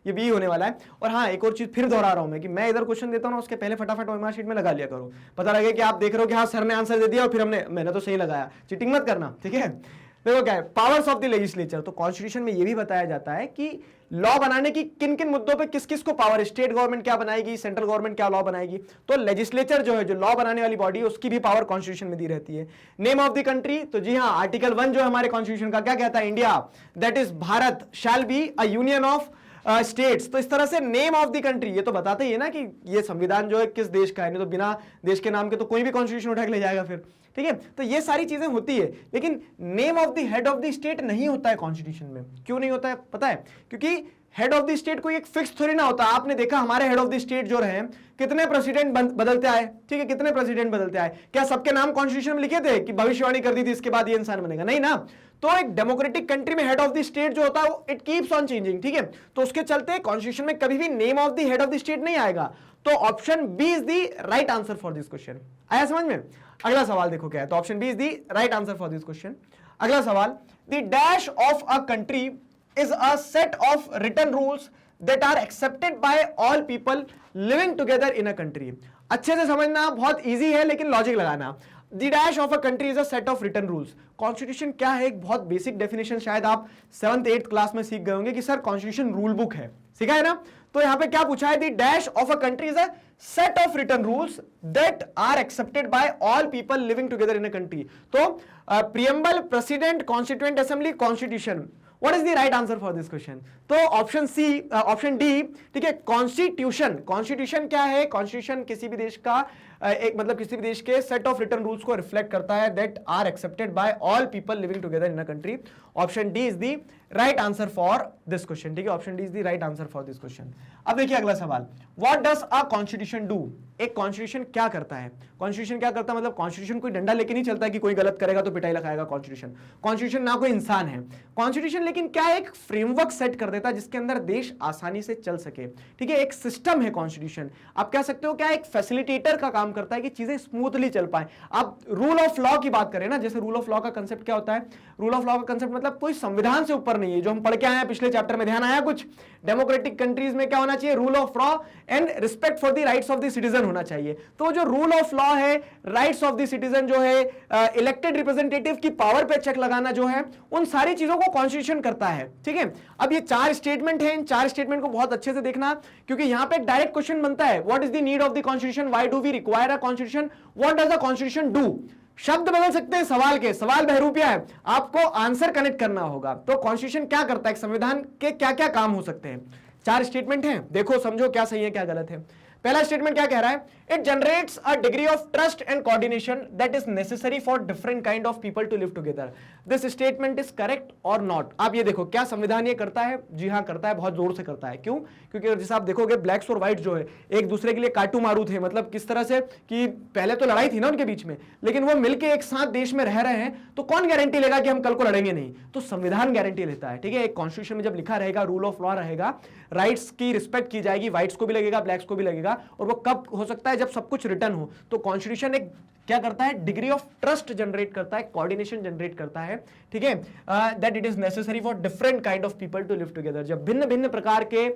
ये बी होने वाला है। और हाँ, एक और चीज फिर दोहरा रहा हूं मैं कि मैं इधर क्वेश्चन देता हूं ना, उसके पहले फटाफट ओएमआर शीट में लगा लिया करो, पता लगे कि आप देख रहे हो कि हाँ सर ने आंसर दे दिया और फिर मैंने तो सही लगाया। चीटिंग मत करना, ठीक है। देखो क्या है, पावर्स ऑफ द लेजिस्लेचर, तो कॉन्स्टिट्यूशन में ये भी बताया जाता है कि लॉ बनाने की किन किन मुद्दों पे किस किस को पावर है, स्टेट गवर्नमेंट क्या बनाएगी, सेंट्रल गवर्नमेंट क्या लॉ बनाएगी। तो लेजिस्लेचर जो है, जो लॉ बनाने वाली बॉडी है, उसकी भी पावर कॉन्स्टिट्यूशन में दी रहती है। नेम ऑफ द कंट्री, तो जी हाँ, आर्टिकल 1 जो है हमारे कॉन्स्टिट्यूशन का क्या कहता है, India that is Bharat shall be a union of states. तो इस तरह से नेम ऑफ द कंट्री ये तो बताते ही है ना कि ये संविधान जो है किस देश का है, नहीं तो बिना देश के नाम के तो कोई भी कॉन्स्टिट्यूशन उठा के ले जाएगा फिर, ठीक है। तो ये सारी चीजें होती है, लेकिन name of the head of the state नहीं होता है कॉन्स्टिट्यूशन में। क्यों नहीं होता है पता है, क्योंकि हेड ऑफ द स्टेट कोई एक फिक्स थोड़ी ना होता। आपने देखा हमारे हेड ऑफ द स्टेट जो रहे, कितने प्रेसिडेंट बदलते आए, ठीक है, कितने प्रेसिडेंट बदलते आए। क्या सबके नाम कॉन्स्टिट्यूशन में लिखे थे कि भविष्यवाणी कर दी थी इसके बाद ये इंसान बनेगा, नहीं ना। तो एक डेमोक्रेटिक कंट्री में हेड ऑफ द स्टेट जो होता है वो इट कीप्स ऑन चेंजिंग, ठीक है। तो उसके चलते कॉन्स्टिट्यूशन में कभी भी name of the head of the state नहीं आएगा। तो option B is the right answer for this question. आया समझ में। अगला सवाल देखो क्या है, तो option B is the right answer for this question. अगला सवाल, the dash of a country is a set of written rules that are accepted by all people living together in a country। अच्छे से समझना, बहुत easy है लेकिन logic लगाना। The dash of a country is a set of written rules। Constitution क्या है, एक बहुत बेसिक डेफिनेशन शायद आप 7th 8th क्लास में सीख गए होंगे कि सर कॉन्स्टिट्यूशन रूल बुक है, सीखा है ना। तो यहां पे क्या पूछा है, the dash of a country is a set of written rules that are accepted by all people living together in a country. तो preamble, president, constituent assembly, constitution. What is the right answer for this question, तो option C, option D, ठीक है। Constitution, constitution क्या है, constitution किसी भी देश का एक मतलब किसी भी देश के सेट ऑफ रिटन रूल्स को रिफ्लेक्ट करता है that are accepted by all people living together in a country. Option D is the right answer for this question, ठीक है। Option D is the right answer for this question. अब देखिए अगला सवाल, what does a constitution do, एक constitution क्या करता है। कॉन्स्टिट्यूशन क्या करता है, मतलब कॉन्स्टिट्यूशन कोई डंडा लेके नहीं चलता कि कोई गलत करेगा तो पिटाई लगाएगा कॉन्स्टिट्यूशन। कॉन्स्टिट्यूशन ना कोई इंसान है। कॉन्स्टिट्यूशन लेकिन क्या है, एक फ्रेमवर्क सेट कर देता है जिसके अंदर देश आसानी से चल सके, ठीक है। एक सिस्टम है कॉन्स्टिट्यूशन, आप कह सकते हो क्या, एक फैसिलिटेटर का काम करता है कि चीजें स्मूथली चल पाए। आप रूल ऑफ लॉ की बात करें ना, जैसे रूल ऑफ लॉ का कंसेप्ट क्या होता है, रूल ऑफ लॉ का कंसेप्ट मतलब कोई संविधान से ऊपर नहीं है, जो हम पढ़ के आए हैं पिछले चैप्टर में, ध्यान आया कुछ। डेमोक्रेटिक कंट्रीज में क्या होना चाहिए, rule of law and respect for the rights of the citizen होना चाहिए। तो जो रूल ऑफ लॉ है, राइट्स ऑफ द सिटीजन जो है, इलेक्टेड रिप्रेजेंटेटिव की पावर पे चेक लगाना जो है, उन सारी चीजों को कॉन्स्टिट्यूशन करता है, ठीक है। अब ये 4 स्टेटमेंट हैं, इन 4 स्टेटमेंट को बहुत अच्छे से देखना, क्योंकि यहां पे एक डायरेक्ट क्वेश्चन बनता है, what is the need of the constitution, why do we require a constitution, what does a constitution do. शब्द बदल सकते हैं सवाल के, सवाल बहरूपिया है, आपको आंसर कनेक्ट करना होगा। तो कॉन्स्टिट्यूशन क्या करता है, संविधान के क्या क्या काम हो सकते हैं। 4 स्टेटमेंट हैं, देखो समझो क्या सही है क्या गलत है। पहला स्टेटमेंट क्या कह रहा है, it generates a degree of trust and coordination that is necessary for different kind of people to live together. This statement is correct और नॉट। आप ये देखो क्या संविधान ये करता है, जी हाँ करता है, बहुत जोर से करता है। क्यों, क्योंकि जैसे आप देखोगे ब्लैक्स और व्हाइट जो है एक दूसरे के लिए काटू मारू थे, मतलब किस तरह से कि पहले तो लड़ाई थी ना उनके बीच में, लेकिन वो मिलकर एक साथ देश में रह रहे हैं, तो कौन गारंटी लेगा कि हम कल को लड़ेंगे नहीं, तो संविधान गारंटी लेता है, ठीक है। एक कॉन्स्टिट्यूशन में जब लिखा रहेगा रूल ऑफ लॉ रहेगा, राइट्स की रिस्पेक्ट की जाएगी, व्हाइट्स को भी लगेगा, ब्लैक्स को भी लगेगा, और वो कब हो सकता है, जब सब कुछ रिटर्न हो। तो कॉन्स्टिट्यूशन एक क्या करता है, डिग्री ऑफ ट्रस्ट जनरेट करता है, कोऑर्डिनेशन जनरेट करता है, ठीक है, that it is necessary for different kind of people to live together. जब भिन्न भिन्न प्रकार के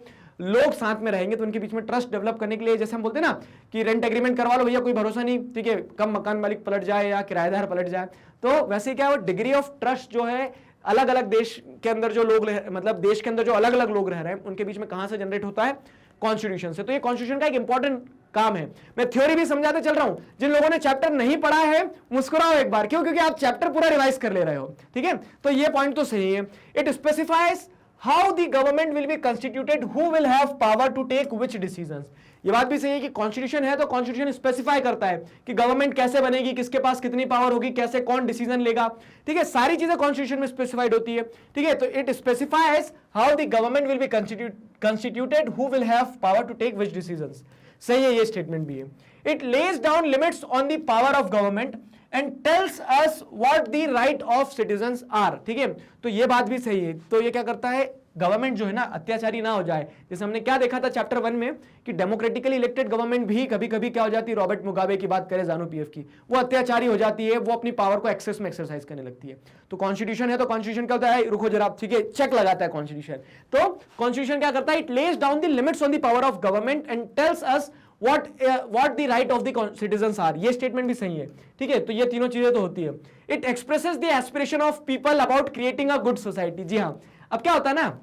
लोग साथ में रहेंगे तो उनके बीच में ट्रस्ट डेवलप करने के लिए, जैसे हम बोलते हैं ना कि रेंट एग्रीमेंट करवा लो भैया, कोई भरोसा नहीं, ठीक है, कब मकान मालिक पलट जाए या किराएदार पलट जाए। तो वैसे क्या है, वो डिग्री ऑफ ट्रस्ट जो है अलग अलग देश के अंदर जो लोग मतलब देश के अंदर जो अलग अलग लोग रह रहे हैं उनके बीच में कहां से जनरेट होता है, कॉन्स्टिट्यूशन से। तो ये कॉन्स्टिट्यूशन का एक इंपॉर्टेंट काम है। मैं थ्योरी भी समझाते चल रहा हूं, जिन लोगों ने चैप्टर नहीं पढ़ा है मुस्कुराओ एक बार, क्यों? क्योंकि आप चैप्टर पूरा रिवाइज कर ले रहे हो, ठीक है। तो ये पॉइंट तो सही है। It specifies how the government will be constituted, who will have power to take which decisions. ये बात भी सही है कि कॉन्स्टिट्यूशन है तो कॉन्स्टिट्यूशन स्पेसिफाई करता है कि गवर्नमेंट कैसे बनेगी, किसके पास कितनी पावर होगी, कैसे कौन डिसीजन लेगा, ठीक है। सारी चीजें कॉन्स्टिट्यूशन में स्पेसिफाइड होती है, ठीक है। तो it specifies how the government will be constituted, who will have power to take which decisions. सही है, ये स्टेटमेंट भी है। It lays down limits on the power of government and tells us what the right of citizens are, ठीक है। तो ये बात भी सही है। तो ये क्या करता है, गवर्नमेंट जो है ना अत्याचारी ना हो जाए। जैसे हमने क्या देखा था चैप्टर 1 में कि डेमोक्रेटिकली इलेक्टेड गवर्नमेंट भी कभी कभी क्या हो जाती है, रॉबर्ट मुगाबे की बात करें, ज़ानू पीएफ की, वो अत्याचारी हो जाती है, वो अपनी पावर को एक्सेस में एक्सरसाइज करने लगती है। तो कॉन्स्टिट्यूशन है तो कॉन्स्टिट्यूशन क्या होता है, रुको जरा, ठीक है, चेक लगाता है कॉन्स्टिट्यूशन। तो कॉन्स्टिट्यूशन क्या करता है, it lays down the limits on the power of government and tells us what the right of the citizens are। ये स्टेटमेंट भी सही है, ठीक है। तो ये तीनों चीजें तो होती है। It expresses the aspiration of people about creating a good society. जी हाँ, अब क्या होता है ना,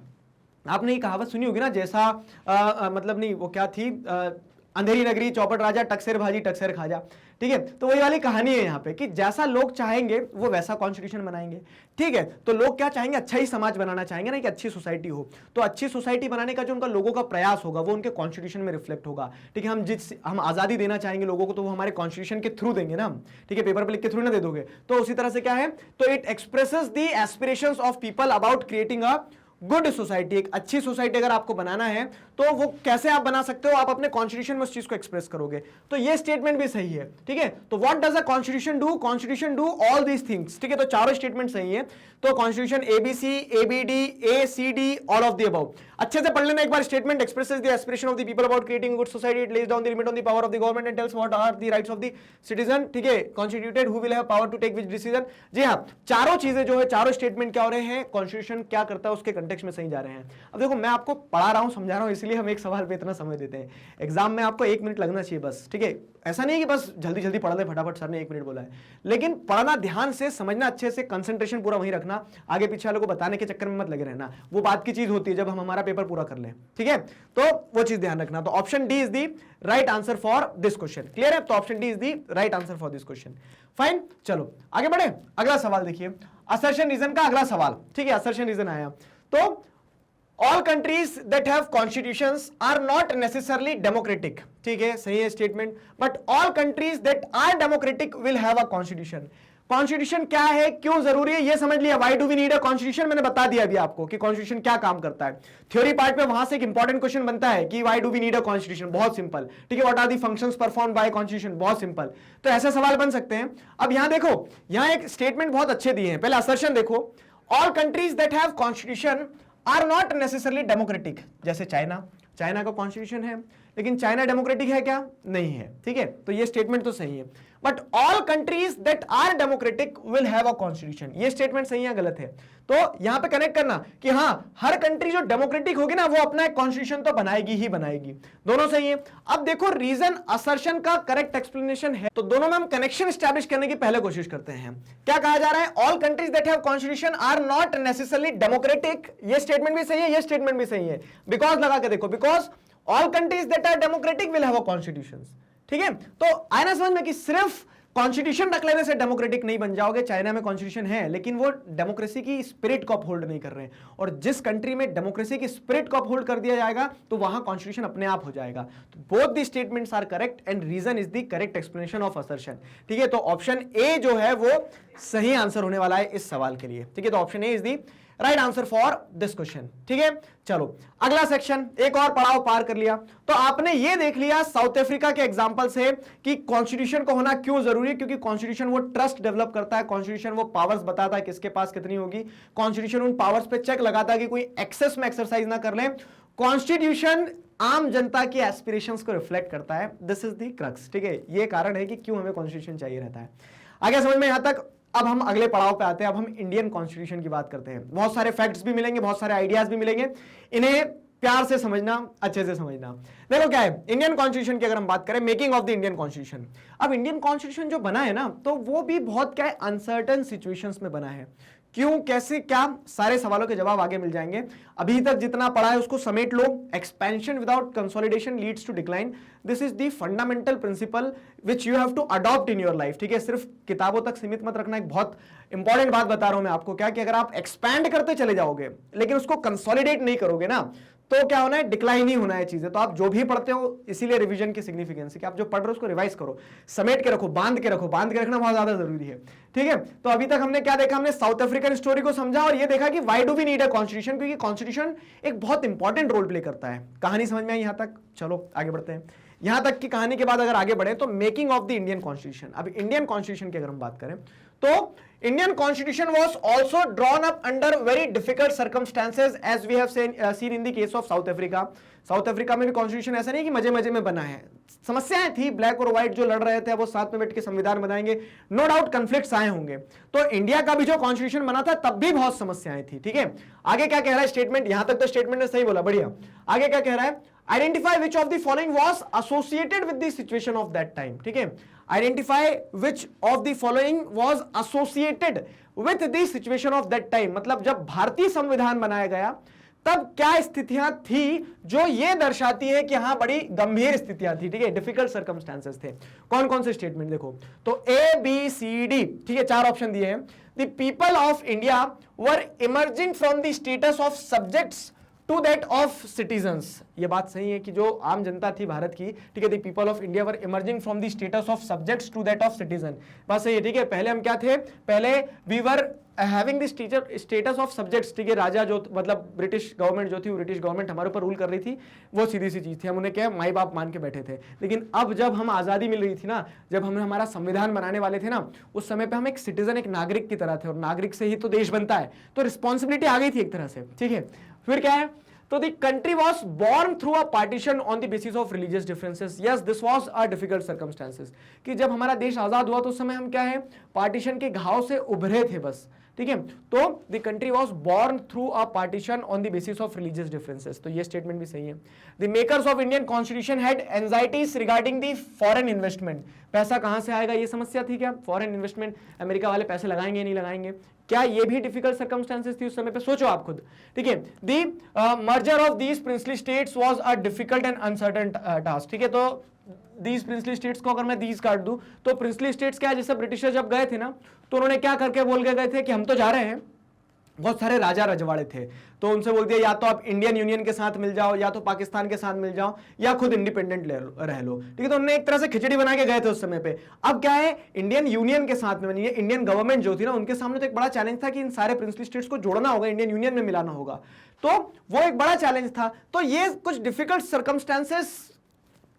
आपने ये कहावत सुनी होगी ना, जैसा मतलब नहीं, वो क्या थी, अंधेरी नगरी चौपट राजा, टकसेर भाजी टकसेर खाजा, ठीक है। तो वही वाली कहानी है यहाँ पे कि जैसा लोग चाहेंगे वो वैसा कॉन्स्टिट्यूशन बनाएंगे, ठीक है। तो लोग क्या चाहेंगे, अच्छा ही समाज बनाना चाहेंगे ना, कि अच्छी सोसाइटी हो। तो अच्छी सोसाइटी बनाने का जो उनका लोगों का प्रयास होगा वो उनके कॉन्स्टिट्यूशन में रिफ्लेक्ट होगा, ठीक है। हम आजादी देना चाहेंगे लोगों को तो वो हमारे कॉन्स्टिट्यूशन के थ्रू देंगे ना, ठीक है, पेपर पर लिख के थ्रू ना दे दोगे। तो उसी तरह से क्या है, तो it expresses the aspirations of people about creating a good society. एक अच्छी सोसाइटी अगर आपको बनाना है तो वो कैसे आप बना सकते हो, आप अपने कॉन्स्टिट्यूशन में उस चीज को एक्सप्रेस करोगे। तो ये स्टेटमेंट भी सही है, ठीक है। तो what does a constitution do, constitution do all these things, ठीक है। तो चारों स्टेटमेंट सही है। तो constitution ABC, ABD, ACD, all of the above. अच्छे से पढ़ लेना एक बार। Statement expresses the aspiration of the people about creating a good society, it lays down the limit on the power of the government and tells what are the rights of the citizen, ठीक है, constituted, who will have power to take which decision. जी हाँ, चारों चीजें जो है, चारों statement क्या हो रहे हैं, कॉन्स्टिट्यूशन क्या करता है उसके कंटेक्स्ट में सही जा रहे हैं। अब देखो, मैं आपको पढ़ा रहा हूं, समझा रहा हूं, इसलिए हम एक सवाल पे इतना समय देते हैं। एग्जाम में आपको 1 मिनट लगना चाहिए बस, ठीक है। ऐसा नहीं कि बस जल्दी जल्दी पढ़ ले फटाफट, सर ने 1 मिनट बोला है, लेकिन पढ़ना ध्यान से, समझना अच्छे से, कंसंट्रेशन पूरा वहीं रखना, आगे पीछे वालों को बताने के चक्कर में मत लगे रहना। वो बात की चीज होती है जब हम हमारा पेपर पूरा कर लें, ठीक है। तो वो चीज ध्यान रखना। तो option D is the right answer for this question. Clear है? तो option D is the right answer for this question. Fine, चलो आगे बढ़े। अगला सवाल देखिए, असर्शन रीजन का अगला सवाल, ठीक है। असर्शन रीजन आया तो all countries that have constitutions are not necessarily democratic, ठीक है, सही है statement. but all countries that are democratic will have a constitution। Constitution क्या है, क्यों जरूरी है, ये समझ लिया। Why do we need a constitution, मैंने बता दिया अभी आपको कि कॉन्स्टिट्यूशन क्या काम करता है। थ्योरी पार्ट में वहां से एक इंपॉर्टेंट क्वेश्चन बनता है कि why do we need a constitution, बहुत सिंपल, ठीक है। What are the functions performed by constitution, बहुत सिंपल। तो ऐसे सवाल बन सकते हैं। अब यहां देखो, यहां एक स्टेटमेंट बहुत अच्छे दिए हैं। पहले असर्शन देखो, all countries that have constitution are not necessarily democratic. जैसे चाइना, चाइना का कॉन्स्टिट्यूशन है लेकिन चाइना डेमोक्रेटिक है क्या, नहीं है, ठीक है। तो ये स्टेटमेंट तो सही है। But all countries that are democratic will have a constitution, ये स्टेटमेंट सही है गलत है। तो यहां पे कनेक्ट करना कि हां, हर कंट्री जो डेमोक्रेटिक होगी ना वो अपना एक कॉन्स्टिट्यूशन तो बनाएगी ही बनाएगी, दोनों सही है। अब देखो, रीजन असर्शन का करेक्ट एक्सप्लेनेशन है, तो दोनों में हम कनेक्शन स्टैब्लिश करने की पहले कोशिश करते हैं। क्या कहा जा रहा है, all countries that have constitution are not necessarily democratic, ये स्टेटमेंट भी सही है, ये स्टेटमेंट भी सही है। बिकॉज लगा के देखो, because all countries that are democratic will have a constitution, ठीक है। तो आया ना समझ में कि सिर्फ कॉन्स्टिट्यूशन रख लेने से डेमोक्रेटिक नहीं बन जाओगे। चाइना में कॉन्स्टिट्यूशन है लेकिन वो डेमोक्रेसी की स्पिरिट को अपहोल्ड नहीं कर रहे हैं, और जिस कंट्री में डेमोक्रेसी की स्पिरिट को अपहोल्ड कर दिया जाएगा तो वहां कॉन्स्टिट्यूशन अपने आप हो जाएगा। तो both the statements are correct and reason is the correct explanation of assertion, ठीक है। तो ऑप्शन ए जो है वो सही आंसर होने वाला है इस सवाल के लिए, ठीक है। तो option A is the right answer for this question, ठीक है। चलो अगला सेक्शन, एक और पड़ाव पार कर लिया। तो आपने ये देख लिया साउथ अफ्रीका के एग्जांपल से कि कॉन्स्टिट्यूशन को होना क्यों जरूरी है, क्योंकि कॉन्स्टिट्यूशन वो ट्रस्ट डेवलप करता है, कॉन्स्टिट्यूशन वो पावर्स बताता है किसके पास कितनी होगी, कॉन्स्टिट्यूशन उन पावर्स पे चेक लगाता है कि कोई एक्सेस में एक्सरसाइज ना कर ले, कॉन्स्टिट्यूशन आम जनता की एस्पिरेशंस को रिफ्लेक्ट करता है। दिस इज द क्रक्स, ठीक है। ये कारण है कि क्यों हमें कॉन्स्टिट्यूशन चाहिए रहता है। आगे समझ में यहां तक। अब हम अगले पड़ाव पे आते हैं। अब हम इंडियन कॉन्स्टिट्यूशन की बात करते हैं। बहुत सारे फैक्ट्स भी मिलेंगे, बहुत सारे आइडियाज भी मिलेंगे, इन्हें प्यार से समझना, अच्छे से समझना। देखो क्या है, इंडियन कॉन्स्टिट्यूशन की अगर हम बात करें, making of the Indian constitution. अब इंडियन कॉन्स्टिट्यूशन जो बना है ना, तो वो भी बहुत क्या है, अनसर्टन सिचुएशंस में बना है। क्यों, कैसे, क्या, सारे सवालों के जवाब आगे मिल जाएंगे। अभी तक जितना पढ़ा है उसको समेट लो। Expansion without consolidation leads to decline, this is the fundamental principle which you have to adopt in your life. ठीक है, सिर्फ किताबों तक सीमित मत रखना। एक बहुत इंपॉर्टेंट बात बता रहा हूं मैं आपको, क्या कि अगर आप एक्सपैंड करते चले जाओगे लेकिन उसको कंसोलिडेट नहीं करोगे ना, तो क्या होना है, डिक्लाइन ही होना है चीजें। तो आप जो भी पढ़ते हो, इसीलिए रिवीजन की सिग्निफिकेंस है कि आप जो पढ़ रहे हो उसको रिवाइज करो, समेट के रखो, बांध के रखो। बांध के रखना बहुत ज्यादा जरूरी है। ठीक है, तो अभी तक हमने क्या देखा, हमने साउथ अफ्रीकन स्टोरी को समझा और ये देखा कि why do we need a constitution, क्योंकि कॉन्स्टिट्यूशन एक बहुत इंपॉर्टेंट रोल प्ले करता है। कहानी समझ में आई यहां तक? चलो आगे बढ़ते हैं। यहां तक की कहानी के बाद अगर आगे बढ़े तो making of the Indian constitution. अब इंडियन कॉन्स्टिट्यूशन की अगर हम बात करें तो Indian constitution was also drawn up under very difficult circumstances as we have seen in the case of South Africa. South Africa में भी कॉन्स्टिट्यूशन ऐसा नहीं कि मजे मजे में बना है, समस्याएं थी। ब्लैक और व्हाइट जो लड़ रहे थे वो साथ में बैठ के संविधान बनाएंगे, नो डाउट कॉन्फ्लिक्ट्स आए होंगे। तो इंडिया का भी जो कॉन्स्टिट्यूशन बना था तब भी बहुत समस्याएं थी। ठीक है, आगे क्या कह रहा है स्टेटमेंट, यहां तक तो स्टेटमेंट ने सही बोला, बढ़िया। आगे क्या कह रहा है, identify which of the following was associated with the situation of that time. ठीक है, identify which of the following was associated with the situation of that time, मतलब जब भारतीय संविधान बनाया गया तब क्या स्थितियां थी जो ये दर्शाती है कि हां बड़ी गंभीर स्थितियां थी। ठीक है, डिफिकल्ट सर्कमस्टेंसेस थे। कौन कौन से स्टेटमेंट देखो तो ए बी सी डी, ठीक है, 4 ऑप्शन दिए हैं। The people of India were emerging from the status of subjects to that of citizens. ये बात सही है कि जो आम जनता थी भारत की, ठीक है, the people of India were emerging from the status of subjects to that of citizen. बात सही है। ठीक है, पहले हम क्या थे, पहले we were having the status of subjects. ठीक है, राजा जो मतलब ब्रिटिश गवर्नमेंट जो थी, ब्रिटिश गवर्नमेंट हमारे ऊपर रूल कर रही थी, वो सीधी सी चीज थी, हम उन्हें क्या माई बाप मान के बैठे थे। लेकिन अब जब हम आजादी मिल रही थी ना, जब हम हमारा संविधान बनाने वाले थे ना, उस समय पे हम एक सिटीजन, एक नागरिक की तरह थे, और नागरिक से ही तो देश बनता है, तो रिस्पॉन्सिबिलिटी आ गई थी एक तरह से। ठीक है, फिर क्या है, तो the country was born through a partition on the basis of religious differences. Yes, this was a difficult circumstances. कि जब हमारा देश आजाद हुआ तो उस समय हम क्या है, पार्टीशन के घाव से उभरे थे बस। ठीक है, तो the country was born through a partition on the basis of religious differences. तो ये स्टेटमेंट भी सही है। The makers of Indian constitution had anxieties regarding the foreign investment. पैसा कहां से आएगा, ये समस्या थी क्या, फॉरेन इन्वेस्टमेंट, अमेरिका वाले पैसे लगाएंगे नहीं लगाएंगे, क्या ये भी डिफिकल्ट सर्कमस्टेंसेस थी उस समय पे, सोचो आप खुद। ठीक है, the merger of these princely states was a difficult and uncertain task. ठीक है, तो दीज प्रिंसली स्टेट्स को अगर मैं दीज काट दूं तो प्रिंसली स्टेट्स क्या है, जैसे ब्रिटिशर जब गए थे ना तो उन्होंने क्या करके बोल के गए थे कि हम तो जा रहे हैं, बहुत सारे राजा रजवाड़े थे, तो उनसे बोल दिया या तो आप इंडियन यूनियन के साथ मिल जाओ, या तो पाकिस्तान के साथ मिल जाओ, या खुद इंडिपेंडेंट रह लो। ठीक है, तो उन्होंने एक तरह से खिचड़ी बना के गए थे उस समय पे। अब क्या है, इंडियन यूनियन के साथ में बनी है, इंडियन गवर्नमेंट जो थी ना, उनके सामने तो एक बड़ा चैलेंज था कि इन सारे प्रिंसली स्टेट्स को जोड़ना होगा, इंडियन यूनियन में मिलाना होगा, तो वो एक बड़ा चैलेंज था। तो ये कुछ डिफिकल्ट सर्कमस्टेंसेस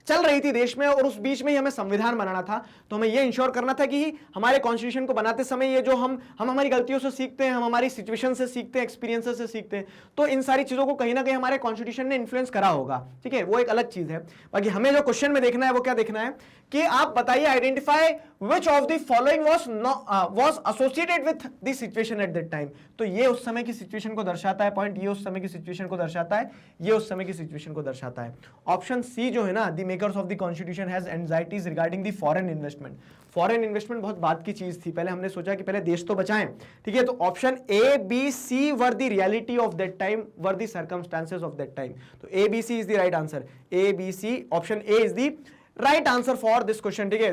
चल रही थी देश में, और उस बीच में ही हमें संविधान बनाना था। तो हमें ये इंश्योर करना था कि हमारे कॉन्स्टिट्यूशन को बनाते समय ये जो हम हमारी गलतियों से सीखते हैं, हम हमारी सिचुएशन से सीखते हैं, एक्सपीरियंसेस से सीखते हैं, तो इन सारी चीजों को कहीं ना कहीं हमारे कॉन्स्टिट्यूशन ने इन्फ्लुएंस करा होगा। ठीक है, वो एक अलग चीज है। बाकी हमें जो क्वेश्चन में देखना है वो क्या देखना है कि आप बताइए, identify which of the following was associated with the situation at that time. तो ये उस समय की सिचुएशन को दर्शाता है पॉइंट, ये उस समय की सिचुएशन को दर्शाता है, ये उस समय की सिचुएशन को दर्शाता है। ऑप्शन सी जो है ना, the makers of the constitution has anxieties regarding the foreign investment. Foreign investment बहुत बात की चीज थी, पहले हमने सोचा कि पहले देश तो बचाएं। ठीक है, तो option A B C were the reality of that time, were the circumstances of that time. तो A B C is the right answer, A B C, option A is the right answer for this question. ठीक है,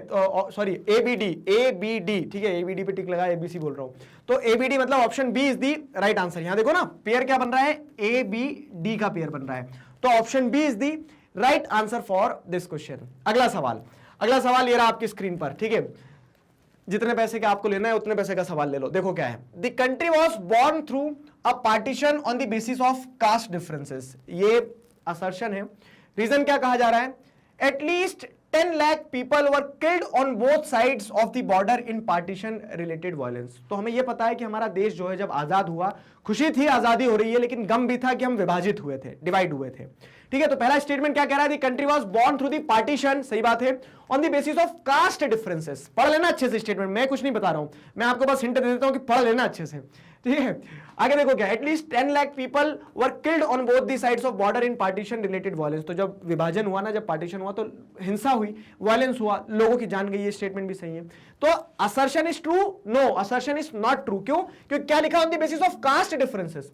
sorry ए B D, ठीक है, A B D पे टिक लगा, ए B सी बोल रहा हूं, तो ए बी डी मतलब option B is the right answer. यहां देखो ना, पेयर क्या बन रहा है, ए बी डी का पेयर बन रहा है, तो option B is the right answer for this question. अगला सवाल ये रहा आपकी स्क्रीन पर। ठीक है, जितने पैसे का आपको लेना है उतने पैसे का सवाल ले लो। देखो क्या है, the country was born through a partition on the basis of caste differences. ये असर्शन है। रीजन क्या कहा जा रहा है, at least 10 lakh people were killed on both sides of the border in partition related violence। तो हमें यह पता है कि हमारा देश जो है जब आजाद हुआ, खुशी थी आजादी हो रही है, लेकिन गम भी था कि हम विभाजित हुए थे, डिवाइड हुए थे। ठीक है, तो पहला स्टेटमेंट क्या कह रहा है, the country was born through the partition, सही बात है, on the basis of caste differences. पढ़ लेना अच्छे से स्टेटमेंट, मैं कुछ नहीं बता रहा हूं, मैं आपको बस हिंट दे देता हूं कि पढ़ लेना अच्छे से। ठीक है, आगे देखो क्या, at least 10 lakh people were killed on both the sides of border in partition related violence. तो जब विभाजन हुआ ना, जब पार्टीशन हुआ तो हिंसा हुई, वायलेंस हुआ, लोगों की जान गई, ये स्टेटमेंट भी सही है। तो assertion is true? No, assertion is not true. क्यों? क्योंकि क्या लिखा, on the basis of caste differences.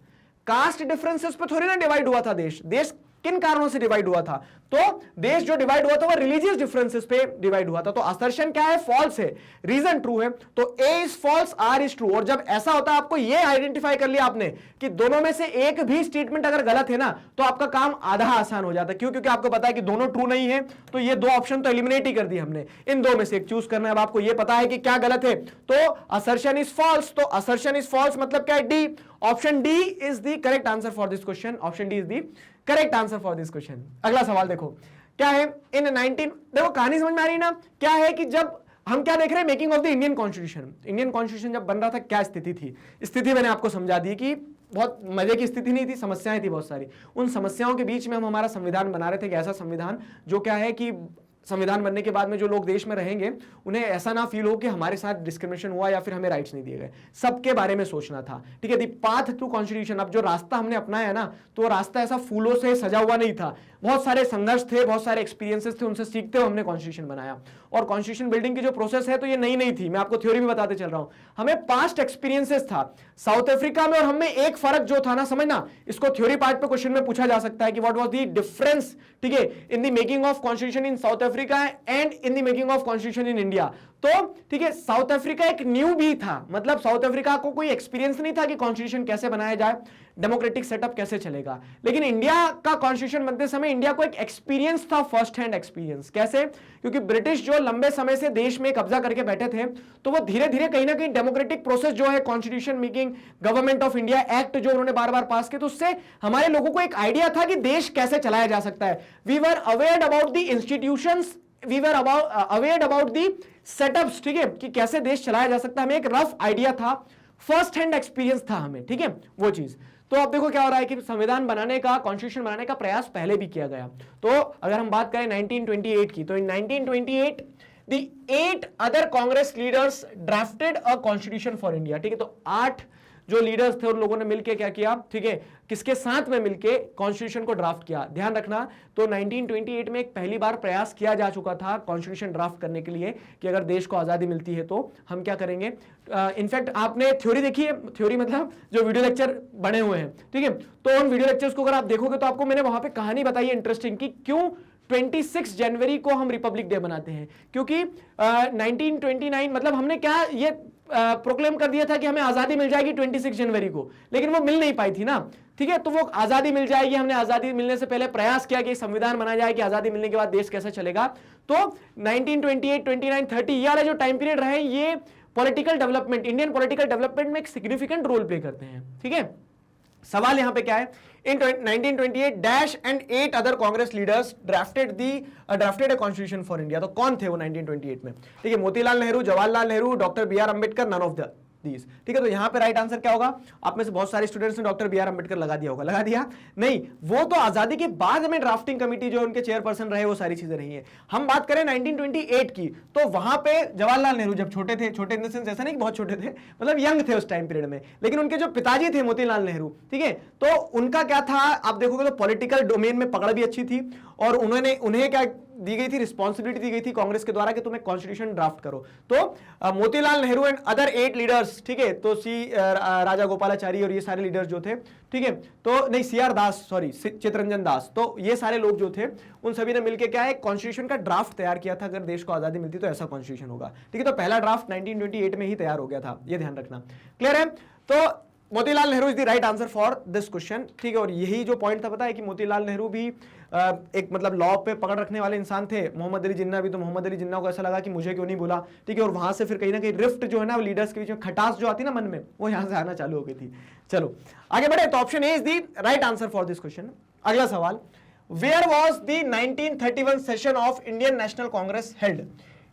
Caste differences पे थोड़ी ना डिवाइड हुआ था देश। देश किन कारणों से डिवाइड हुआ था? तो देश जो डिवाइड हुआ था वो रिलीजियस डिफरेंसेस पे डिवाइड हुआ था। तो असर्शन क्या है? फॉल्स है, रीजन ट्रू है। तो A is false, R is true. और जब ऐसा होता है, आपको ये आइडेंटिफाई कर लिया आपने कि दोनों में से एक भी स्टेटमेंट अगर गलत है ना, तो आपका काम आधा आसान हो जाता है। क्यों? क्योंकि आपको पता है कि दोनों ट्रू नहीं है, तो ये दो ऑप्शन तो एलिमिनेट ही कर दिए हमने, इन दो में से एक चूज करना है। अब आपको ये पता है कि क्या गलत है, तो असर्शन इज फॉल्स। तो असर्शन इज फॉल्स मतलब क्या है? D, option D is the correct answer for this question. Option D is the correct answer for this question. अगला सवाल देखो क्या है, इन 19, देखो कहानी समझ में आ रही ना, क्या है कि जब हम क्या देख रहे हैं, making of the Indian constitution. Indian constitution जब बन रहा था, क्या स्थिति थी? स्थिति मैंने आपको समझा दी कि बहुत मजे की स्थिति नहीं थी, समस्याएं थी बहुत सारी। उन समस्याओं के बीच में हम हमारा संविधान बना रहे थे, कि ऐसा संविधान जो क्या है कि संविधान बनने के बाद में जो लोग देश में रहेंगे उन्हें ऐसा ना फील हो कि हमारे साथ डिस्क्रिमिनेशन हुआ या फिर हमें राइट्स नहीं दिए गए। सबके बारे में सोचना था, ठीक है। दी पाथ टू कॉन्स्टिट्यूशन, अब जो रास्ता हमने अपनाया है ना, तो रास्ता ऐसा फूलों से सजा हुआ नहीं था। बहुत सारे संघर्ष थे, बहुत सारे एक्सपीरियंसेस थे, उनसे सीखते हुए हमने कॉन्स्टिट्यूशन बनाया। और कॉन्स्टिट्यूशन बिल्डिंग की जो प्रोसेस है, तो ये नई नहीं थी, मैं आपको थ्योरी भी बताते चल रहा हूं। हमें पास्ट एक्सपीरियंसेस था साउथ अफ्रीका में, और हमें एक फर्क जो था ना, समझना, इसको थ्योरी पार्ट पे क्वेश्चन में पूछा जा सकता है कि व्हाट वाज द डिफरेंस, ठीक है, in the making of constitution in South Africa and in the making of constitution in India. तो ठीक है, साउथ अफ्रीका एक न्यू भी था, मतलब साउथ अफ्रीका को कोई एक्सपीरियंस नहीं था कि कॉन्स्टिट्यूशन कैसे बनाया जाए, डेमोक्रेटिक सेटअप कैसे चलेगा। लेकिन इंडिया का कॉन्स्टिट्यूशन बनते समय इंडिया को एक एक्सपीरियंस था, फर्स्ट हैंड एक्सपीरियंस। कैसे? क्योंकि ब्रिटिश जो लंबे समय से देश में कब्जा करके बैठे थे, तो वो धीरे धीरे कहीं ना कहीं डेमोक्रेटिक प्रोसेस जो है, constitution making, government of India act जो उन्होंने बार बार पास किए, तो उससे हमारे लोगों को एक आइडिया था कि देश कैसे चलाया जा सकता है। We were aware about the institutions, we were aware about the setups, ठीक है, कि कैसे देश चलाया जा सकता है। हमें एक रफ आइडिया था, फर्स्ट हैंड एक्सपीरियंस था हमें, ठीक है, वो चीज। तो अब देखो क्या हो रहा है कि संविधान बनाने का, कॉन्स्टिट्यूशन बनाने का प्रयास पहले भी किया गया। तो अगर हम बात करें 1928 की, तो इन 1928 the 8 other Congress leaders drafted a constitution for India, ठीक है। तो 8 जो लीडर्स थे उन लोगों ने मिलकर क्या किया, ठीक है, किसके साथ में मिलकर कॉन्स्टिट्यूशन को ड्राफ्ट किया। ध्यान रखना, तो 1928 में एक पहली बार प्रयास किया जा चुका था कॉन्स्टिट्यूशन ड्राफ्ट करने के लिए, कि अगर देश को आजादी मिलती है तो हम क्या करेंगे। इनफैक्ट आपने थ्योरी देखी है, थ्योरी मतलब जो वीडियो लेक्चर बने हुए हैं, ठीक है, तो उन वीडियो लेक्चर्स को अगर आप देखोगे तो आपको मैंने वहां पे कहानी बताई है इंटरेस्टिंग, कि क्यों 26 जनवरी को हम रिपब्लिक डे बनाते हैं। क्योंकि 1929 मतलब हमने क्या ये प्रोक्लेम कर दिया था कि हमें आजादी मिल जाएगी 26 जनवरी को, लेकिन वो मिल नहीं पाई थी ना, ठीक है। तो वो आजादी मिल जाएगी, हमने आजादी मिलने से पहले प्रयास किया कि संविधान बनाया जाए कि आजादी मिलने के बाद देश कैसे चलेगा। तो 1928, 29, 30 ये वाला जो टाइम पीरियड रहे, ये political development, Indian political development में एक सिग्निफिकेंट रोल प्ले करते हैं, ठीक है। सवाल यहां पे क्या है, in 1928 dash and 8 other Congress leaders drafted a constitution for India. तो कौन थे वो 1928 में, ठीक है, Motilal Nehru, Jawaharlal Nehru, doctor B R Ambedkar, none of the these, ठीक है। तो यहां पे राइट आंसर क्या होगा? आप में से बहुत सारे स्टूडेंट्स ने डॉक्टर बी आर अंबेडकर लगा दिया होगा, लगा दिया नहीं, वो तो आजादी के बाद में ड्राफ्टिंग कमेटी जो उनके चेयरपर्सन रहे, वो सारी चीजें रही हैं। हम बात करें 1928 की, तो वहां पे जवाहरलाल नेहरू जब छोटे थे, छोटे इन द सेंस ऐसा नहीं कि बहुत छोटे थे, मतलब यंग थे उस टाइम पीरियड में, लेकिन उनके जो पिताजी थे मोतीलाल नेहरू, ठीक है, तो उनका क्या था, आप देखोगे तो पॉलिटिकल डोमेन में पकड़ भी अच्छी थी, और उन्हें क्या दी गई थी, रिस्पॉन्सिबिलिटी दी गई थी कांग्रेस के द्वारा कि तुम्हें कॉन्स्टिट्यूशन ड्राफ्ट करो। तो Motilal Nehru and other 8 leaders, ठीक है, तो राजा गोपालाचारी और ये सारे लीडर्स जो थे, ठीक है, तो नहीं CR दास, सॉरी चित्तरंजन दास, तो ये सारे लोग जो थे, उन सभी ने मिलकर क्या है, कॉन्स्टिट्यूशन का ड्राफ्ट तैयार किया था, अगर देश को आजादी मिलती तो ऐसा कॉन्स्टिट्यूशन होगा, ठीक है। तो पहला ड्राफ्ट 1928 में ही तैयार हो गया था, ये ध्यान रखना, क्लियर है। तो Motilal Nehru is the right answer for this question, ठीक है। और यही जो पॉइंट था, पता है कि मोतीलाल नेहरू भी एक मतलब लॉ पे पकड़ रखने वाले इंसान थे। मोहम्मद अली जिन्ना भी, तो मोहम्मद अली जिन्ना को ऐसा लगा कि मुझे क्यों नहीं बोला, ठीक है, और वहां से फिर कहीं ना कहीं रिफ्ट जो है ना लीडर्स के बीच में, खटास जो आती ना मन में, वो यहां से आना चालू हो गई थी। चलो आगे बढ़े, तो option A is the right answer for this question. अगला सवाल, where was the 1931 session of Indian national Congress held?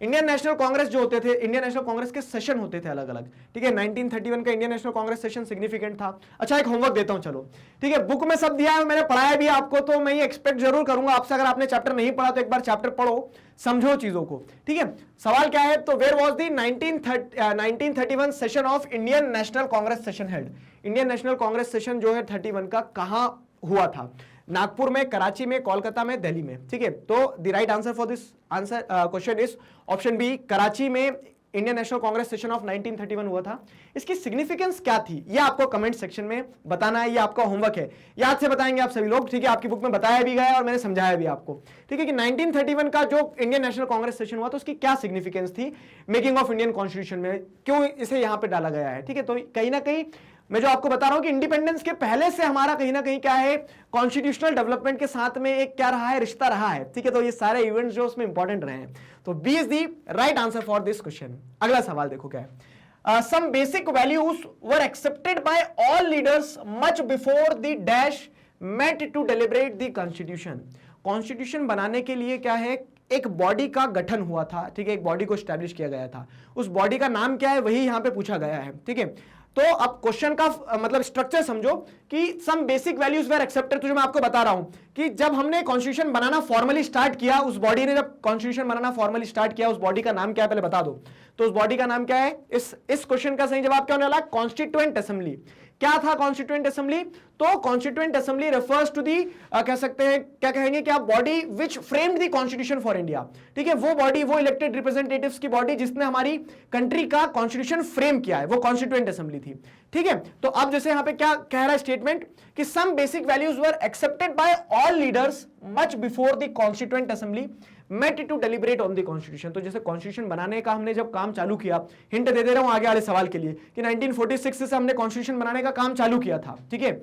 Indian national Congress जो होते थे, इंडियन नेशनल कांग्रेस के सेशन होते थे अलग अलग, ठीक है। 1931 का Indian national Congress session significant था। अच्छा, एक होमवर्क देता हूं, चलो ठीक है, बुक में सब दिया है, मैंने पढ़ाया भी आपको, तो मैं ये एक्सपेक्ट जरूर करूंगा आपसे, अगर आपने चैप्टर नहीं पढ़ा तो एक बार चैप्टर पढ़ो, समझो चीजों को, ठीक है। सवाल क्या है, तो where was the 1931 session of Indian national Congress session held. Indian national Congress session जो है 31 का कहां हुआ था? नागपुर में, कराची में, कोलकाता में, दिल्ली में, ठीक है। तो the right answer for this answer question is option B, Karachi में Indian national Congress session of 1931 हुआ था। इसकी सिग्निफिकेंस क्या थी ये आपको कमेंट सेक्शन में बताना है, ये आपका होमवर्क है, याद से बताएंगे आप सभी लोग, ठीक है। आपकी बुक में बताया भी गया है और मैंने समझाया भी आपको, ठीक है, कि 1931 का जो इंडियन नेशनल कांग्रेस सेशन हुआ तो उसकी क्या सिग्निफिकेंस थी मेकिंग ऑफ इंडियन कॉन्स्टिट्यूशन में, क्यों इसे यहां पर डाला गया है, ठीक है। तो कहीं ना कहीं मैं जो आपको बता रहा हूं कि इंडिपेंडेंस के पहले से हमारा कहीं ना कहीं क्या है, कॉन्स्टिट्यूशनल डेवलपमेंट के साथ में एक क्या रहा है, रिश्ता रहा है, ठीक है। तो ये सारे इवेंट्स जो उसमें इंपॉर्टेंट रहे हैं, तो B is the right answer for this question. अगला सवाल देखो क्या है, some basic values were accepted by all leaders much before the dash met to deliberate the constitution. Constitution बनाने के लिए क्या है, एक बॉडी का गठन हुआ था, ठीक है, एक बॉडी को स्टैब्लिश किया गया था, उस बॉडी का नाम क्या है वही यहां पे पूछा गया है, ठीक है। तो अब क्वेश्चन का मतलब स्ट्रक्चर समझो कि some basic values were accepted, तो जो मैं आपको बता रहा हूं कि जब हमने कॉन्स्टिट्यूशन बनाना फॉर्मली स्टार्ट किया, उस बॉडी ने जब कॉन्स्टिट्यूशन बनाना फॉर्मली स्टार्ट किया, उस बॉडी का नाम क्या है पहले बता दो। तो उस बॉडी का नाम क्या है, इस क्वेश्चन का सही जवाब क्या होने वाला, कॉन्स्टिट्यूएंट असेंबली। क्या था कॉन्स्टिट्यूएंट असेंबली? तो constituent assembly refers to the कह सकते हैं, क्या कहेंगे कि आप body which framed the constitution for India, ठीक है। वो बॉडी, वो इलेक्टेड रिप्रेजेंटेटिव्स की बॉडी जिसने हमारी कंट्री का कॉन्स्टिट्यूशन फ्रेम किया है, वो कॉन्स्टिट्यूएंट असेंबली थी, ठीक है। तो अब जैसे यहां पे क्या कह रहा है स्टेटमेंट कि some basic values were accepted by all leaders much before the constituent assembly met to deliberate on the constitution. तो जैसे कॉन्स्टिट्यूशन बनाने का हमने जब काम चालू किया, हिंट दे रहा हूं आगे वाले सवाल के लिए कि 1946 से हमने कॉन्स्टिट्यूशन बनाने का काम चालू किया था, ठीक है।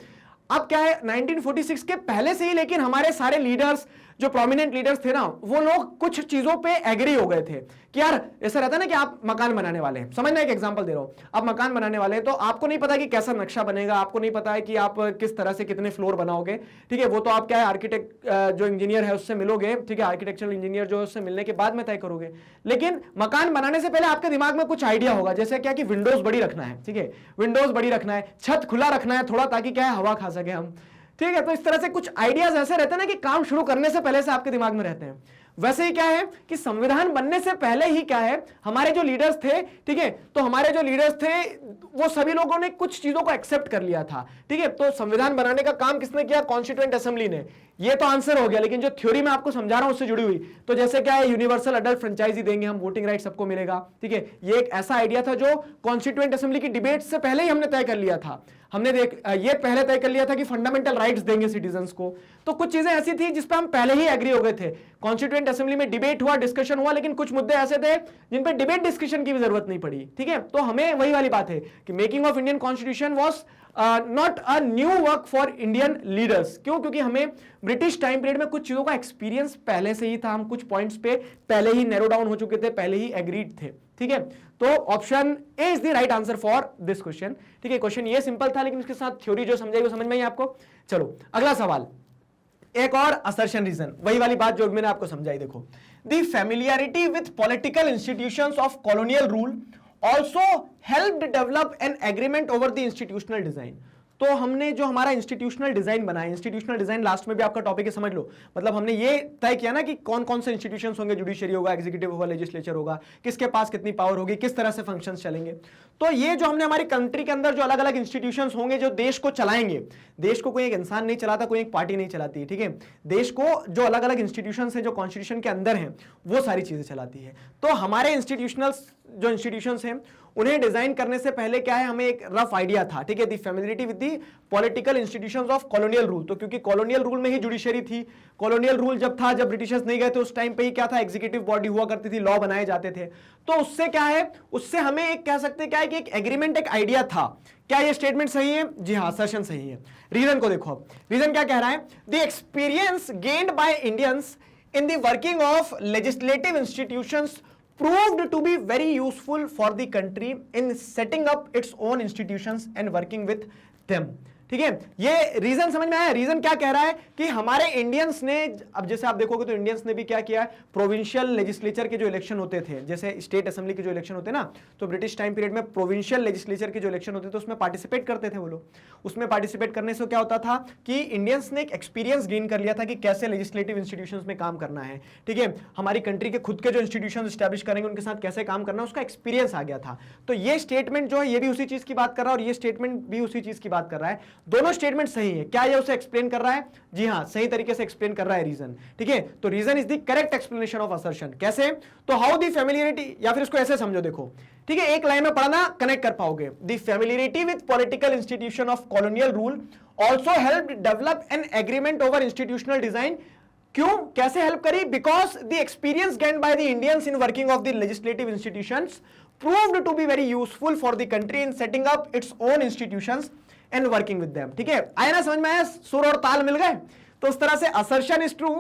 अब क्या है, 1946 के पहले से ही लेकिन हमारे सारे लीडर्स, जो प्रोमिनेंट लीडर्स थे ना, वो लोग कुछ चीजों पे एग्री हो गए थे कि यार ऐसा रहता है ना कि आप मकान बनाने वाले हैं, समझना, एक एग्जांपल दे रहा हूं, आप मकान बनाने वाले हैं तो आपको नहीं पता कि कैसा नक्शा बनेगा, आपको नहीं पता है कि आप किस तरह से कितने फ्लोर बनाओगे, ठीक है। वो तो आप क्या है, आर्किटेक्ट जो इंजीनियर है उससे मिलोगे, ठीक है, आर्किटेक्चरल इंजीनियर जो है उससे मिलने के बाद में तय करोगे। लेकिन मकान बनाने से पहले आपके दिमाग में कुछ आइडिया होगा, जैसे क्या कि विंडोज बड़ी रखना है, ठीक है, विंडोज बड़ी रखना है, छत खुला रखना है थोड़ा, ताकि क्या है हवा खा सके हम, ठीक है। तो इस तरह से कुछ आइडियाज ऐसे रहते हैं ना कि काम शुरू करने से पहले से आपके दिमाग में रहते हैं। वैसे ही क्या है कि संविधान बनने से पहले ही क्या है, हमारे जो लीडर्स थे, ठीक है, तो हमारे जो लीडर्स थे वो सभी लोगों ने कुछ चीजों को एक्सेप्ट कर लिया था, ठीक है। तो संविधान बनाने का काम किसने किया, कॉन्स्टिट्यूएंट असेंबली ने। ये तो आंसर हो गया, लेकिन जो थ्योरी में आपको समझा रहा हूं उससे जुड़ी हुई, तो जैसे क्या है, यूनिवर्सल अडल्ट फ्रेंचाइजी देंगे हम, वोटिंग राइट सबको मिलेगा, ठीक है। ये एक ऐसा आइडिया था जो कॉन्स्टिट्यूएंट असेंबली की डिबेट से पहले ही हमने तय कर लिया था। हमने ये पहले तय कर लिया था कि फंडामेंटल राइट्स देंगे सिटीजन्स को। तो कुछ चीजें ऐसी थी जिस पर हम पहले ही एग्री हो गए थे, कॉन्स्टिट्यूएंट असेंबली में डिबेट हुआ, डिस्कशन हुआ, लेकिन कुछ मुद्दे ऐसे थे जिन पर डिबेट डिस्कशन की भी जरूरत नहीं पड़ी, ठीक है। तो हमें वही वाली बात है कि making of Indian constitution was not a new work for Indian leaders. क्यों? क्योंकि हमें ब्रिटिश टाइम पीरियड में कुछ चीजों का एक्सपीरियंस पहले से ही था, हम कुछ पॉइंट्स पे पहले ही नैरो डाउन हो चुके थे, पहले ही एग्रीड थे, ठीक है। तो option A is the right answer for this question, ठीक है। क्वेश्चन ये सिंपल था, लेकिन इसके साथ थ्योरी जो समझाई वो समझ में आई आपको। चलो अगला सवाल, एक और असर्शन रीजन, वही वाली बात जो मैंने आपको समझाई। देखो, the familiarity with political institutions of colonial rule also helped develop an agreement over the institutional design. तो हमने जो हमारा इंस्टीट्यूशनल डिजाइन बनाया, इंस्टीट्यूशनल डिजाइन लास्ट में भी आपका टॉपिक है, समझ लो, मतलब हमने ये तय किया ना कि कौन कौन से इंस्टीट्यूशंस होंगे, जुडिशरी होगा, एग्जीक्यूटिव होगा, लेजिस्लेचर होगा, किसके पास कितनी पावर होगी, किस तरह से फंक्शंस चलेंगे। तो ये जो हमने हमारी कंट्री के अंदर जो अलग अलग इंस्टीट्यूशंस होंगे जो देश को चलाएंगे, देश को कोई एक इंसान नहीं चलाता, कोई एक पार्टी नहीं चलाती, ठीक है। देश को जो अलग अलग इंस्टीट्यूशंस हैं जो कॉन्स्टिट्यूशन के अंदर हैं वो सारी चीजें चलाती है। तो हमारे जो इंस्टीट्यूशंस हैं उन्हें डिजाइन करने से पहले क्या है, हमें एक रफ आइडिया था, ठीक है, the familiarity with the political institutions of colonial rule. तो क्योंकि कॉलोनियल रूल में ही जुडिशरी थी, कॉलोनियल रूल जब था, जब ब्रिटिशर्स नहीं गए थे उस टाइम पे ही क्या था, एग्जीक्यूटिव बॉडी हुआ करती थी, लॉ बनाए जाते थे। तो उससे क्या है, उससे हमें एक कह सकते क्या है कि एक एग्रीमेंट, एक आइडिया था। क्या ये स्टेटमेंट सही है? जी हाँ, असर्शन सही है। रीजन को देखो, रीजन क्या कह रहा है, the experience gained by Indians in the working of legislative institutions proved to be very useful for the country in setting up its own institutions and working with them। ठीक है, ये reason समझ में आया? रीजन क्या कह रहा है कि हमारे इंडियंस ने, अब जैसे आप देखोगे तो इंडियंस ने भी क्या किया, प्रोविंशियल लेजिस्लेचर के जो इलेक्शन होते थे, जैसे स्टेट असेंबली के जो इलेक्शन होते ना, तो ब्रिटिश टाइम पीरियड में प्रोविंशियल लेजिस्लेचर के जो इलेक्शन होते थे उसमें पार्टिसिपेट करते थे वो लोग। उसमें पार्टिसिपेट करने से क्या होता था कि इंडियंस ने एक एक्सपीरियंस गेन कर लिया था कि कैसे लेजिस्लेटिव इंस्टीट्यूशंस में काम करना है, ठीक है, हमारी कंट्री के खुद के जो इंस्टीट्यूशंस एस्टैब्लिश करेंगे उनके साथ कैसे काम करना है, उसका एक्सपीरियंस आ गया था। तो ये स्टेटमेंट जो है ये भी उसी चीज की बात कर रहा है और ये स्टेटमेंट भी उसी चीज की बात कर रहा है। दोनों स्टेटमेंट सही है। क्या ये उसे एक्सप्लेन कर रहा है? जी हां, सही तरीके से एक्सप्लेन कर रहा है रीजन, ठीक है। तो reason is the correct explanation of assertion. कैसे? तो हाउ द फेमिलियरिटी, या फिर इसको ऐसे समझो, देखो, ठीक है, एक लाइन में पढ़ना कनेक्ट कर पाओगे। The familiarity with political institution of colonial rule also help develop an agreement over institutional design. क्यों, कैसे हेल्प करी? Because the experience gained by the Indians in working of the legislative institutions proved to be very useful for the country in setting up its own institutions and working with them। ठीक है, आया ना समझ में? आया? सुर और ताल मिल गए। तो उस तरह से assertion is true,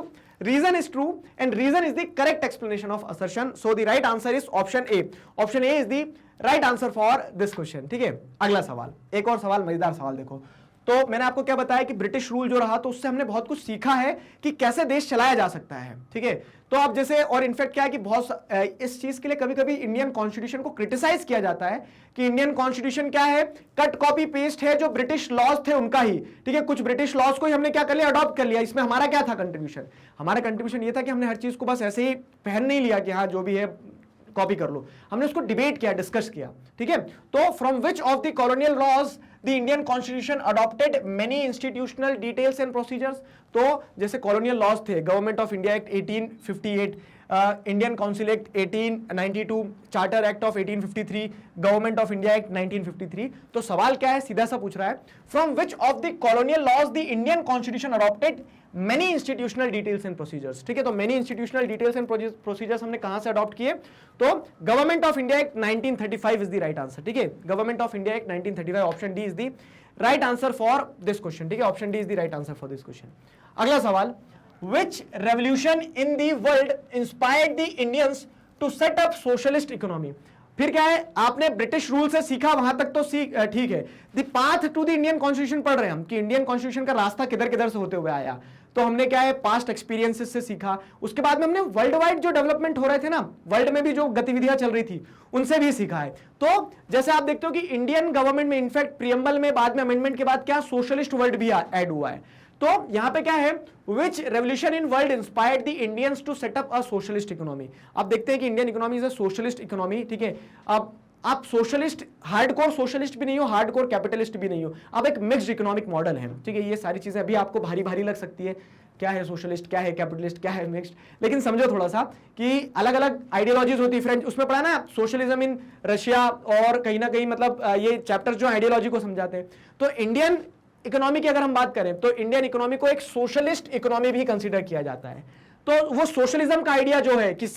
reason is true, and reason is the correct explanation of assertion। So the right answer is option A। Option A is the right answer for this question। ठीक है, अगला सवाल, एक और सवाल, मजेदार सवाल देखो। तो मैंने आपको क्या बताया कि ब्रिटिश रूल जो रहा तो उससे हमने बहुत कुछ सीखा है कि कैसे देश चलाया जा सकता है, ठीक है। तो अब जैसे, और इनफैक्ट क्या है कि बहुत इस चीज के लिए कभी कभी इंडियन कॉन्स्टिट्यूशन को क्रिटिसाइज किया जाता है कि इंडियन कॉन्स्टिट्यूशन क्या है, कट कॉपी पेस्ट है, जो ब्रिटिश लॉज थे उनका ही, ठीक है, कुछ ब्रिटिश लॉज को ही हमने क्या कर लिया, अडॉप्ट कर लिया। इसमें हमारा क्या था कंट्रीब्यूशन? हमारा कंट्रीब्यूशन ये था कि हमने हर चीज को बस ऐसे ही पहन नहीं लिया कि हाँ जो भी है कॉपी कर लो, हमने उसको डिबेट किया, डिस्कस किया, ठीक है। तो from which of the colonial laws the Indian constitution adopted many institutional details and procedures. तो जैसे कॉलोनियल लॉज थे, government of India act 1858, Indian council act 1892, charter act of 1853, government of India act 1953। तो सवाल क्या है, सीधा सा पूछ रहा है, from which of the colonial laws the Indian constitution adopted many institutional details and procedures. ठीक है, तो many institutional details and procedures हमने कहां से अडॉप्ट किए? तो government of India act 1935 is the right answer. ठीक है, government of India act 1935, option D is the right answer for this question. ठीक है, option D is the right answer for this question. अगला सवाल, which revolution in the world inspired the Indians to set up socialist economy? फिर क्या है, आपने British rule से सीखा, वहां तक तो ठीक है। The path to the Indian constitution पढ़ रहे हैं हम कि इंडियन कॉन्स्टिट्यूशन का रास्ता किधर किधर से होते हुए आया। तो हमने क्या है, पास्ट एक्सपीरियंसेस से सीखा। उसके बाद में हमने वर्ल्ड वाइड जो डेवलपमेंट हो रहे थे ना, वर्ल्ड में भी जो गतिविधियां चल रही थी उनसे भी सीखा है। तो जैसे आप देखते हो कि इंडियन गवर्नमेंट में इनफैक्ट प्रियम्बल में बाद में अमेंडमेंट के बाद क्या सोशलिस्ट वर्ड भी ऐड हुआ है। तो यहां पे क्या है, which revolution in world inspired the Indians to set up a socialist economy. आप देखते हैं कि Indian economy is a socialist economy. ठीक है, अब आप सोशलिस्ट, हार्डकोर सोशलिस्ट भी नहीं हो, हार्डकोर कैपिटलिस्ट भी नहीं हो, आप एक मिक्स्ड इकोनॉमिक मॉडल है। ठीक है, ये सारी चीजें अभी आपको भारी भारी लग सकती है, क्या है सोशलिस्ट, क्या है कैपिटलिस्ट, क्या है मिक्स्ड, लेकिन समझो थोड़ा सा कि अलग अलग आइडियोलॉजीज होती है। फ्रेंच उसमें पढ़ा ना सोशलिज्म इन रशिया, और कहीं ना कहीं मतलब ये चैप्टर जो आइडियोलॉजी को समझाते हैं। तो इंडियन इकोनॉमी की अगर हम बात करें तो इंडियन इकोनॉमी को एक सोशलिस्ट इकोनॉमी भी कंसीडर किया जाता है। तो वो सोशलिज्म का आइडिया जो है कि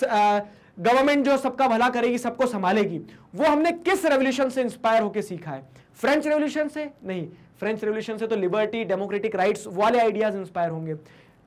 गवर्नमेंट जो सबका भला करेगी, सबको संभालेगी, वो हमने किस रेवोल्यूशन से इंस्पायर होकर सीखा है? फ्रेंच रेवोल्यूशन से नहीं, फ्रेंच रेवोल्यूशन से तो लिबर्टी, डेमोक्रेटिक राइट्स वाले आइडियाज इंस्पायर होंगे।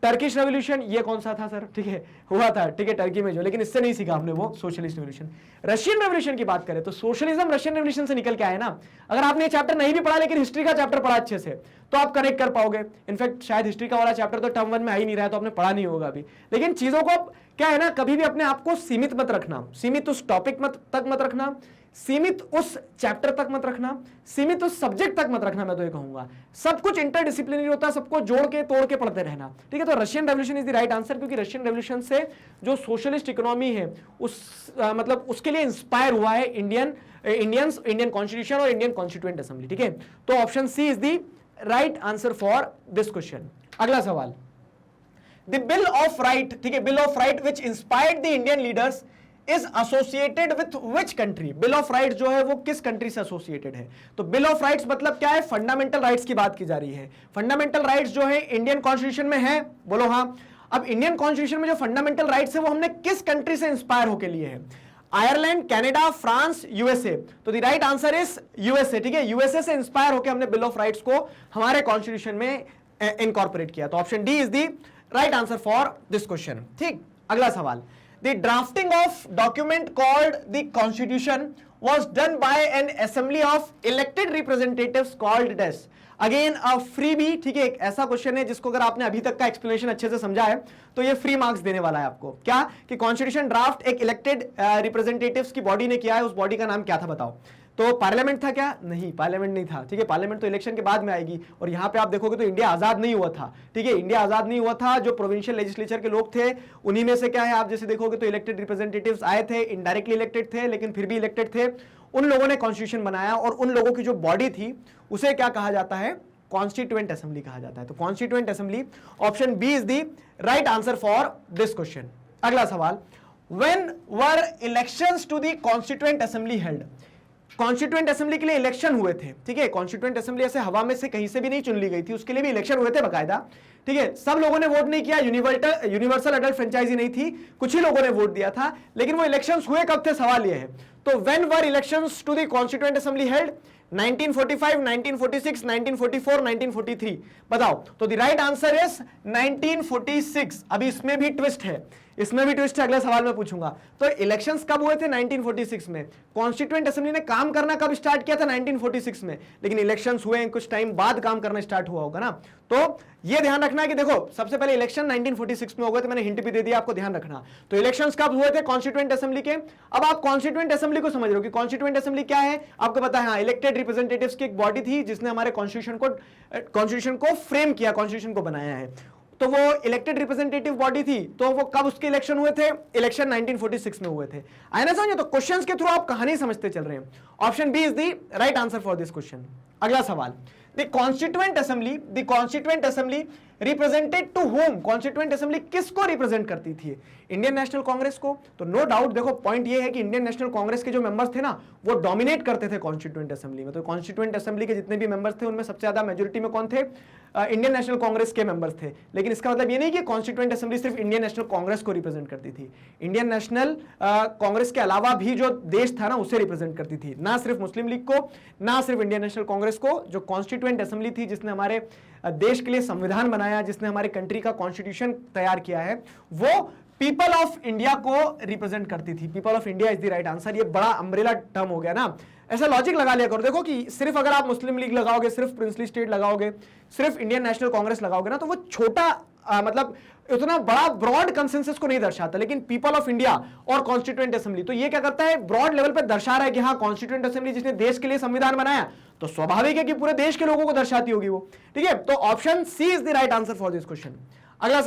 टर्किश रेवोल्यूशन ये कौन सा था सर? ठीक है, हुआ था, ठीक है, टर्की में जो, लेकिन इससे नहीं सीखा हमने वो सोशलिस्ट रेवोल्यूशन। रशियन रेवोल्यूशन की बात करें तो सोशलिज्म रशियन रेवोल्यूशन से निकल के आया ना। अगर आपने ये चैप्टर नहीं भी पढ़ा लेकिन हिस्ट्री का चैप्टर पढ़ा अच्छे से तो आप कनेक्ट कर पाओगे। इनफैक्ट शायद हिस्ट्री का वाला चैप्टर तो टर्म 1 में आ ही नहीं रहा है, तो आपने पढ़ा नहीं होगा अभी। लेकिन चीजों को क्या है ना, कभी भी अपने आप को सीमित मत रखना, सीमित उस टॉपिक तक मत रखना, सीमित उस चैप्टर तक मत रखना, सीमित उस सब्जेक्ट तक मत रखना। मैं तो ये कहूंगा सब कुछ इंटरडिसिप्लिनरी होता है, सबको जोड़ के तोड़ के पढ़ते रहना। ठीक है, तो Russian revolution is the right answer, क्योंकि रशियन रेवोल्यूशन से जो सोशलिस्ट इकोनॉमी है उस मतलब उसके लिए इंस्पायर हुआ है इंडियन कॉन्स्टिट्यूशन और इंडियन कॉन्स्टिट्यूएंट असेंबली। ठीक है, तो option C is the right answer for this question. अगला सवाल, द बिल ऑफ राइट, ठीक है, bill of right which inspired the Indian leaders is associated with which country? Bill of rights जो है वो किस कंट्री से एसोसिएटेड है? तो बिल ऑफ राइट्स मतलब क्या है, फंडामेंटल राइट्स की बात की जा रही है। फंडामेंटल राइट्स जो है इंडियन कॉन्स्टिट्यूशन में है, बोलो हाँ। अब इंडियन कॉन्स्टिट्यूशन में जो फंडामेंटल राइट्स है वो हमने किस कंट्री से इंस्पायर होकर लिए है? Ireland, Canada, France, USA. तो the right answer is USA. ठीक है, यूएसए से इंस्पायर होकर हमने बिल ऑफ राइट्स को हमारे कॉन्स्टिट्यूशन में इनकॉर्पोरेट किया। तो option D is the right answer for this question. ठीक, अगला सवाल, the drafting of document called the constitution was done by an assembly of elected representatives called as again a freebie, ठीक है, एक ऐसा क्वेश्चन है जिसको अगर आपने अभी तक का एक्सप्लेनेशन अच्छे से समझा है तो ये फ्री मार्क्स देने वाला है आपको। क्या कि कॉन्स्टिट्यूशन ड्राफ्ट एक इलेक्टेड रिप्रेजेंटेटिव्स की बॉडी ने किया है, उस बॉडी का नाम क्या था बताओ। तो पार्लियामेंट था क्या? नहीं, पार्लियामेंट नहीं था, ठीक है, पार्लियामेंट तो इलेक्शन के बाद में आएगी। और यहां पे आप देखोगे तो इंडिया आजाद नहीं हुआ था, ठीक है, इंडिया आजाद नहीं हुआ था। जो प्रोविंशियल लेजिस्लेचर के लोग थे उन्हीं में से क्या है, आप जैसे देखोगे तो इलेक्टेड रिप्रेजेंटेटिव्स आए थे, इनडायरेक्टली इलेक्टेड थे लेकिन फिर भी इलेक्टेड थे। उन लोगों ने कॉन्स्टिट्यूशन बनाया और उन लोगों की जो बॉडी थी उसे क्या कहा जाता है? कॉन्स्टिट्यूएंट असेंबली कहा जाता है। तो constituent assembly, option B is the right answer for this question. अगला सवाल, when were elections to the constituent assembly held? Constituent assembly के लिए इलेक्शन हुए थे, ठीक है, कॉन्स्टिट्यूएंट असेंबली ऐसे हवा में से कहीं से भी नहीं चुन ली गई थी, उसके लिए भी इलेक्शन हुए थे बकायदा, ठीक है। सब लोगों ने वोट नहीं किया, यूनिवर्सल अडल्ट फ्रेंचाइजी नहीं थी, कुछ ही लोगों ने वोट दिया था, लेकिन वो इलेक्शंस हुए कब थे, सवाल ये है। तो when were elections to the constituent assembly held? 1945, 1946, 1944, 1943, बताओ। तो द राइट आंसर इज 1946। अभी इसमें भी ट्विस्ट है, इसमें भी ट्विस्ट है, अगले सवाल में पूछूंगा। तो इलेक्शंस कब हुए थे? 1946 में। कॉन्स्टिट्यूएंट असेंबली ने काम करना कब स्टार्ट किया था? 1946 में, लेकिन इलेक्शंस हुए कुछ टाइम बाद काम करना स्टार्ट हुआ होगा ना। तो ये ध्यान रखना है कि देखो सबसे पहले इलेक्शन 1946 में हो गए थे, मैंने हिंट भी दे दिया आपको, ध्यान रखना। तो इलेक्शंस कब हुए थे? कॉन्स्टिट्यूएंट असेंबली के। अब आप कॉन्स्टिट्यूएंट असेंबली को समझ रहे हो कि कॉन्स्टिट्यूएंट असेंबली क्या है, आपको पता है, हाँ, इलेक्टेड रिप्रेजेंटेटिव्स की एक बॉडी थी जिसने हमारे कॉन्स्टिट्यूशन को फ्रेम किया, कॉन्स्टिट्यूशन को बनाया है। तो वो इलेक्टेड रिप्रेजेंटेटिव बॉडी थी, तो वो कब उसके इलेक्शन हुए थे? इलेक्शन 1946 में हुए थे। आया ना समझो? तो क्वेश्चंस के थ्रू आप कहानी समझते चल रहे हैं। Option B is the right answer for this question. अगला सवाल, the constituent assembly represented to whom? Constituent assembly किसको रिप्रेजेंट करती थी? इंडियन नेशनल कांग्रेस को। तो नो डाउट देखो पॉइंट ये है कि इंडियन नेशनल कांग्रेस के जो मेंबर्स थे ना वो डोमिनेट करते थे कॉन्स्टिट्यूएंट असेंबली में। तो कॉन्स्टिट्यूएंट असेंबली के जितने भी मेंबर्स थे उनमें सबसे ज्यादा मेजोरिटी में कौन थे? इंडियन नेशनल कांग्रेस के मेंबर्स थे। लेकिन इसका मतलब ये नहीं कि कॉन्स्टिट्यूएंट असेंबली सिर्फ इंडियन नेशनल कांग्रेस को रिप्रेजेंट करती थी, इंडियन नेशनल कांग्रेस के अलावा भी जो देश था ना उसे रिप्रेजेंट करती थी, ना सिर्फ मुस्लिम लीग को, ना सिर्फ इंडियन नेशनल कांग्रेस को। जो कॉन्स्टिट्यूएंट असेंबली थी जिसने हमारे देश के लिए संविधान बनाया, जिसने हमारे कंट्री का कॉन्स्टिट्यूशन तैयार किया है, वो पीपल ऑफ इंडिया को रिप्रेजेंट करती थी। People of India is the right answer. ये बड़ा अम्ब्रेला टर्म हो गया ना, ऐसा लॉजिक लगा लिया करो। देखो कि सिर्फ अगर आप मुस्लिम लीग लगाओगे, सिर्फ प्रिंसली स्टेट लगाओगे, सिर्फ इंडियन नेशनल कांग्रेस लगाओगे ना, तो वो छोटा मतलब उतना बड़ा ब्रॉड कंसेंसस को नहीं दर्शाता। लेकिन पीपल ऑफ इंडिया और कॉन्स्टिट्यूएंट असेंबली तो ये क्या करता है, ब्रॉड लेवल पर दर्शा रहा है कि हाँ कॉन्स्टिट्यूएंट असेंबली जिसने देश के लिए संविधान बनाया, तो स्वाभाविक है कि पूरे देश के लोगों को दर्शाती होगी वो, ठीक है। तो option C is the right answer for this question. अगला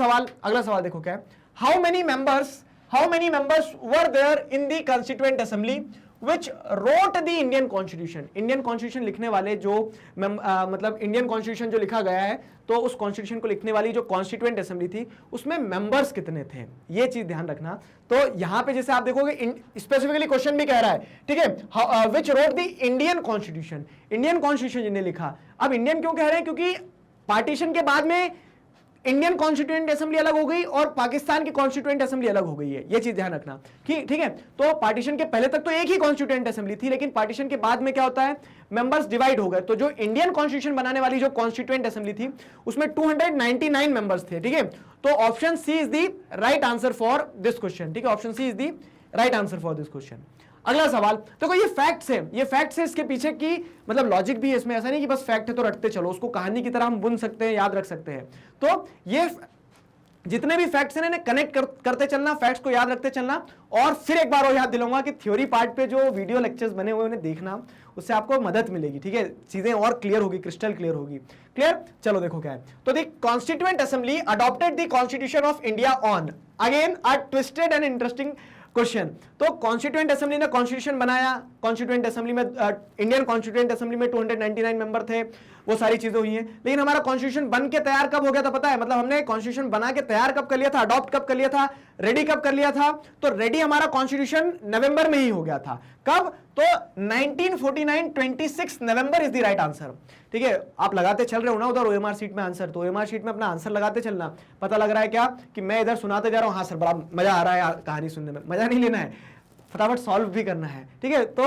सवाल देखो क्या है, how many members were there in the constituent assembly which wrote the Indian Constitution? Indian constitution लिखने वाले जो मतलब इंडियन कॉन्स्टिट्यूशन जो लिखा गया है, तो उस कॉन्स्टिट्यूशन को लिखने वाली जो कॉन्स्टिट्यूएंट असेंबली थी उसमें मेंबर्स कितने थे, ये चीज ध्यान रखना। तो यहां पे जैसे आप देखोगे स्पेसिफिकली क्वेश्चन भी कह रहा है, ठीक है, which wrote the Indian constitution, Indian constitution जिन्हें लिखा। अब इंडियन क्यों कह रहे हैं? क्योंकि पार्टीशन के बाद में इंडियन कॉन्स्टिट्यूएंट असेंबली अलग हो गई और पाकिस्तान की कॉन्स्टिट्यूएंट असेंबली अलग हो गई है, ये चीज ध्यान रखना, ठीक है। तो पार्टीशन के पहले तक तो एक ही कॉन्स्टिट्यूएंट असेंबली थी, लेकिन पार्टीशन के बाद में क्या होता है, मेंबर्स डिवाइड हो गए। तो जो इंडियन कॉन्स्टिट्यूशन बनाने वाली जो कॉन्स्टिट्यूएंट असेंबली थी उसमें 299 मेंबर्स थे, ठीक है। तो option C is the right answer for this question, ठीक है, option C is the right answer for this question. अगला सवाल देखो, ये फैक्ट्स है, इसके पीछे की मतलब लॉजिक भी है इसमें, ऐसा नहीं कि बस फैक्ट है तो रटते चलो, उसको कहानी की तरह हम बुन सकते हैं, याद रख सकते हैं। तो ये जितने भी फैक्ट्स हैं इन्हें कनेक्ट करते चलना, फैक्ट्स को याद रखते चलना। और फिर एक बार और याद दिलाऊंगा कि थ्योरी पार्ट पे जो वीडियो लेक्चर्स बने हुए उन्हें देखना, उससे आपको मदद मिलेगी, ठीक है, चीजें और क्लियर होगी, क्रिस्टल क्लियर होगी। क्लियर? चलो देखो क्या है। तो the constituent assembly adopted the constitution of India on, again a twisted and interesting question. तो कॉन्स्टिट्यूएंट असेंबली ने कॉन्स्टिट्यूशन बनाया, कॉन्स्टिट्यूएंट असेंबली में इंडियन कॉन्स्टिट्यूएंट असेंबली में 299 मेंबर थे, वो सारी चीजें हुई हैं। लेकिन हमारा कॉन्स्टिट्यूशन बन के तैयार कब हो गया था पता है? मतलब हमने कॉन्स्टिट्यूशन बना के तैयार कब कर लिया था, अडॉप्ट कब कर लिया था, रेडी कब कर लिया था? तो रेडी हमारा कॉन्स्टिट्यूशन नवंबर में ही हो गया था। कब? तो 1949, 26 November is the right answer, ठीक है। आप लगाते चल रहे हो ना उधर ओएमआर शीट में आंसर, तो ओएमआर शीट में अपना आंसर लगाते चलना। पता लग रहा है क्या कि मैं इधर सुनाते जा रहा हूं, हाँ सर बड़ा मजा आ रहा है कहानी सुनने में, मजा नहीं लेना है, फटाफट सॉल्व भी करना है, ठीक है। तो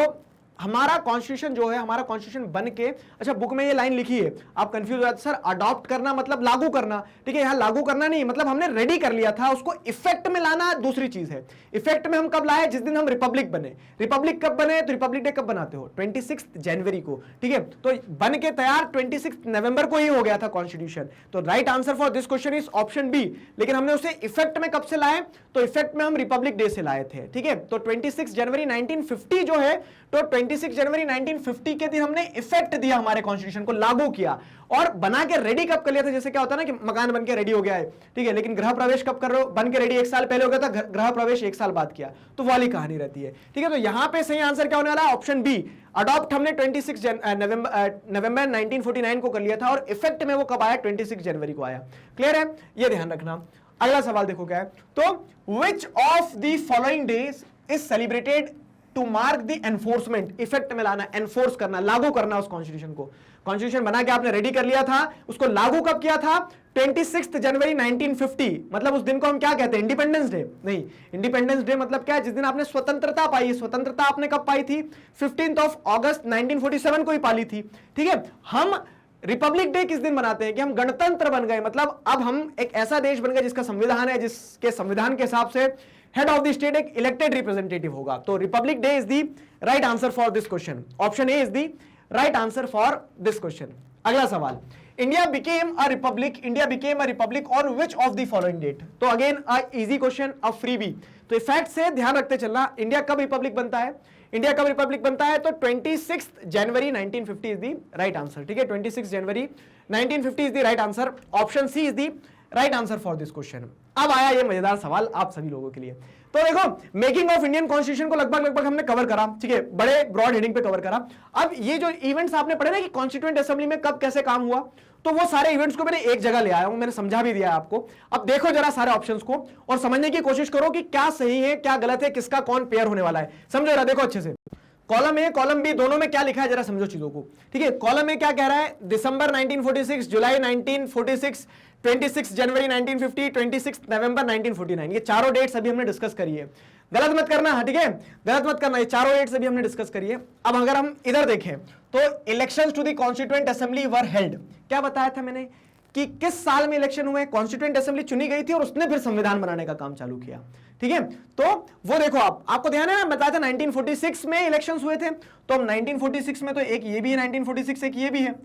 हमारा कॉन्स्टिट्यूशन जो है, हमारा कॉन्स्टिट्यूशन बन के, अच्छा बुक में ये लाइन लिखी है, आप कंफ्यूज हो जाते सर, अडॉप्ट करना मतलब लागू करना, ठीक है, यहां लागू करना नहीं, मतलब हमने रेडी कर लिया था, उसको इफेक्ट में लाना दूसरी चीज है। इफेक्ट में हम कब लाए? जिस दिन हम रिपब्लिक बने। रिपब्लिक कब बने? तो रिपब्लिक डे कब बनाते हो? 26 जनवरी को, ठीक है, तो बन के तैयार 26 नवंबर को ही हो गया था कॉन्स्टिट्यूशन। तो right answer for this question is option B. लेकिन हमने उसे इफेक्ट में कब से लाए? तो इफेक्ट में हम रिपब्लिक डे से लाए थे, ठीक है। तो 26 जनवरी 1950 जो है, तो 26 जनवरी 1950 के दिन हमने इफेक्ट दिया, हमारे कॉन्स्टिट्यूशन को लागू किया। और बना के रेडी कब कर लिया था? जैसे क्या होता है ना कि मकान बन के रेडी हो गया है, ठीक है, लेकिन गृह प्रवेश कब कर रहे हो? बन के रेडी 1 साल पहले हो गया था, गृह प्रवेश 1 साल बाद किया, तो वाली कहानी रहती है, ठीक है। तो यहां पे सही आंसर क्या होने वाला है? Option B. अडॉप्ट हमने 26 नवंबर 1949 को कर लिया था, और इफेक्ट में वो कब आया? 26 जनवरी को आया। क्लियर है? ये ध्यान रखना। अगला सवाल देखो क्या है, तो which of the following days is celebrated to mark the enforcement? Effect में लाना, एनफोर्स करना, लागू करना उस कॉन्स्टिट्यूशन को। कॉन्स्टिट्यूशन बना के आपने रेडी कर लिया था, उसको लागू कब किया था? 26 जनवरी 1950। मतलब उस दिन को हम क्या कहते हैं? इंडिपेंडेंस डे नहीं। इंडिपेंडेंस डे मतलब क्या है? जिस दिन आपने स्वतंत्रता पाई। स्वतंत्रता आपने कब पाई थी? 15 अगस्त 1947 को ही पाली थी, ठीक है। हम रिपब्लिक डे किस दिन मनाते हैं? कि हम गणतंत्र बन गए, मतलब अब हम एक ऐसा देश बन गए जिसका संविधान है, जिसके संविधान के हिसाब से हेड ऑफ द स्टेट एक इलेक्टेड रिप्रेजेंटेटिव होगा। तो Republic Day is the right answer for this question. Option A is the right answer for this question. अगला सवाल, India became a republic on which of the following date? तो again a easy question, a freebie. तो fact से ध्यान रखते चलना, India कब Republic बनता है? इंडिया कब रिपब्लिक बनता है? तो 26 January 1950 is the right answer, ठीक है। 26 January 1950 is the right answer. Option C is the right answer for this question. अब आया ये मजेदार सवाल आप सभी लोगों के लिए। तो देखो, मेकिंग ऑफ इंडियन कॉन्स्टिट्यूशन को लगभग हमने कवर करा, ठीक है, बड़े ब्रॉड हेडिंग पे कवर करा। अब ये जो इवेंट्स आपने पढ़े ना कि कॉन्स्टिट्यूएंट असेंबली में कब कैसे काम हुआ, तो वो सारे इवेंट्स को मैंने एक जगह ले आया हूं, मैंने समझा भी दिया है आपको। अब देखो जरा सारे ऑप्शंस को और समझने की कोशिश करो कि क्या सही है, क्या गलत है, किसका कौन पेयर होने वाला है। समझो जरा, देखो अच्छे से। कॉलम ए, कॉलम बी दोनों में क्या लिखा है, जरा समझो चीजों को, ठीक है। कॉलम ए क्या कह रहा है? दिसंबर 1946, जुलाई 1946, 26 जनवरी 1950, 26 नवंबर 1949। ये चारों डेट्स अभी हमने डिस्कस करी है। गलत मत करना, ठीक है, गलत मत करना, ये चारों डेट्स अभी हमने डिस्कस करी है। अब अगर हम इधर देखें तो elections to the constituent assembly were held, क्या बताया था मैंने कि किस साल में इलेक्शन हुए? कॉन्स्टिट्यूएंट असेंबली चुनी गई थी और उसने फिर संविधान बनाने का काम चालू किया, ठीक है। तो वो देखो, आपको ध्यान है ना, बताया था 1946 में इलेक्शंस हुए थे। तो अब 1946 में तो एक ये भी है 1946, एक ये भी है।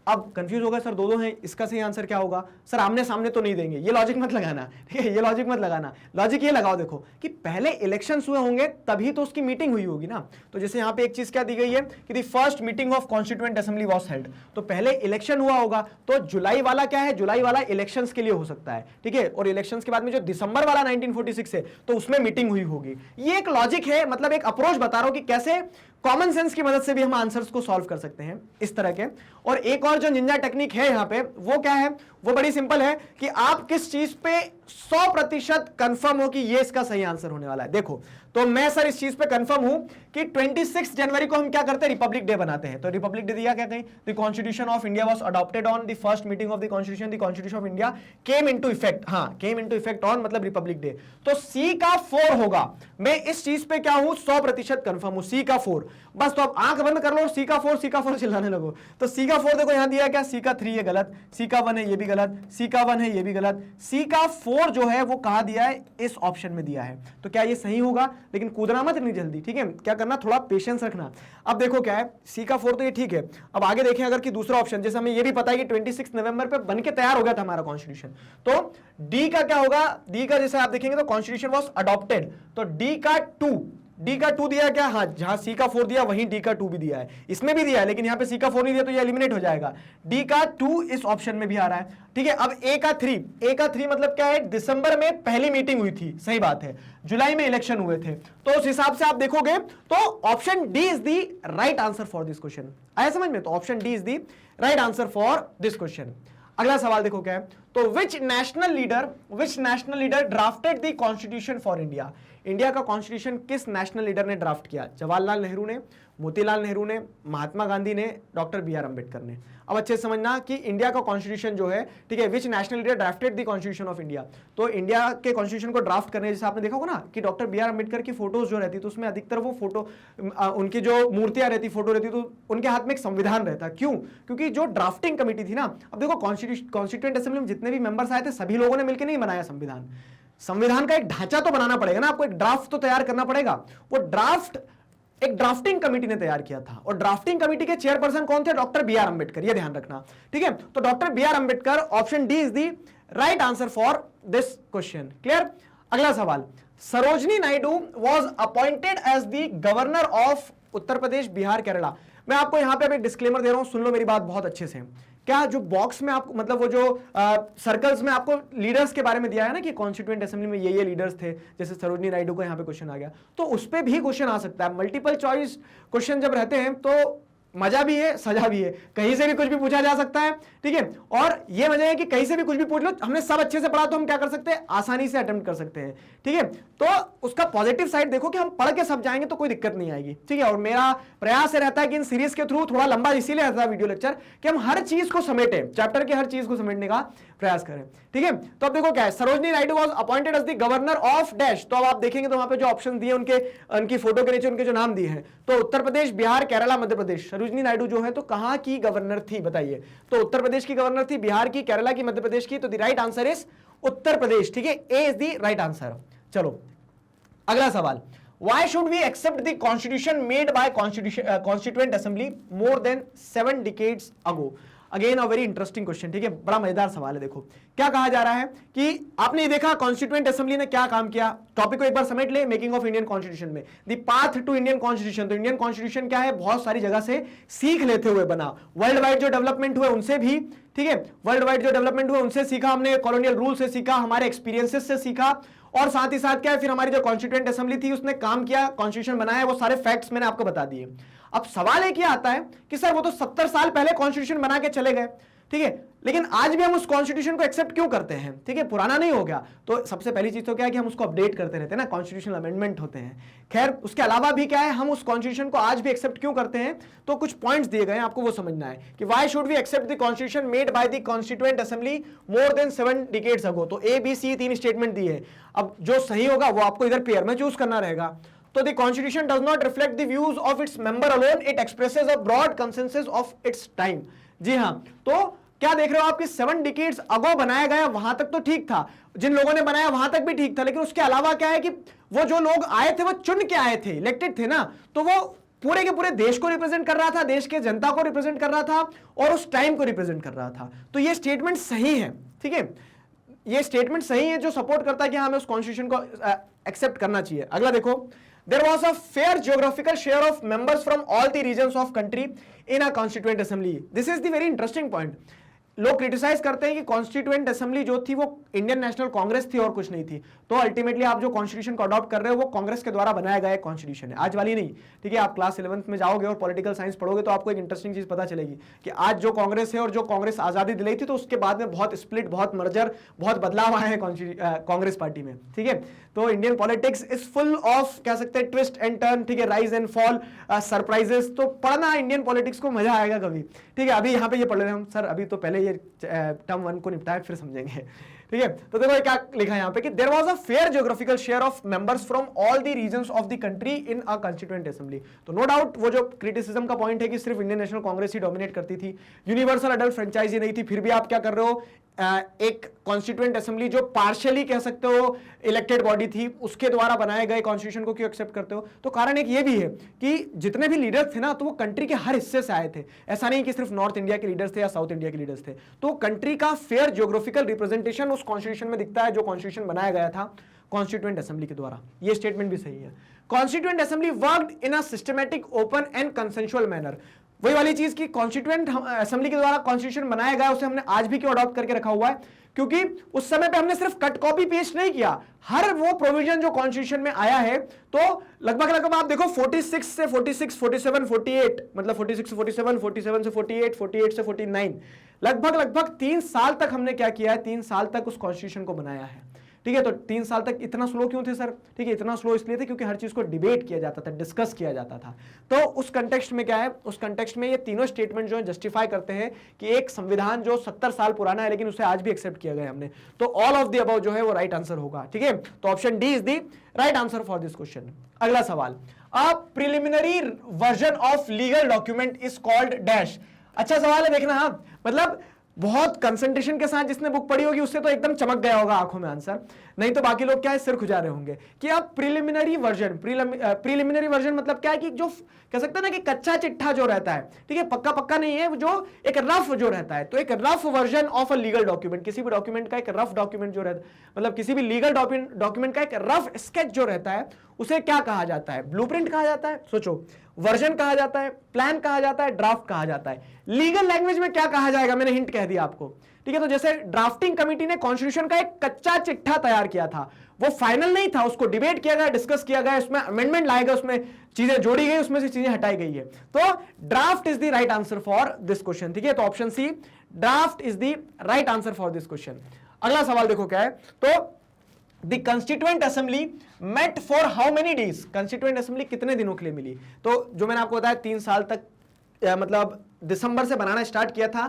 अब कंफ्यूज होगा सर, दो हैं, इसका सही आंसर क्या होगा? सर आमने सामने तो नहीं देंगे, ये लॉजिक मत लगाना, ठीक है, ये लॉजिक मत लगाना। लॉजिक ये लगाओ देखो कि पहले इलेक्शंस हुए होंगे तभी तो उसकी मीटिंग हुई होगी ना। तो जैसे यहाँ पे एक चीज क्या दी गई है कि the first meeting of constituent assembly was held, तो पहले इलेक्शन हुआ होगा। तो जुलाई वाला क्या है? जुलाई वाला इलेक्शंस के लिए हो सकता है, ठीक है। और इलेक्शंस के बाद में जो दिसंबर वाला 1946 है, तो उसमें मीटिंग हुई होगी। ये एक लॉजिक है, मतलब एक अप्रोच बता रहा हूं कि कैसे कॉमन सेंस की मदद से भी हम आंसर्स को सॉल्व कर सकते हैं इस तरह के। और एक और जो निंजा टेक्निक है यहाँ पे, वो क्या है? वो बड़ी सिंपल है कि आप किस चीज पे 100% कंफर्म हो कि ये इसका सही आंसर होने वाला है। देखो, तो मैं सर इस चीज पे कंफर्म हूं कि 26 जनवरी को हम क्या करते हैं? रिपब्लिक डे बनाते हैं। तो रिपब्लिक डे दिया क्या कहीं? The constitution of India was adopted on the first meeting of the constitution, the constitution of India came into effect. हां, केम इनटू इफेक्ट ऑन मतलब रिपब्लिक डे। तो सी का 4 होगा। मैं इस चीज पे क्या हूं? 100% कंफर्म हूं, सी का 4। बस तो अब आंख बंद कर लो, सी का 4 चिल्लाने लगो। तो सी का 4 देखो यहां दिया क्या? सी का 3 ये गलत, सी का 1 है ये भी गलत, सी का 1 है ये भी गलत, सी का 4 जो है वो कहां दिया है? इस ऑप्शन में दिया है। तो क्या ये सही होगा? लेकिन कूदना मत इतनी जल्दी, ठीक है, क्या करना, थोड़ा पेशेंस रखना। अब देखो क्या है, सी का 4 तो ये ठीक है। अब आगे देखें अगर कि दूसरा ऑप्शन, जैसे हमें ये भी पता है कि 26 नवंबर पे बन के तैयार हो गया था हमारा कॉन्स्टिट्यूशन, तो डी का क्या होगा? डी का जैसे आप देखेंगे तो कॉन्स्टिट्यूशन वाज अडॉप्टेड, तो डी का 2 दिया क्या? हाँ, जहां सी का 4 दिया वहीं डी का 2 भी दिया है, इसमें भी दिया है, लेकिन यहां पे सी का 4 नहीं दिया तो ये एलिमिनेट हो जाएगा। डी का 2 इस ऑप्शन में भी आ रहा है, ठीक है। अब ए का 3 मतलब क्या है? दिसंबर में पहली मीटिंग हुई थी, सही बात है, जुलाई में इलेक्शन हुए थे, तो उस हिसाब से आप देखोगे तो option D is the right answer for this question. आया समझ में? तो option D is the right answer for this question. अगला सवाल देखो क्या है, तो which national leader drafted the constitution for India? India का कॉन्स्टिट्यूशन किस नेशनल लीडर ने ड्राफ्ट किया? जवाहरलाल नेहरू ने, मोतीलाल नेहरू ने, महात्मा गांधी ने, डॉक्टर बी आर अम्बेडकर ने। अब अच्छे से समझना कि इंडिया का कॉन्स्टिट्यूशन जो है, ठीक है, which national leader drafted the constitution of India. तो इंडिया के कॉन्स्टिट्यूशन को ड्राफ्ट करने, जैसे आपने देखा होगा ना कि डॉक्टर बी आर अम्बेडकर की फोटोज जो रहती, तो उसमें अधिकतर वो फोटो, उनकी जो मूर्तियां रहती, फोटो रहती, तो उनके हाथ में एक संविधान रहता। क्यों? क्योंकि जो ड्राफ्टिंग कमेटी थी ना, अब देखो कॉन्स्टिट्यूएंट असेंबली में जितने भी मेंबर्स आए थे, सभी लोगों ने मिलकर नहीं बनाया संविधान। संविधान का एक ढांचा तो बनाना पड़ेगा ना, आपको एक ड्राफ्ट तो तैयार करना पड़ेगा। वो ड्राफ्ट एक ड्राफ्टिंग कमेटी ने तैयार किया था, और ड्राफ्टिंग कमेटी के चेयरपर्सन कौन थे? डॉक्टर बी आर अम्बेडकर, ये ध्यान रखना, ठीक है। तो doctor B R Ambedkar, option D is the right answer for this question. Clear? अगला सवाल, Sarojini Naidu was appointed as the governor of Uttar Pradesh, Bihar, Kerala. मैं आपको यहां पे एक डिस्क्लेमर दे रहा हूं, सुन लो मेरी बात बहुत अच्छे से। क्या जो बॉक्स में आपको, मतलब वो जो सर्कल्स में आपको लीडर्स के बारे में दिया है ना कि कॉन्स्टिट्यूएंट असेंबली में ये लीडर्स थे, जैसे सरोजनी नायडू को यहाँ पे क्वेश्चन आ गया, तो उस पे भी क्वेश्चन आ सकता है। मल्टीपल चॉइस क्वेश्चन जब रहते हैं तो मजा भी है, सजा भी है, कहीं से भी कुछ भी पूछा जा सकता है, ठीक है। और ये वजह है कि कहीं से भी कुछ भी पूछ लो, हमने सब अच्छे से पढ़ा तो हम क्या कर सकते हैं, आसानी से अटेम्प्ट कर सकते हैं, ठीक है। तो उसका पॉजिटिव साइड देखो कि हम पढ़ के सब जाएंगे तो कोई दिक्कत नहीं आएगी, ठीक है। और मेरा प्रयास रहता है कि इन सीरीज के थ्रू, थोड़ा लंबा इसीलिए रहता है वीडियो लेक्चर, कि हम हर चीज को समेटे, चैप्टर के हर चीज को समेटने का प्रयास करें, ठीक है। तो अब देखो क्या है, Sarojini Naidu was appointed as the governor of dash. तो अब आप देखेंगे तो वहां पे जो ऑप्शन दिए, उनकी फोटो के नीचे उनके जो नाम दिए हैं, तो उत्तर प्रदेश, बिहार, केरला, मध्य प्रदेश। सरोजनी नायडू जो है तो कहां की गवर्नर थी बताइए? तो उत्तर प्रदेश की गवर्नर थी, बिहार की, केरला की, मध्य प्रदेश की। तो the right answer is Uttar Pradesh, ठीक है, ए इज द राइट आंसर। चलो अगला सवाल, why should we accept the constitution made by constituent assembly more than 7 decades ago? Again a very interesting question, ठीक है, बड़ा मजेदार सवाल है। देखो क्या कहा जा रहा है कि आपने देखा कॉन्स्टिट्यूएंट असेंबली ने क्या काम किया। टॉपिक को एक बार समेट ले, मेकिंग ऑफ इंडियन कॉन्स्टिट्यूशन में the path to Indian constitution. तो इंडियन कॉन्स्टिट्यूशन क्या है, बहुत सारी जगह से सीख लेते हुए बना। वर्ल्ड वाइड जो डेवलपमेंट हुए उनसे भी, ठीक है, वर्ल्ड वाइड जो डेवलपमेंट हुए उनसे सीखा हमने, कॉलोनियल रूल से सीखा, हमारे एक्सपीरियंसेस से सीखा, और साथ ही साथ क्या है, फिर हमारी जो कॉन्स्टिट्यूएंट असेंबली थी उसने काम किया, कॉन्स्टिट्यूशन बनाया, वो सारे फैक्ट्स मैंने आपको बता दिए। अब सवाल एक ही आता है कि सर वो तो 70 साल पहले कॉन्स्टिट्यूशन बना के चले गए, ठीक है, लेकिन आज भी हम उस कॉन्स्टिट्यूशन को एक्सेप्ट क्यों करते हैं, ठीक है, पुराना नहीं हो गया। तो सबसे पहली चीज तो क्या है कि हम उसको अपडेट करते रहते हैं ना, कॉन्स्टिट्यूशनल अमेंडमेंट होते हैं। खैर उसके अलावा भी क्या है, हम उस कॉन्स्टिट्यूशन को आज भी एक्सेप्ट क्यों करते हैं, तो कुछ पॉइंट्स दिए गए हैं, आपको वो समझना है कि why should we accept the constitution made by the constituent assembly more than 7 decades ago. तो ए बी सी 3 स्टेटमेंट दिए हैं। अब जो सही होगा वो आपको इधर पेयर में चूज करना रहेगा। तो the constitution does not reflect the views of its member alone, it expresses a broad consensus of its time. जी हां, तो क्या देख रहे हो आप कि 7 डिकेड्स अगो बनाया गया, वहां तक तो ठीक था, जिन लोगों ने बनाया वहां तक भी ठीक था, लेकिन उसके अलावा क्या है कि वो जो लोग आए थे वो चुन के आए थे, इलेक्टेड थे ना, तो वो पूरे के पूरे देश को रिप्रेजेंट कर रहा था, देश के जनता को रिप्रेजेंट कर रहा था, और उस टाइम को रिप्रेजेंट कर रहा था। तो ये स्टेटमेंट सही है, ठीक है, ये स्टेटमेंट सही है जो सपोर्ट करता है कि हमें उस कॉन्स्टिट्यूशन को एक्सेप्ट करना चाहिए। अगला देखो, there was a fair geographical share of members from all the regions of country in a constituent assembly. This is the very interesting point. लोग क्रिटिसाइज करते हैं कि कॉन्स्टिट्यूएंट असेंबली जो थी वो इंडियन नेशनल कांग्रेस थी और कुछ नहीं थी। तो अल्टीमेटली आप जो कॉन्स्टिट्यूशन को अडॉप्ट कर रहे हो वो कांग्रेस के द्वारा बनाया गया कॉन्स्टिट्यूशन है, आज वाली नहीं, ठीक है। आप क्लास 11th में जाओगे और पॉलिटिकल साइंस पढ़ोगे तो आपको एक इंटरेस्टिंग चीज पता चलेगी कि आज जो कांग्रेस है और जो कांग्रेस आजादी दिलाई थी, तो उसके बाद में बहुत स्प्लिट, बहुत मर्जर, बहुत बदलाव आए हैं कांग्रेस पार्टी में, ठीक है। तो Indian politics is full of, कह सकते हैं, ट्विस्ट एंड टर्न, ठीक है, राइज एंड फॉल, सरप्राइजेस। तो पढ़ना इंडियन पॉलिटिक्स को मजा आएगा कभी, ठीक है। अभी यहाँ पे ये पढ़ रहे हैं हम, सर अभी तो पहले ये टर्म 1 को निपटाए फिर समझेंगे, ठीक है। तो देखो क्या लिखा है यहाँ पे कि there was a fair geographical share of members from all the regions of the country in a constituent assembly. तो नो डाउट वो जो क्रिटिसिज्म का पॉइंट है कि सिर्फ इंडियन नेशनल कांग्रेस ही डोमिनेट करती थी, यूनिवर्सल अडल्ट फ्रेंचाइजी नहीं थी, फिर भी आप क्या कर रहे हो, एक कॉन्स्टिट्यूएंट असेंबली जो पार्शियली कह सकते हो इलेक्टेड बॉडी थी, उसके द्वारा बनाए गए कॉन्स्टिट्यूशन को क्यों एक्सेप्ट करते हो। तो कारण एक ये भी है कि जितने भी लीडर्स थे ना, तो वो कंट्री के हर हिस्से से आए थे, ऐसा नहीं कि सिर्फ नॉर्थ इंडिया के लीडर्स थे या साउथ इंडिया के लीडर्स थे। तो कंट्री का फेयर ज्योग्राफिकल रिप्रेजेंटेशन उस कॉन्स्टिट्यूशन में दिखता है जो कॉन्स्टिट्यूशन बनाया गया था कॉन्स्टिट्यूएंट असेंबली के द्वारा। ये स्टेटमेंट भी सही है। Constituent assembly worked in a systematic, open and consensual manner. वही वाली चीज की कॉन्स्टिट्यूएंट असेंबली के द्वारा कॉन्स्टिट्यूशन बनाया गया, उसे हमने आज भी क्यों अडॉप्ट करके रखा हुआ है, क्योंकि उस समय पे हमने सिर्फ कट कॉपी पेस्ट नहीं किया, हर वो प्रोविजन जो कॉन्स्टिट्यूशन में आया है, तो लगभग आप देखो 46 से 46, 47, 48, मतलब 46 से 47, 47 से 48, 48 से 49, लगभग 3 साल तक हमने क्या किया है, 3 साल तक उस कॉन्स्टिट्यूशन को बनाया है, ठीक है। तो 3 साल तक इतना स्लो क्यों थे सर? ठीक है, इतना स्लो इसलिए थे क्योंकि हर चीज को डिबेट किया जाता था, डिस्कस किया जाता था। तो उस कंटेक्स्ट में क्या है, उस कंटेक्स्ट में ये तीनों स्टेटमेंट जो है जस्टिफाई करते हैं कि एक संविधान जो 70 साल पुराना है लेकिन उसे आज भी एक्सेप्ट किया गया हमने। तो ऑल ऑफ द अबव जो है वो राइट आंसर होगा। ठीक है, तो option D is the right answer for this question. अगला सवाल, a preliminary version of legal document is called dash. अच्छा सवाल है, देखना। हाँ, मतलब बहुत कंसंट्रेशन के साथ जिसने बुक पढ़ी होगी उससे तो एकदम चमक गया होगा आंखों में आंसर, नहीं तो बाकी लोग क्या है, सिर खुजा रहे होंगे कि आप प्रिलिमिनरी वर्जन मतलब क्या है कि जो कह सकते हैं ना कि कच्चा चिट्ठा जो रहता है, ठीक है, पक्का पक्का नहीं है, जो एक रफ जो रहता है, तो एक rough version of a legal document, किसी भी डॉक्यूमेंट का एक रफ डॉक्यूमेंट जो रहता है, मतलब किसी भी लीगल डॉक्यूमेंट का एक रफ स्केच जो रहता है उसे क्या कहा जाता है? ब्लूप्रिंट कहा जाता है। सोचो, वर्जन कहा जाता है, प्लान कहा जाता है, ड्राफ्ट कहा जाता है। लीगल लैंग्वेज में क्या कहा जाएगा? मैंने हिंट कह दिया आपको। ठीक है, तो जैसे ड्राफ्टिंग कमेटी ने कॉन्स्टिट्यूशन का एक कच्चा चिट्ठा तैयार किया था, वो फाइनल नहीं था, उसको डिबेट किया गया, डिस्कस किया गया, उसमें अमेंडमेंट लाए गए, उसमें चीजें जोड़ी गई, उसमें से चीजें हटाई गई है। तो draft is the right answer for this question. ठीक है, तो option C, draft is the right answer for this question. अगला सवाल देखो क्या है, तो The Constituent Assembly met for how many days? Constituent Assembly कितने दिनों के लिए मिली? तो जो मैंने आपको बताया 3 साल तक, मतलब दिसंबर से बनाना स्टार्ट किया था,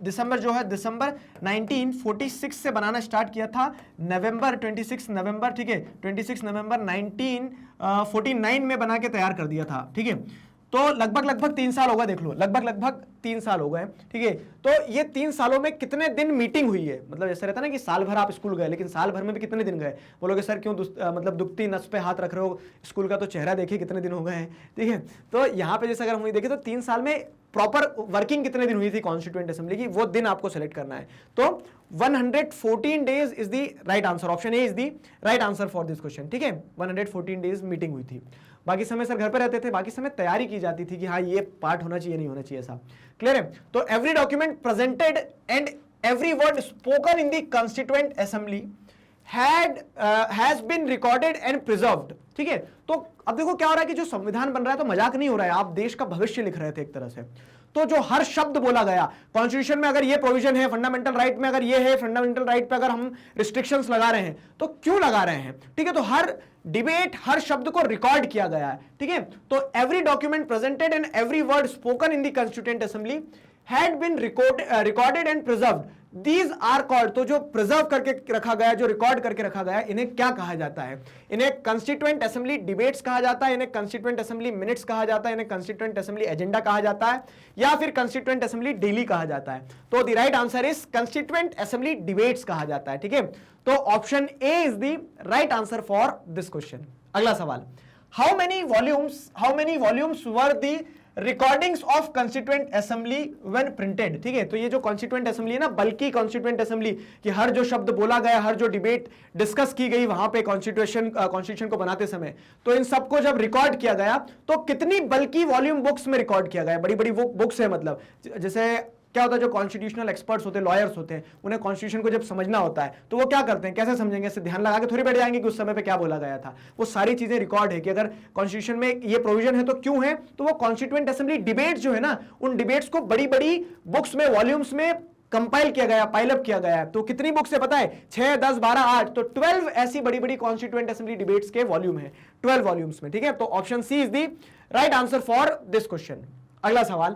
दिसंबर जो है दिसंबर 1946 से बनाना स्टार्ट किया था, नवंबर 26 नवंबर, ठीक है, 26 नवंबर 1949 में बना के तैयार कर दिया था। ठीक है, तो लगभग 3 साल हो गए, देख लो, लगभग 3 साल हो गए। ठीक है, तो ये 3 सालों में कितने दिन मीटिंग हुई है? मतलब जैसे रहता है ना कि साल भर आप स्कूल गए, लेकिन साल भर में भी कितने दिन गए? बोलोगे सर क्यों मतलब दुखती नस पे हाथ रख रहे हो, स्कूल का तो चेहरा देखिए कितने दिन हो गए हैं। ठीक है, तो यहाँ पे जैसे अगर हम देखें तो 3 साल में प्रॉपर वर्किंग कितने दिन हुई थी कॉन्स्टिट्यूएंट असेंबली की, वो दिन आपको सेलेक्ट करना है। तो 114 days is the right answer, option A is the right answer for this question. ठीक है, 114 डेज मीटिंग हुई थी। बाकी समय सर घर पे रहते थे, बाकी समय तैयारी की जाती थी कि हाँ ये पार्ट होना चाहिए, नहीं होना चाहिए, ऐसा क्लियर है। तो every document presented and every word spoken in the constituent assembly has been recorded and preserved। ठीक है, तो अब देखो क्या हो रहा है कि जो संविधान बन रहा है तो मजाक नहीं हो रहा है, आप देश का भविष्य लिख रहे थे एक तरह से। तो जो हर शब्द बोला गया कॉन्स्टिट्यूशन में, अगर ये प्रोविजन है, फंडामेंटल राइट में अगर ये है, फंडामेंटल राइट पे अगर हम रिस्ट्रिक्शंस लगा रहे हैं तो क्यों लगा रहे हैं? ठीक है, तो हर डिबेट, हर शब्द को रिकॉर्ड किया गया है। ठीक है, तो every document presented and every word spoken in the constituent assembly had been recorded and preserved, these are called, तो जो प्रिजर्व करके रखा गया, जो रिकॉर्ड करके रखा गया, इन्हें क्या कहा जाता है? इन्हें कॉन्स्टिट्यूएंट असेंबली डिबेट्स कहा जाता है, इन्हें कॉन्स्टिट्यूएंट असेंबली मिनट्स कहा जाता है, इन्हें कॉन्स्टिट्यूएंट असेंबली एजेंडा कहा जाता है, या फिर कॉन्स्टिट्यूएंट असेंबली डेली कहा जाता है। तो the right answer is constituent assembly debates कहा जाता है। ठीक है, तो option A is the right answer for this question. अगला सवाल, how many volumes were the recordings of constituent assembly when printed. ठीक है, तो ये जो कॉन्स्टिट्यूएंट असेंबली है ना, बल्कि कॉन्स्टिट्यूएंट असेंबली कि हर जो शब्द बोला गया, हर जो डिबेट डिस्कस की गई वहां पे कॉन्स्टिट्यूशन को बनाते समय, तो इन सबको जब रिकॉर्ड किया गया तो कितनी बल्कि वॉल्यूम बुक्स में रिकॉर्ड किया गया? बड़ी बड़ी बुक्स है, मतलब जैसे क्या होता है, जो कॉन्स्टिट्यूशनल एक्सपर्ट्स होते हैं, लॉयर्स होते हैं, उन्हें कॉन्स्टिट्यूशन को जब समझना होता है तो वो क्या करते हैं, कैसे समझेंगे? इससे ध्यान लगा के थोड़ी बैठ जाएंगे कि उस समय पे क्या बोला गया था। वो सारी चीजें रिकॉर्ड है कि अगर कॉन्स्टिट्यूशन में ये प्रोविजन है तो क्यों है, तो वो कॉन्स्टिट्यूएंट असेंबली डिबेट जो है ना, उन डिबेट्स को बड़ी बड़ी बुक्स में, वॉल्यूम्स में कंपाइल किया गया, पाइलअप किया गया है। तो कितनी बुक्स है पता है? 6, 10, 12, 8, तो 12 ऐसी बड़ी बड़ी कॉन्स्टिट्यूएंट असेंबली डिबेट्स के वॉल्यूम है, 12 वॉल्यूम्स में। ठीक है, तो option C is the right answer for this question. अगला सवाल,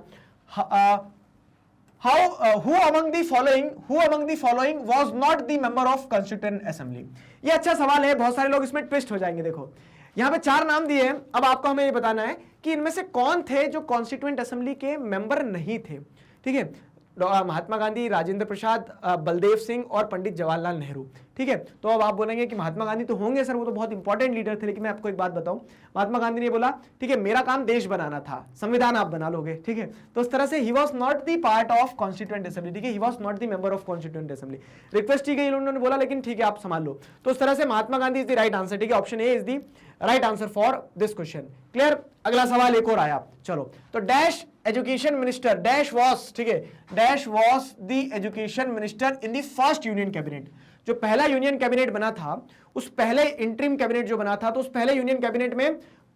who among the following was not the member of constituent assembly? ये अच्छा सवाल है, बहुत सारे लोग इसमें ट्विस्ट हो जाएंगे। देखो यहां पे 4 नाम दिए हैं, अब आपको हमें ये बताना है कि इनमें से कौन थे जो कॉन्स्टिट्यूएंट असेंबली के मेंबर नहीं थे। ठीक है, महात्मा गांधी, राजेंद्र प्रसाद, बलदेव सिंह और पंडित जवाहरलाल नेहरू। ठीक है, तो अब आप बोलेंगे कि महात्मा गांधी तो होंगे सर, वो तो बहुत इंपॉर्टेंट लीडर थे, लेकिन मैं आपको एक बात बताऊं, महात्मा गांधी ने बोला ठीक है मेरा काम देश बनाना था, संविधान आप बना लोगे। ठीक है, तो उस तरह से he was not the part of constituent assembly. ठीक है, he was not the member of constituent assembly. Request की गई, उन्होंने बोला लेकिन ठीक है आप संभाल लो। तो उस तरह से Mahatma Gandhi is the right answer. ठीक है, option A is the right answer for this question. Clear? अगला सवाल एक और आया, चलो। तो dash education minister, dash was, ठीक है, dash was the education minister in the first union cabinet. जो पहला यूनियन कैबिनेट बना था, उस पहले इंटरिम कैबिनेट जो बना था, तो उस पहले यूनियन कैबिनेट में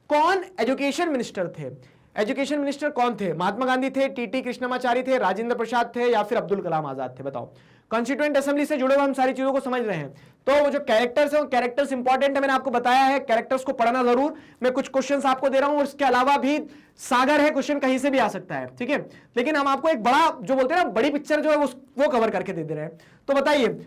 कौन एजुकेशन मिनिस्टर थे? एजुकेशन मिनिस्टर कौन थे? महात्मा गांधी थे, टीटी कृष्णमाचारी थे, राजेंद्र प्रसाद थे या फिर अब्दुल कलाम आजाद थे? बताओ। कॉन्स्टिट्यूएंट असेंबली से जुड़े हुए हम सारी चीजों को समझ रहे हैं। तो वो जो कैरेक्टर्स है, वो कैरेक्टर्स इंपॉर्टेंट है, मैंने आपको बताया है, कैरेक्टर्स को पढ़ना जरूर। मैं कुछ क्वेश्चंस आपको दे रहा हूं और इसके अलावा भी सागर है, क्वेश्चन कहीं से भी आ सकता है, ठीक है। लेकिन हम आपको एक बड़ा जो बोलते हैं ना, बड़ी पिक्चर जो है वो कवर करके दे रहे हैं। तो बताइए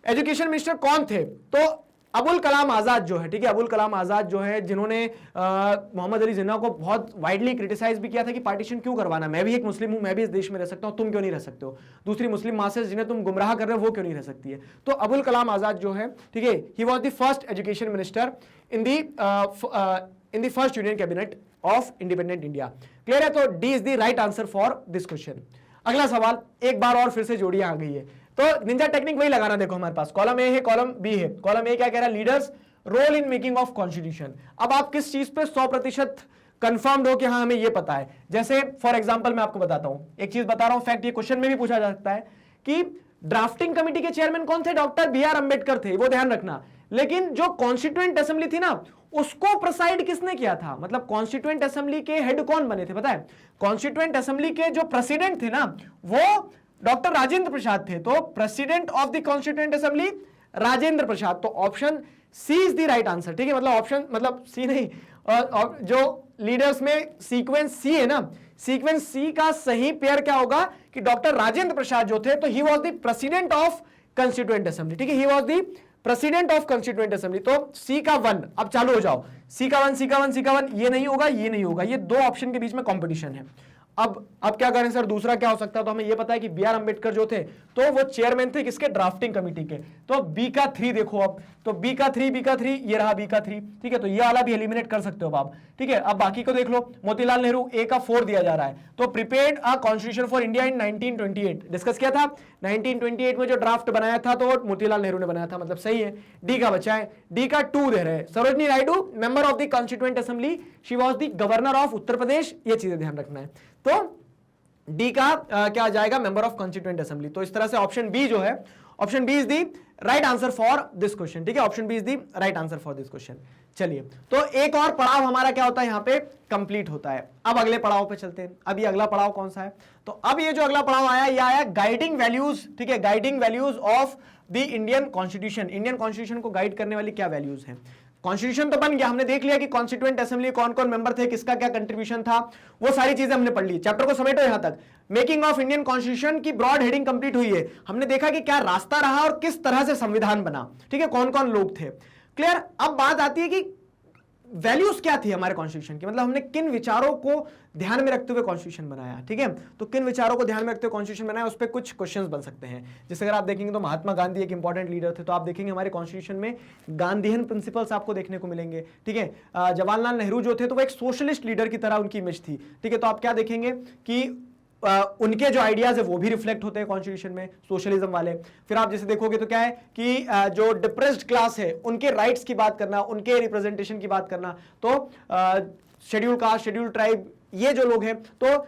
एजुकेशन मिनिस्टर कौन थे? तो अबुल कलाम आजाद जो है, ठीक है, अबुल कलाम आजाद जो है, जिन्होंने मोहम्मद अली जिन्ना को बहुत वाइडली क्रिटिसाइज भी किया था कि पार्टीशन क्यों करवाना, मैं भी एक मुस्लिम हूं, मैं भी इस देश में रह सकता हूं, तुम क्यों नहीं रह सकते हो, दूसरी मुस्लिम मासेस जिन्हें तुम गुमराह कर रहे हो वो क्यों नहीं रह सकती है। तो अबुल कलाम आजाद जो है, ठीक है, he was the first education minister in the first union cabinet of independent India. Clear है? तो D is the right answer for this question. अगला सवाल एक बार और फिर से जोड़ियां आ गई है, तो निंजा टेक्निक वही लगाना। देखो हमारे पास कॉलम ए है, कॉलम बी है। कॉलम ए क्या कह रहा है? Leaders role in making of constitution. अब आप किस चीज पे 100% कंफर्म्ड हो कि हाँ हमें ये पता है? जैसे फॉर एग्जांपल मैं आपको बताता हूं, एक चीज बता रहा हूं, फैक्ट ये क्वेश्चन में भी पूछा जा सकता है कि ड्राफ्टिंग कमेटी के चेयरमैन कौन थे? डॉक्टर बी आर अंबेडकर थे, वो ध्यान रखना। लेकिन जो कॉन्स्टिट्यूएंट असेंबली थी ना, उसको प्रेसाइड किसने किया था? मतलब कॉन्स्टिट्यूएंट असेंबली के हेड कौन बने थे पता है? कॉन्स्टिट्यूएंट असेंबली के जो प्रेसिडेंट थे ना, वो डॉक्टर राजेंद्र प्रसाद थे। तो president of the constituent assembly Rajendra Prasad. तो option C is the right answer, ठीक है। मतलब ऑप्शन, मतलब सी नहीं, जो लीडर्स में सीक्वेंस सी है ना, सीक्वेंस सी का सही पेयर क्या होगा कि डॉक्टर राजेंद्र प्रसाद जो थे, तो he was the president of constituent assembly, ठीक है, he was the president of constituent assembly. तो सी का 1, अब चालू हो जाओ, सी का 1, सी का 1, सी का 1, ये नहीं होगा, ये नहीं होगा, ये दो ऑप्शन के बीच में कंपटीशन है। अब क्या करें सर, दूसरा क्या हो सकता है? तो हमें यह पता है कि बी आर अंबेडकर जो थे, तो वो चेयरमैन थे किसके? ड्राफ्टिंग कमेटी के। तो बी का 3 देखो, अब तो बी का 3, ये रहा बी का 3, ठीक है। तो ये वाला भी एलिमिनेट कर सकते हो आप, ठीक है। अब बाकी को देख लो, मोतीलाल नेहरू ए का 4 दिया जा रहा है। तो prepared a constitution for India in 1928, discuss किया था 1928 में जो ड्राफ्ट बनाया था, तो मोतीलाल नेहरू ने बनाया था, मतलब सही है। डी का बचा है, डी का 2 दे रहे हैं। Sarojini Naidu member of the constituent assembly, she was the governor of Uttar Pradesh, ये चीजें ध्यान रखना है। तो डी का क्या आ जाएगा? Member of constituent assembly. तो इस तरह से ऑप्शन बी जो है, option B is the right answer for this question, ठीक है। Option B is the right answer for this question. चलिए, तो एक और पड़ाव हमारा क्या होता है यहाँ पे? कंप्लीट होता है। अब अगले पड़ाव पे चलते हैं। अभी अगला पड़ाव कौन सा है? तो अब ये जो अगला पड़ाव आया, ये आया गाइडिंग वैल्यूज, ठीक है, guiding values of the Indian constitution. Indian constitution को गाइड करने वाली क्या वैल्यूज हैं? कॉन्स्टिट्यूशन तो बन गया, हमने देख लिया कि कॉन्स्टिट्यूएंट असेंबली कौन कौन मेंबर थे, किसका क्या कंट्रीब्यूशन था, वो सारी चीजें हमने पढ़ ली। चैप्टर को समेटो यहां तक। मेकिंग ऑफ इंडियन कॉन्स्टिट्यूशन की ब्रॉड हेडिंग कंप्लीट हुई है। हमने देखा कि क्या रास्ता रहा और किस तरह से संविधान बना, ठीक है, कौन कौन लोग थे। क्लियर? अब बात आती है कि वैल्यूज क्या थी हमारे कॉन्स्टिट्यूशन की, मतलब हमने किन विचारों को ध्यान में रखते हुए कॉन्स्टिट्यूशन बनाया, ठीक है। तो किन विचारों को ध्यान में रखते हुए कॉन्स्टिट्यूशन बनाया, उस पर कुछ क्वेश्चंस बन सकते हैं। जैसे अगर आप देखेंगे तो महात्मा गांधी एक इंपॉर्टेंट लीडर थे, तो आप देखेंगे हमारे कॉन्स्टिट्यूशन में गांधीयन प्रिंसिपल्स आपको देखने को मिलेंगे, ठीक है। जवाहरलाल नेहरू जो थे, तो वो एक सोशलिस्ट लीडर की तरह उनकी इमेज थी, ठीक है। तो आप क्या देखेंगे कि उनके जो आइडियाज है वो भी रिफ्लेक्ट होते हैं कॉन्स्टिट्यूशन में, सोशलिज्म वाले। फिर आप जैसे देखोगे तो क्या है कि जो डिप्रेस्ड क्लास है उनके राइट्स की बात करना, उनके रिप्रेजेंटेशन की बात करना। तो शेड्यूल कास्ट, शेड्यूल ट्राइब, ये जो लोग हैं, तो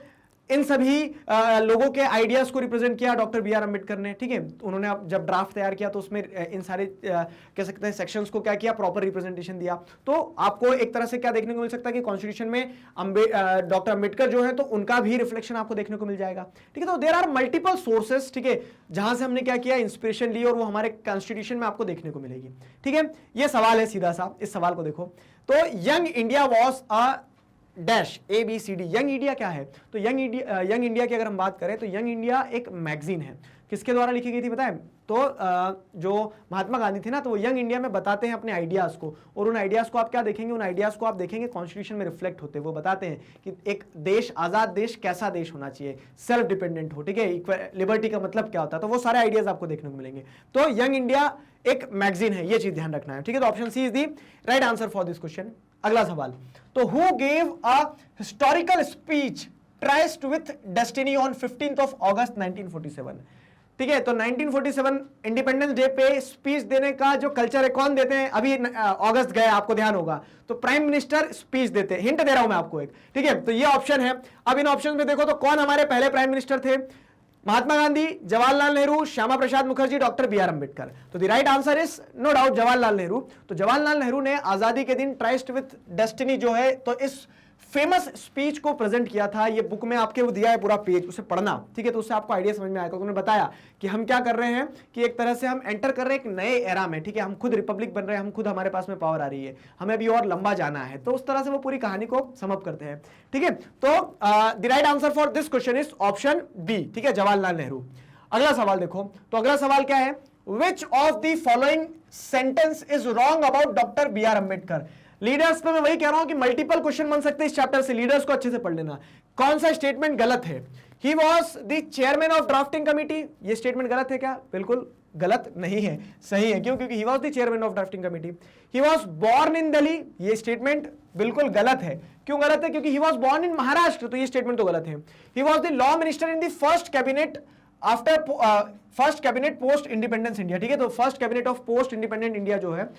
इन सभी लोगों के आइडियाज को रिप्रेजेंट किया डॉक्टर बी आर अंबेडकर ने, ठीक है। उन्होंने जब ड्राफ्ट तैयार किया तो उसमें इन सारे कह सकते हैं सेक्शंस को क्या किया, प्रॉपर रिप्रेजेंटेशन दिया। तो आपको एक तरह से क्या देखने को मिल सकता है कि कॉन्स्टिट्यूशन में डॉक्टर अंबेडकर जो है, तो उनका भी रिफ्लेक्शन आपको देखने को मिल जाएगा, ठीक है। तो देयर आर मल्टीपल सोर्सेस, ठीक है, जहां से हमने क्या किया, इंस्पिरेशन ली, और वो हमारे कॉन्स्टिट्यूशन में आपको देखने को मिलेगी, ठीक है। ये सवाल है सीधा सा, इस सवाल को देखो। तो young India was a dash ABCD। Young India क्या है? तो यंग इंडिया की अगर हम बात करें तो यंग इंडिया एक मैगजीन है। किसके द्वारा लिखी गई थी पता है? तो जो महात्मा गांधी थे ना, तो वो यंग इंडिया में बताते हैं अपने आइडियाज को, और उन आइडियाज को आप क्या देखेंगे, उन आइडियाज को आप देखेंगे कॉन्स्टिट्यूशन में रिफ्लेक्ट होते हैं। वो बताते हैं कि एक देश, आजाद देश कैसा देश होना चाहिए, सेल्फ डिपेंडेंट हो, ठीक है, लिबर्टी का मतलब क्या होता है, तो वो सारे आइडियाज आपको देखने को मिलेंगे। तो यंग इंडिया एक मैगजीन है, ये चीज ध्यान रखना है, ठीक है। तो option C is the right answer for this question. अगला सवाल, तो who gave a historical speech tryst with destiny on 15 August 1947, ठीक है। तो 1947 इंडिपेंडेंस डे पे स्पीच देने का जो कल्चर है, कौन देते हैं? अभी अगस्त गए, आपको ध्यान होगा, तो प्राइम मिनिस्टर स्पीच देते हैं। हिंट दे रहा हूं मैं आपको एक, ठीक है। तो ये ऑप्शन है। अब इन ऑप्शन में देखो तो कौन हमारे पहले प्राइम मिनिस्टर थे? Mahatma Gandhi, Jawaharlal Nehru, Shyama Prasad Mukherjee, doctor B R Ambedkar. तो the right answer is no doubt Jawaharlal Nehru. तो जवाहरलाल नेहरू ने आजादी के दिन ट्राइस्ट विथ डेस्टिनी जो है, तो इस फेमस स्पीच को प्रेजेंट किया था। ये बुक में आपके वो दिया है पूरा पेज, उसे पढ़ना, ठीक है, तो उससे आपको आइडिया समझ में आएगा। उन्होंने बताया कि हम क्या कर रहे हैं कि एक तरह से हम एंटर कर रहे हैं एक नए एरा में, ठीक है, हम खुद रिपब्लिक बन रहे हैं, हम खुद, हमारे पास में पावर आ रही है, हमें अभी और लंबा जाना है। तो उस तरह से वो पूरी कहानी को सम अप करते हैं, ठीक है। तो the right answer for this question is option B, ठीक है, जवाहरलाल नेहरू। अगला सवाल देखो, तो अगला सवाल क्या है, which of the following sentence is wrong about doctor B R Ambedkar. Leaders पे मैं वही कह रहा हूं कि मल्टीपल क्वेश्चन बन सकते हैं इस चैप्टर से, लीडर्स को अच्छे से पढ़ लेना। कौन सा स्टेटमेंट गलत है? He was the chairman of drafting committee, ये स्टेटमेंट गलत है क्या? बिल्कुल गलत नहीं है, सही है। क्यों? क्योंकि he was the chairman of drafting committee. He was born in Delhi, ये स्टेटमेंट बिल्कुल गलत है। क्यों गलत है? क्योंकि he was born in Maharashtra, तो ये स्टेटमेंट तो गलत है। He was the law minister in the first cabinet after first cabinet post independence India, ठीक है, तो first cabinet of post independent India जो है,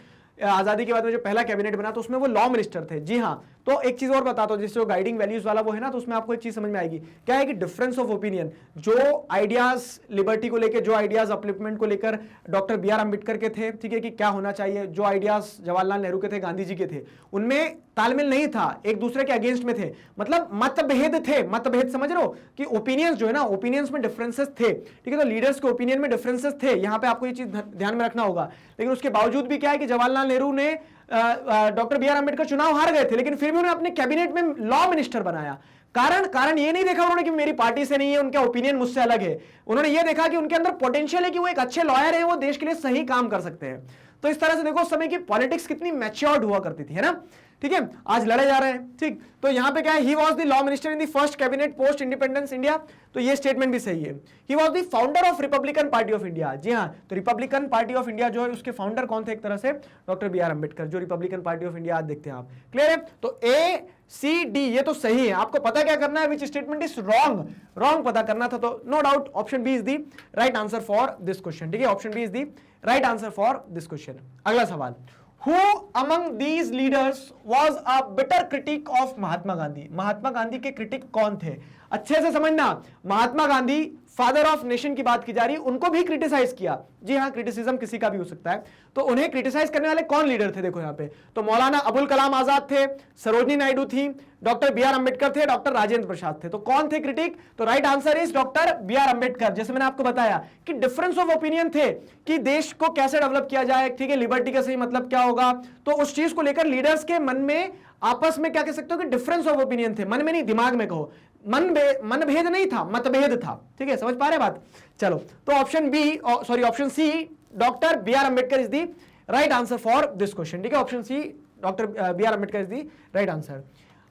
आजादी के बाद में जो पहला कैबिनेट बना, तो उसमें वो लॉ मिनिस्टर थे। जी हाँ, तो एक चीज और बताता हूं, जिससे जो गाइडिंग वैल्यूज वाला वो है ना, तो उसमें आपको एक चीज समझ में आएगी, क्या है कि डिफरेंस ऑफ ओपिनियन, जो आइडियाज लिबर्टी को लेकर, जो आइडियाज अपलिफ्टमेंट को लेकर डॉक्टर बी आर अंबेडकर के थे, ठीक है, कि क्या होना चाहिए, जो आइडियाज जवाहरलाल नेहरू के थे, गांधी जी के थे, उनमें तालमेल नहीं था, एक दूसरे के अगेंस्ट में थे, मतलब मतभेद थे। मतभेद समझ रहे हो कि ओपिनियंस जो है ना, ओपिनियंस में डिफरेंसेस थे, ठीक है, तो लीडर्स के ओपिनियन में डिफरेंसेस थे, यहां पे आपको ये चीज ध्यान में रखना होगा। लेकिन उसके बावजूद भी क्या है कि जवाहरलाल नेहरू ने डॉक्टर बी आर अंबेडकर चुनाव हार गए थे, लेकिन फिर भी उन्होंने अपने कैबिनेट में लॉ मिनिस्टर बनाया। कारण ये नहीं देखा उन्होंने कि मेरी पार्टी से नहीं है, उनका ओपिनियन मुझसे अलग है। उन्होंने ये देखा कि उनके अंदर पोटेंशियल है, कि वो एक अच्छे लॉयर है, वो देश के लिए सही काम कर सकते हैं। तो इस तरह से देखो उस समय की पॉलिटिक्स कितनी मैच्योर्ड हुआ करती थी, है ना, ठीक है। आज लड़े जा रहे हैं, ठीक, तो यहां पे क्या है, he was the law minister in the first cabinet post independence India, तो ये स्टेटमेंट भी सही है। He was the founder of Republican Party of India, जी हां, तो रिपब्लिकन पार्टी ऑफ इंडिया जो है उसके फाउंडर कौन थे? एक तरह से डॉक्टर बी आर अंबेडकर, जो रिपब्लिकन पार्टी ऑफ इंडिया, आज देखते हैं आप, क्लियर है। तो ए सी डी ये तो सही है, आपको पता क्या करना है, which statement is wrong, wrong पता करना था। तो no doubt option B is the right answer for this question, ठीक है, option B is the right answer for this question. अगला सवाल, Who among these leaders was a bitter critic of Mahatma Gandhi? Mahatma Gandhi के critic कौन थे? अच्छे से समझना, Mahatma Gandhi father of nation की बात की जा रही है, उनको भी क्रिटिसाइज किया। जी हाँ, क्रिटिसिज्म किसी का भी हो सकता है, तो उन्हें क्रिटिसाइज करने वाले कौन लीडर थे? देखो यहाँ पे, तो मौलाना अबुल कलाम आजाद थे, सरोजनी नायडू थी, डॉक्टर बी आर अंबेडकर थे, डॉक्टर राजेंद्र प्रसाद थे। तो कौन थे क्रिटिक? तो right answer is doctor B R Ambedkar. जैसे मैंने आपको बताया कि डिफरेंस ऑफ ओपिनियन थे कि देश को कैसे डेवलप किया जाए, ठीक है, लिबर्टी का सही मतलब क्या होगा, तो उस चीज को लेकर लीडर्स के मन में आपस में क्या कह सकते हो कि डिफरेंस ऑफ ओपिनियन थे, मन में नहीं दिमाग में कहो, मनभेद नहीं था, मतभेद था, ठीक है, समझ पा रहे बात। चलो, तो option B, sorry option C, doctor B R Ambedkar is the right answer for this question, ठीक है, option C doctor B R Ambedkar is the right answer.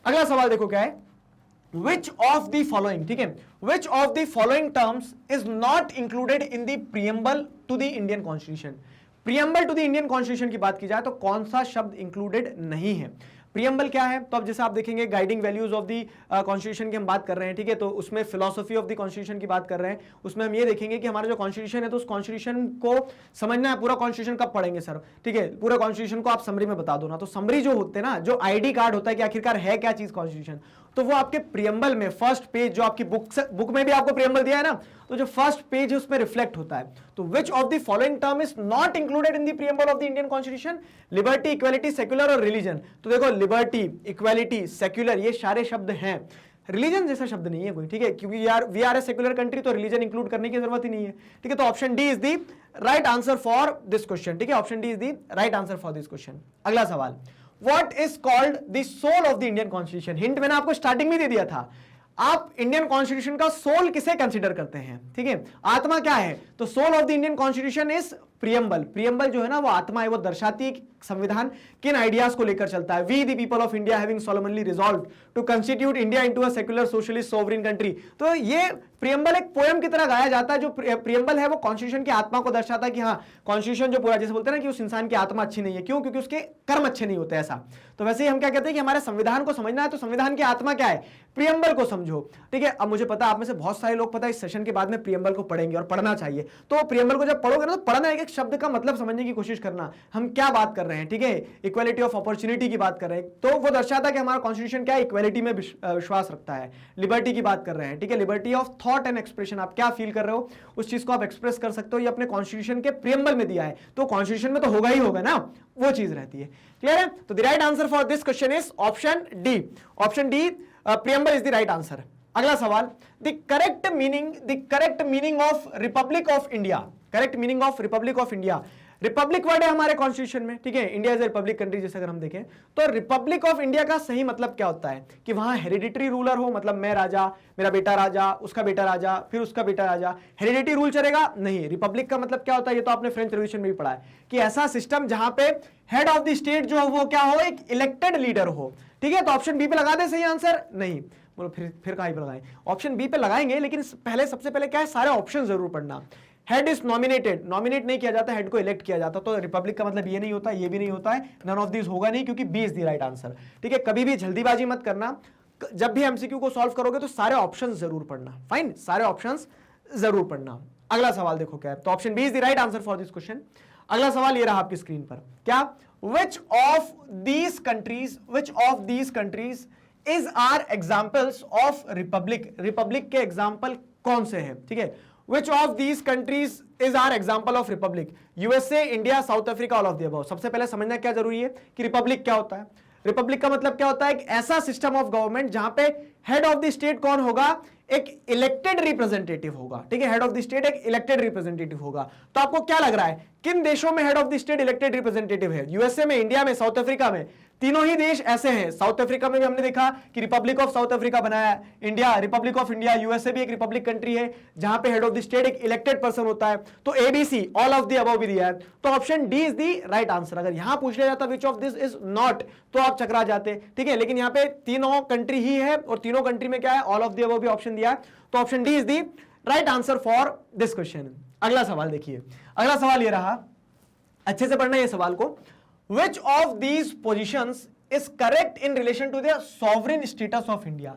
अगला सवाल देखो क्या है, विच ऑफ द फॉलोइंग, ठीक है, which of the following terms is not included in the preamble to the Indian constitution. Preamble to the Indian constitution की बात की जाए तो कौन सा शब्द इंक्लूडेड नहीं है? प्रीएम्बल क्या है? तो अब जैसे आप देखेंगे guiding values of the constitution की हम बात कर रहे हैं, ठीक है, तो उसमें फिलोसफी ऑफ द कॉन्स्टिट्यूशन की बात कर रहे हैं, उसमें हम ये देखेंगे कि हमारा जो कॉन्स्टिट्यूशन है, तो उस कॉन्स्टिट्यूशन को समझना है। पूरा कॉन्स्टिट्यूशन कब पढ़ेंगे सर? ठीक है, पूरा कॉन्स्टिट्यूशन को आप समरी में बता दो ना, तो समरी जो होते हैं ना, जो आईडी कार्ड होता है कि आखिरकार है क्या चीज कॉन्स्टिट्यूशन, तो वो आपके प्रीएम्बल में फर्स्ट पेज, जो आपकी बुक में भी आपको प्रीएम्बल दिया है ना, तो जो फर्स्ट पेज है उसमें रिफ्लेक्ट होता है। तो which of the following term is not included in the preamble of the Indian constitution? Liberty, equality, secular और रिलीजन। तो देखो, लिबर्टी, इक्वालिटी, सेक्युलर, ये सारे शब्द हैं, रिलीजन जैसा शब्द नहीं है कोई, ठीक है, क्योंकि यार we are a secular country, तो रिलीजन इंक्लूड करने की जरूरत ही नहीं है, ठीक है। तो option D is the right answer for this question, ठीक है, option D is the right answer for this question. अगला सवाल, What is called the soul of the Indian Constitution? Hint मैंने आपको स्टार्टिंग में दे दिया था। आप इंडियन कॉन्स्टिट्यूशन का सोल किसे कंसीडर करते हैं? ठीक है, आत्मा क्या है? तो soul of the Indian constitution is preamble. Preamble जो है ना, वो आत्मा है, वो दर्शाती है संविधान किन आइडियाज को लेकर चलता है। We the people of India having solemnly resolved to constitute India into a secular socialist sovereign country. तो ये प्रीएम्बल एक पोएम की तरह गाया जाता है। जो प्रीएम्बल है वो कॉन्स्टिट्यूशन की आत्मा को दर्शाता है कि हाँ, कॉन्स्टिट्यूशन जो पूरा, जैसे बोलते हैं ना कि उस इंसान की आत्मा अच्छी नहीं है, क्यों? क्योंकि उसके कर्म अच्छे नहीं होते, ऐसा। तो वैसे ही हम क्या कहते हैं कि हमारे संविधान को समझना है, तो संविधान की आत्मा क्या है? प्रीएम्बल को समझो, ठीक है। अब मुझे पता है आप में से बहुत सारे लोग पता है इस सेशन के बाद में प्रीएम्बल को पढ़ेंगे और पढ़ना चाहिए। तो प्रीएम्बल को जब पढ़ोगे ना, तो पढ़ना एक शब्द का मतलब समझने की कोशिश करना, हम क्या बात कर रहे हैं, ठीक है, इक्वालिटी ऑफ अपॉर्चुनिटी की बात कर रहे हैं, तो वो दर्शाता है कि हमारा कॉन्स्टिट्यूशन क्या है, इक्वालिटी में विश्वास रखता है। लिबर्टी की बात कर रहे हैं, ठीक है, liberty of thought and expression, आप क्या फील कर रहे हो उस चीज को आप एक्सप्रेस कर सकते हो, ये अपने कॉन्स्टिट्यूशन के प्रियम्बल में दिया है, तो कॉन्स्टिट्यूशन में तो होगा ही होगा ना, वो चीज रहती है। क्लियर है? तो the right answer for this question is option D. Option D, preamble is the right answer. अगला सवाल, the correct meaning of Republic of India. Correct meaning of Republic of India, Republic word है हमारे constitution में, ठीक है, India is a Republic country जैसे अगर हम देखें, तो रिपब्लिक ऑफ इंडिया का सही मतलब क्या होता है कि वहां हेरिडिटरी रूलर हो, मतलब मैं राजा, मेरा बेटा राजा, उसका बेटा राजा, फिर उसका बेटा राजा, हेरिडिटरी रूल चलेगा नहीं। रिपब्लिक का मतलब क्या होता है, ये तो आपने फ्रेंच रेवोल्यूशन में भी पढ़ा है कि ऐसा सिस्टम जहां पे हेड ऑफ द स्टेट जो हो वो क्या हो, एक इलेक्टेड लीडर हो, ठीक है। तो ऑप्शन बी पे लगा दे सही आंसर, नहीं बोलो फिर कहीं पे लगाएं, ऑप्शन बी पे लगाएंगे, लेकिन पहले सबसे पहले क्या है, सारे ऑप्शन जरूर पढ़ना। हेड इज नॉमिनेटेड, नॉमिनेट नहीं किया जाता, हेड को इलेक्ट किया जाता, तो रिपब्लिक का मतलब ये नहीं होता, ये भी नहीं होता है, नन ऑफ दिस होगा नहीं, क्योंकि B is the right answer, ठीक है। कभी भी जल्दीबाजी मत करना, जब भी एमसीक्यू को सॉल्व करोगे तो सारे ऑप्शंस जरूर पढ़ना, फाइन, सारे ऑप्शंस जरूर पढ़ना। अगला सवाल देखो क्या है, तो option B is the right answer for this question. अगला सवाल ये रहा आपकी स्क्रीन पर, क्या, which of these countries is are examples of republic, Republic के एग्जाम्पल कौन से हैं, ठीक है। Which of these countries is our example of republic? USA, India, south Africa, all of the above. सबसे पहले समझना क्या जरूरी है कि रिपब्लिक क्या होता है। रिपब्लिक का मतलब क्या होता है, एक ऐसा सिस्टम ऑफ गवर्नमेंट जहां पे हेड ऑफ द स्टेट कौन होगा, एक इलेक्टेड रिप्रेजेंटेटिव होगा, ठीक है, हेड ऑफ द स्टेट एक इलेक्टेड रिप्रेजेंटेटिव होगा। तो आपको क्या लग रहा है, किन देशों में head of the state elected representative है, यूएसए में, इंडिया में, साउथ अफ्रीका में? तीनों ही देश ऐसे हैं। साउथ अफ्रीका में भी हमने देखा कि रिपब्लिक ऑफ साउथ अफ्रीका बनाया, India, Republic of India, USA भी एक रिपब्लिक कंट्री है जहां पे हेड ऑफ द स्टेट एक इलेक्टेड पर्सन होता है। तो ABC, all of the above भी दिया है, तो option D is the right answer. अगर यहां पूछ लिया जाता which of this is not, तो आप चकरा जाते, ठीक है, लेकिन यहां पे तीनों कंट्री ही है, और तीनों कंट्री में क्या है, ऑल ऑफ द अबव भी ऑप्शन दिया है, तो option D is the right answer for this question. अगला सवाल देखिए, अगला सवाल ये रहा, अच्छे से पढ़ना ये सवाल को, which of these positions is correct in relation to the sovereign status of India?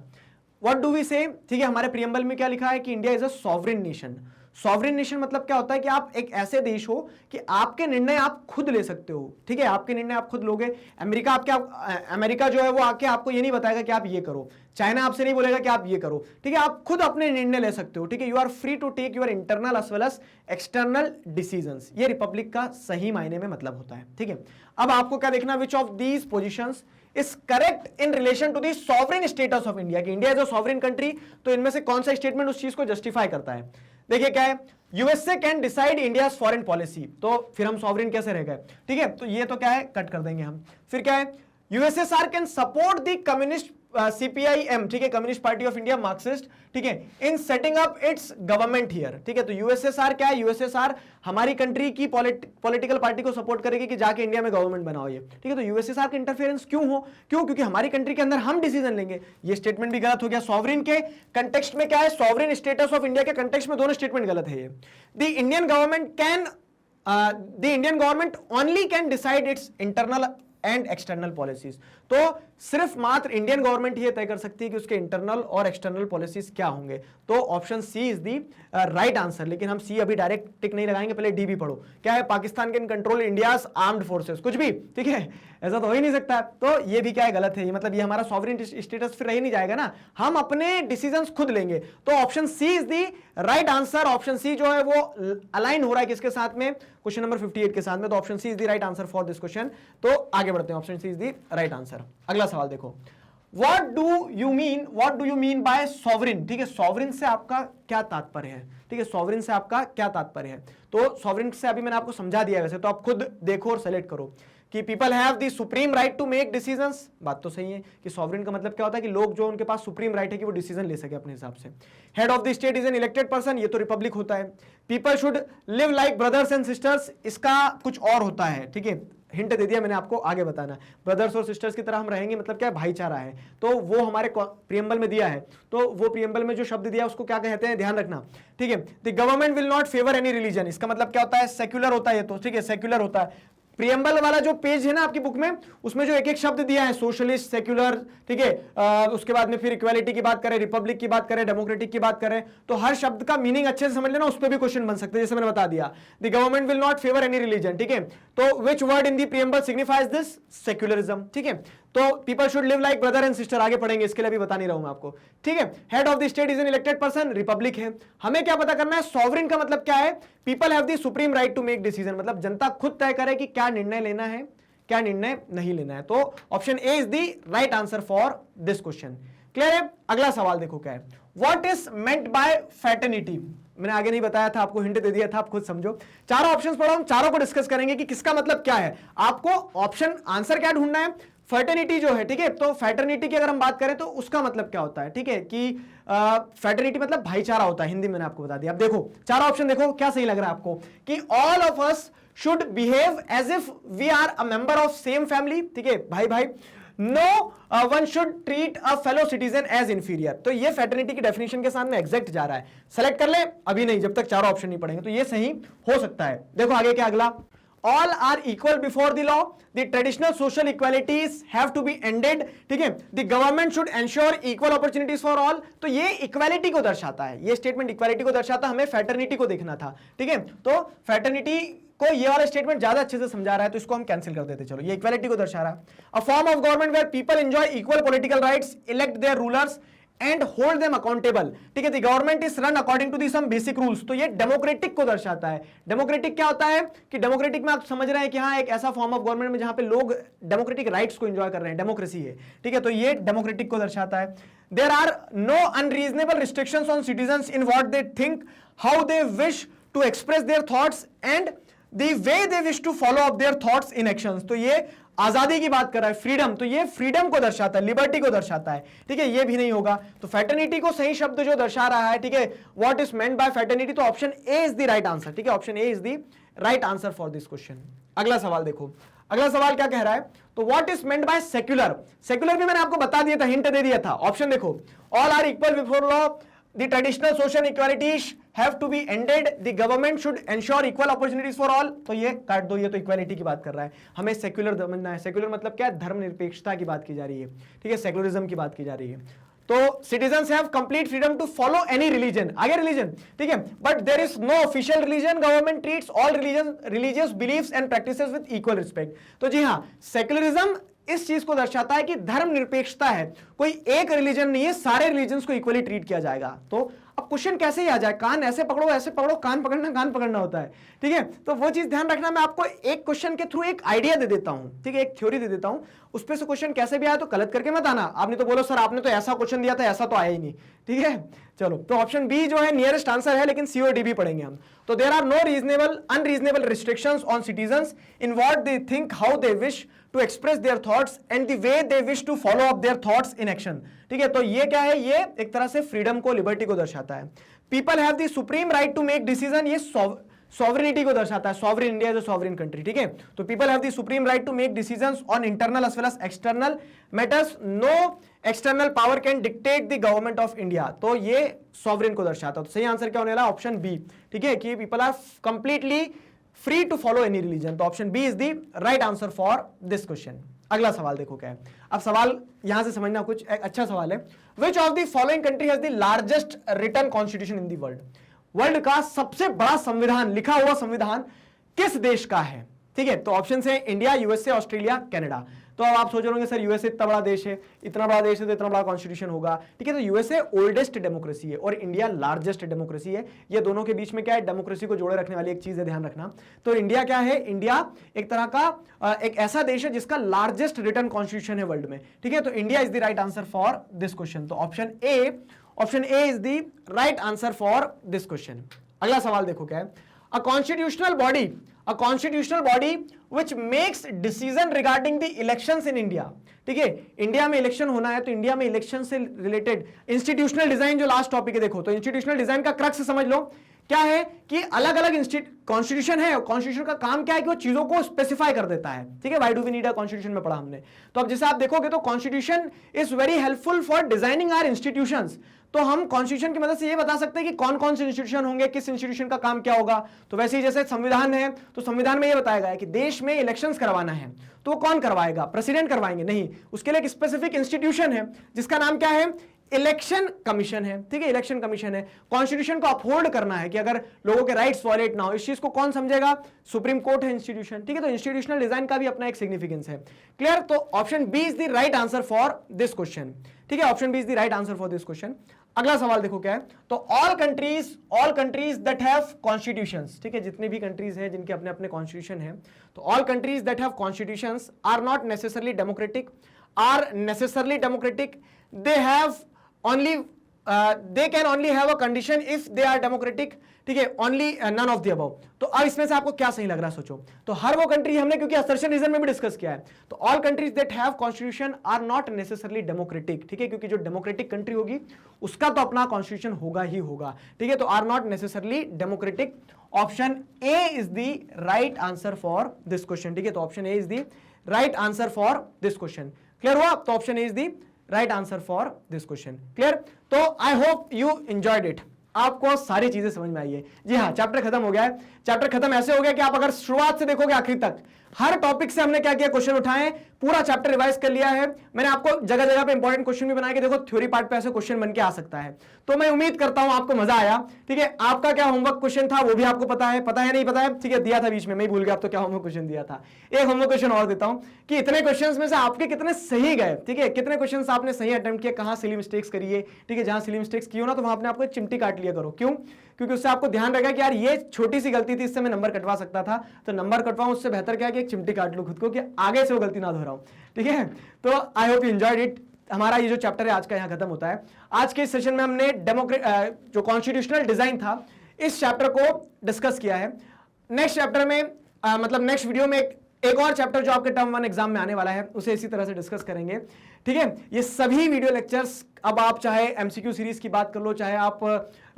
What do we say? ठीक है, हमारे प्रियम्बल में क्या लिखा है कि India is a sovereign nation. Sovereign nation मतलब क्या होता है कि आप एक ऐसे देश हो कि आपके निर्णय आप खुद ले सकते हो, ठीक है, आपके निर्णय आप खुद लोगे। अमेरिका जो है वो आके आपको ये नहीं बताएगा कि आप ये करो, चाइना आपसे नहीं बोलेगा कि आप ये करो, ठीक है, आप खुद अपने निर्णय ले सकते हो, ठीक है, you are free to take your internal as well as external decisions. ये रिपब्लिक का सही मायने में मतलब होता है, ठीक है। अब आपको क्या देखना, which of these positions is correct in relation to the sovereign status of India, कि India is a sovereign country, तो इनमें से कौन सा स्टेटमेंट उस चीज को जस्टिफाई करता है। देखिए क्या है, USA can decide India foreign policy, तो फिर हम सॉवरेन कैसे रह गए, ठीक है, तो ये तो क्या है, कट कर देंगे हम। फिर क्या है, USSR can support the communist CPIM, ठीक है, communist party of India, Marxist, ठीक है, in setting up it's government here, ठीक है। तो यूएसएसआर क्या है, यूएसएसआर हमारी कंट्री की पॉलिटिकल पार्टी को सपोर्ट करेगी कि जाके इंडिया में गवर्नमेंट बनाओ ये, ठीक है। तो यूएसएसआर का इंटरफेरेंस क्यों हो, क्यों, क्योंकि हमारी कंट्री के अंदर हम डिसीजन लेंगे। ये स्टेटमेंट भी गलत हो गया। सॉवरेन के कंटेक्स्ट में क्या है, सॉवरेन स्टेटस ऑफ इंडिया के कंटेक्स्ट में दोनों स्टेटमेंट गलत है ये। The Indian government only can decide it's internal and external policies, तो सिर्फ मात्र इंडियन गवर्नमेंट ही तय कर सकती है कि उसके इंटरनल और एक्सटर्नल पॉलिसीज क्या होंगे। तो option C is the right answer. लेकिन हम सी अभी डायरेक्ट टिक नहीं लगाएंगे, पहले डी भी पढ़ो। क्या है, Pakistan can control India's armed forces, कुछ भी, ठीक है, ऐसा तो हो ही नहीं सकता। तो ये भी क्या है, गलत है। ये मतलब ये हमारा सॉवरेन स्टेटस फिर रह ही नहीं जाएगा ना, हम अपने डिसीजंस खुद लेंगे। तो option C is the right answer. Option C जो है वो अलाइन हो रहा है किसके साथ में, क्वेश्चन नंबर 58 के साथ में। तो option C is the right answer for this question. तो आगे बढ़ते हैं, option C is the right answer. अगला सवाल देखो, What do you mean by sovereign, ठीक है, सॉवरेन से आपका क्या तात्पर्य है, ठीक है, सॉवरेन से आपका क्या तात्पर्य है। तो सॉवरेन से अभी मैंने आपको समझा दिया है, वैसे तो आप खुद देखो और सेलेक्ट करो कि people have the supreme right to make decisions. बात तो सही है कि सॉवरेन का मतलब क्या होता है कि लोग जो उनके पास सुप्रीम राइट है कि वो डिसीजन ले सके अपने हिसाब से। Head of the state is an elected person, ये तो रिपब्लिक होता है। People should live like brothers and sisters, इसका कुछ और होता है, ठीक है, हिंट दे दिया मैंने आपको, आगे बताना। ब्रदर्स और सिस्टर्स की तरह हम रहेंगे, मतलब क्या है, भाईचारा है। तो वो हमारे प्रियम्बल में दिया है, तो वो प्रियम्बल में जो शब्द दिया उसको क्या कहते हैं, ध्यान रखना, ठीक है। The government will not favour any religion, इसका मतलब क्या होता है, सेक्युलर होता है ये तो, ठीक है, सेक्युलर होता है। प्रियम्बल वाला जो पेज है ना आपकी बुक में, उसमें जो एक एक शब्द दिया है, सोशलिस्ट, सेक्युलर, ठीक है, उसके बाद में फिर इक्वालिटी की बात करें, रिपब्लिक की बात करें, डेमोक्रेटिक की बात करें, तो हर शब्द का मीनिंग अच्छे से समझ लेना, उस पर भी क्वेश्चन बन सकते हैं, जैसे मैंने बता दिया। The government will not favour any religion, ठीक है, तो which word in the preamble signifies this? Secularism, ठीक है। तो people should live like brother and sister, आगे पढ़ेंगे, इसके लिए भी बता नहीं रहा हूं मैं आपको, ठीक है। Head of the state is an elected person, Republic है। हमें क्या पता करना है? सॉवरिन का मतलब क्या है? People have the supreme right to make decision, मतलब जनता खुद तय करे कि क्या निर्णय लेना है, क्या निर्णय नहीं लेना है। तो option A is the right answer for this question. Clear है? अगला सवाल देखो क्या है, what is meant by fraternity. मैंने आगे नहीं बताया था, आपको हिंट दे दिया था, आप खुद समझो। चारों ऑप्शंस पढ़ा, हम चारों को डिस्कस करेंगे कि किसका मतलब क्या है। आपको ऑप्शन आंसर क्या ढूंढना है? फ्रेटर्निटी जो है, ठीक है, तो फ्रेटर्निटी की अगर हम बात करें तो उसका मतलब क्या होता है, ठीक है, कि फ्रेटर्निटी मतलब भाईचारा होता है, हिंदी मैंने आपको बता दिया। अब देखो चारों ऑप्शन देखो, क्या सही लग रहा है आपको? कि all of us should behave as if we are a member of same family, ठीक है, भाई भाई। No one should treat a fellow citizen as inferior. तो ये फ्रेटर्निटी की डेफिनेशन के साथ में एग्जैक्ट जा रहा है। सेलेक्ट कर ले, अभी नहीं, जब तक चारों ऑप्शन नहीं पढ़ेंगे, तो ये सही हो सकता है। देखो आगे क्या अगला, all are equal before the law, the traditional social equalities have to be ended, ठीक है, the government should ensure equal opportunities for all. तो ये इक्वालिटी को दर्शाता है, ये स्टेटमेंट इक्वालिटी को दर्शाता है, हमें फ्रेटर्निटी को देखना था, ठीक है। तो फ्रेटर्निटी को ये वाला स्टेटमेंट ज्यादा अच्छे से समझा रहा है, तो इसको हम कैंसिल कर देते। चलो, ये इक्वालिटी को दर्शा रहा है। A form of government where people enjoy equal political rights, elect their rulers and hold them accountable, ठीक है, the government is run according to the some basic rules. तो ये डेमोक्रेटिक को दर्शाता है। डेमोक्रेटिक क्या होता है? कि डेमोक्रेटिक में आप समझ रहे हैं कि हाँ, एक ऐसा फॉर्म ऑफ गवर्नमेंट में जहां पे लोग डेमोक्रेटिक राइट्स को एंजॉय कर रहे हैं, डेमोक्रेसी है, ठीक है, तो ये डेमोक्रेटिक को दर्शाता है। There are no unreasonable restrictions on citizens in what they think, how they wish to express their thoughts and the way they wish to follow up their thoughts in actions. तो ये आजादी की बात कर रहा है, फ्रीडम, तो ये फ्रीडम को दर्शाता है, लिबर्टी को दर्शाता है, ठीक है, ये भी नहीं होगा। तो फ्रेटर्निटी को सही शब्द जो दर्शा रहा है, ठीक है, what is meant by fraternity, तो option A is the right answer, ठीक है, option A is the right answer for this question. अगला सवाल देखो, अगला सवाल क्या कह रहा है, तो what is meant bye secular. Secular भी मैंने आपको बता दिया था, हिंट दे दिया था। ऑप्शन देखो, all are equal before law, the traditional social inequalities have to be ended, the government should ensure equal opportunities for all। तो ये काट दो, ये तो इक्वालिटी की बात कर रहा है, हमें सेक्युलर समझना है। सेक्युलर मतलब क्या है? धर्मनिरपेक्षता की बात की जा रही है, ठीक है, सेक्युलरिज्म की बात की जा रही है। तो citizens have complete freedom to follow any religion, आगे रिलीजन, ठीक है, but there is no official religion, government treats all religious beliefs and practices with equal respect. तो जी हाँ, सेक्युलरिज्म इस चीज को दर्शाता है कि धर्म निरपेक्षता है, कोई एक रिलीजन नहीं है, सारे रिलीजन्स को इक्वली ट्रीट किया जाएगा। तो अब क्वेश्चन कैसे ही आ जाए, कान ऐसे पकड़ो ऐसे पकड़ो, कान पकड़ना होता है, ठीक है, तो वो चीज ध्यान रखना। मैं आपको एक क्वेश्चन के थ्रू एक आइडिया दे देता हूं, ठीक है, एक थ्योरी दे देता हूं, उस पे से क्वेश्चन कैसे भी आया तो गलत करके मत आना। आपने तो बोलो सर आपने तो ऐसा क्वेश्चन दिया था, ऐसा तो आया ही नहीं, ठीक है। चलो, तो ऑप्शन बी जो है नियरेस्ट आंसर है, लेकिन सीओडी भी पढ़ेंगे हम। तो there are no unreasonable restrictions on citizens in what they think, how they wish to express their thoughts and the way they wish to follow up their thoughts in action, ठीक है। तो ये क्या है? ये एक तरह से फ्रीडम को, लिबर्टी को दर्शाता है। People have the supreme right to make decision, ये सॉवरेनिटी को दर्शाता है। Sovereign, India is a sovereign country, ठीक है। तो people have the supreme right to make decisions on internal as well as external matters, no external power can dictate the government of India. तो ये sovereign को दर्शाता है। तो सही आंसर क्या होने वाला? ऑप्शन बी, ठीक है, कि people are completely free to follow any religion. तो option B is the right answer for this question. अगला सवाल देखो क्या है। अब सवाल यहां से समझना, कुछ एक अच्छा सवाल है। Which of the following country has the largest written constitution in the world. World का सबसे बड़ा संविधान, लिखा हुआ संविधान किस देश का है, ठीक है। तो ऑप्शन है इंडिया, यूएसए, ऑस्ट्रेलिया, कनाडा। तो अब आप सोच रहे होंगे सर यूएसए इतना बड़ा देश है, इतना बड़ा देश है तो इतना बड़ा कॉन्स्टिट्यूशन होगा, ठीक है। तो यूएसए ओल्डेस्ट डेमोक्रेसी है और इंडिया लार्जेस्ट डेमोक्रेसी है। ये दोनों के बीच में क्या है? डेमोक्रेसी को जोड़े रखने वाली एक चीज है, ध्यान रखना। तो इंडिया क्या है? इंडिया एक तरह का एक ऐसा देश है जिसका लार्जेस्ट रिटन कॉन्स्टिट्यूशन है वर्ल्ड में, ठीक है। तो India is the right answer for this question. तो option A is the right answer for this question. अगला सवाल देखो क्या है। A constitutional body which makes decision regarding the elections in India, ठीक है। इंडिया में इलेक्शन होना है तो इंडिया में इलेक्शन से रिलेटेड इंस्टीट्यूशनल डिजाइन, जो लास्ट टॉपिक है देखो, तो इंस्टीट्यूशनल डिजाइन का क्रक्स समझ लो क्या है कि अलग अलग कॉन्स्टिट्यूशन है, कॉन्स्टिट्यूशन का काम क्या है कि वो चीजों को स्पेसिफाई कर देता है, ठीक है। Why do we need a constitution में पढ़ा हमने। तो अब जैसे आप देखोगे तो constitution is very helpful for designing our institutions. तो हम कॉन्स्टिट्यूशन की मदद से ये बता सकते हैं कि कौन कौन से इंस्टीट्यूशन होंगे, किस इंस्टीट्यूशन का काम क्या होगा। तो वैसे ही जैसे संविधान है, तो संविधान में ये बताया गया है कि देश में इलेक्शंस करवाना है, तो वो कौन करवाएगा, प्रेसिडेंट करवाएंगे नहीं, उसके लिए एक स्पेसिफिक इंस्टीट्यूशन है जिसका नाम क्या है, इलेक्शन कमीशन है, ठीक है। इलेक्शन कमीशन है, कॉन्स्टिट्यूशन को अपहोल्ड करना है कि अगर लोगों के राइट्स वॉयलेट ना हो, इस चीज को कौन समझेगा, सुप्रीम कोर्ट है इंस्टीट्यूशन, ठीक है। तो इंस्टीट्यूशनल डिजाइन का भी अपना एक सिग्निफिकेंस है। क्लियर। तो option B is the right answer for this question, ठीक है। Option B is the right answer for this question. अगला सवाल देखो क्या है, तो all countries that have constitutions, ठीक है, जितनी भी कंट्रीज हैं जिनके अपने अपने कॉन्स्टिट्यूशन है, तो all countries that have constitutions are not necessarily democratic, they have only they can only have a condition if they are democratic, ठीक है, only none of the above। तो अब इसमें से आपको क्या सही लग रहा है सोचो। तो हर वो कंट्री हमने क्योंकि असर्शन रीजन में भी डिस्कस किया है, तो all countries that have constitution are not necessarily democratic, ठीक है, क्योंकि जो डेमोक्रेटिक कंट्री होगी उसका तो अपना कॉन्स्टिट्यूशन होगा ही होगा, ठीक है। तो are not necessarily democratic. Option A is the right answer for this question, ठीक है। तो option A is the right answer for this question. Clear हुआ। तो option A is the right answer for this question. Clear. तो I hope you enjoyed it, आपको सारी चीजें समझ में आई है। जी हाँ, चैप्टर खत्म हो गया है। चैप्टर खत्म ऐसे हो गया कि आप अगर शुरुआत से देखोगे आखिर तक हर टॉपिक से हमने क्या किया, क्वेश्चन उठाए, पूरा चैप्टर रिवाइज कर लिया है। मैंने आपको जगह जगह पे इंपॉर्टेंट क्वेश्चन भी बनाया कि देखो थ्योरी पार्ट पे ऐसे क्वेश्चन बन के आ सकता है। तो मैं उम्मीद करता हूं आपको मजा आया, ठीक है। आपका क्या होमवर्क क्वेश्चन था वो भी आपको पता है नहीं पता है, ठीक है, दिया था बीच में, मैं भूल गया अब तो क्या होमवर्क क्वेश्चन दिया था। एक होमवर्क क्वेश्चन और देता हूं कि इतने क्वेश्चन में से आपके कितने सही गए, ठीक है, कितने क्वेश्चन आपने सही अटेम्प्ट किए, कहां सिली मिस्टेक्स करिए, ठीक है। जहां सिली मिस्टेक्स की हो ना तो वहां अपने आपको चिमटी काट लिया करो। क्यों? क्योंकि उससे आपको ध्यान रहेगा कि यार ये छोटी सी गलती थी, इससे मैं नंबर कटवा सकता था, तो नंबर कटवाऊं उससे बेहतर क्या है कि एक चिमटी काट लूं खुद को कि आगे से वो गलती ना दोहराऊं, ठीक है। तो I hope you enjoyed it. हमारा ये जो चैप्टर है आज का यहाँ खत्म होता है। आज के सेशन में हमने जो कॉन्स्टिट्यूशनल डिजाइन था इस चैप्टर को डिस्कस किया है। नेक्स्ट चैप्टर में मतलब नेक्स्ट वीडियो में एक और चैप्टर जो आपके टर्म 1 एग्जाम में आने वाला है उसे इसी तरह से डिस्कस करेंगे, ठीक है। ये सभी वीडियो लेक्चर्स, अब आप चाहे एमसीक्यू सीरीज की बात कर लो, चाहे आप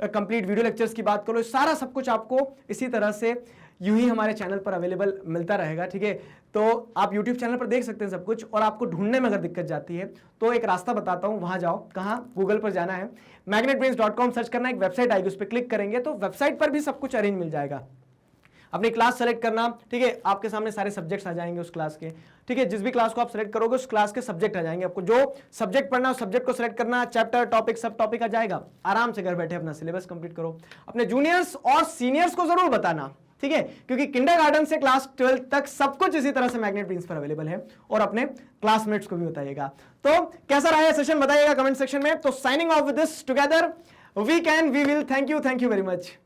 कंप्लीट वीडियो लेक्चर्स की बात कर लो, सारा सब कुछ आपको इसी तरह से यूं ही हमारे चैनल पर अवेलेबल मिलता रहेगा, ठीक है। तो आप यूट्यूब चैनल पर देख सकते हैं सब कुछ, और आपको ढूंढने में अगर दिक्कत जाती है तो एक रास्ता बताता हूं, वहां जाओ, कहां, गूगल पर जाना है, magnetbrains.com सर्च करना, एक वेबसाइट आएगी, उस पर क्लिक करेंगे तो वेबसाइट पर भी सब कुछ अरेंज मिल जाएगा। अपनी क्लास सेलेक्ट करना, ठीक है, आपके सामने सारे सब्जेक्ट्स आ जाएंगे उस क्लास के, ठीक है। जिस भी क्लास को आप सेलेक्ट करोगे उस क्लास के सब्जेक्ट आ जाएंगे, आपको जो सब्जेक्ट पढ़ना है उस सब्जेक्ट को सेलेक्ट करना, चैप्टर, टॉपिक, सब टॉपिक आ जाएगा। आराम से घर बैठे अपना सिलेबस कंप्लीट करो। अपने जूनियर्स और सीनियर्स को जरूर बताना, ठीक है, क्योंकि किंडरगार्टन से क्लास 12 तक सब कुछ इसी तरह से मैग्नेट ब्रेन्स पर अवेलेबल है, और अपने क्लासमेट्स को भी बताइएगा। तो कैसा रहा सेशन बताइएगा कमेंट सेक्शन में। तो signing off with this, together we can, we will. Thank you very much.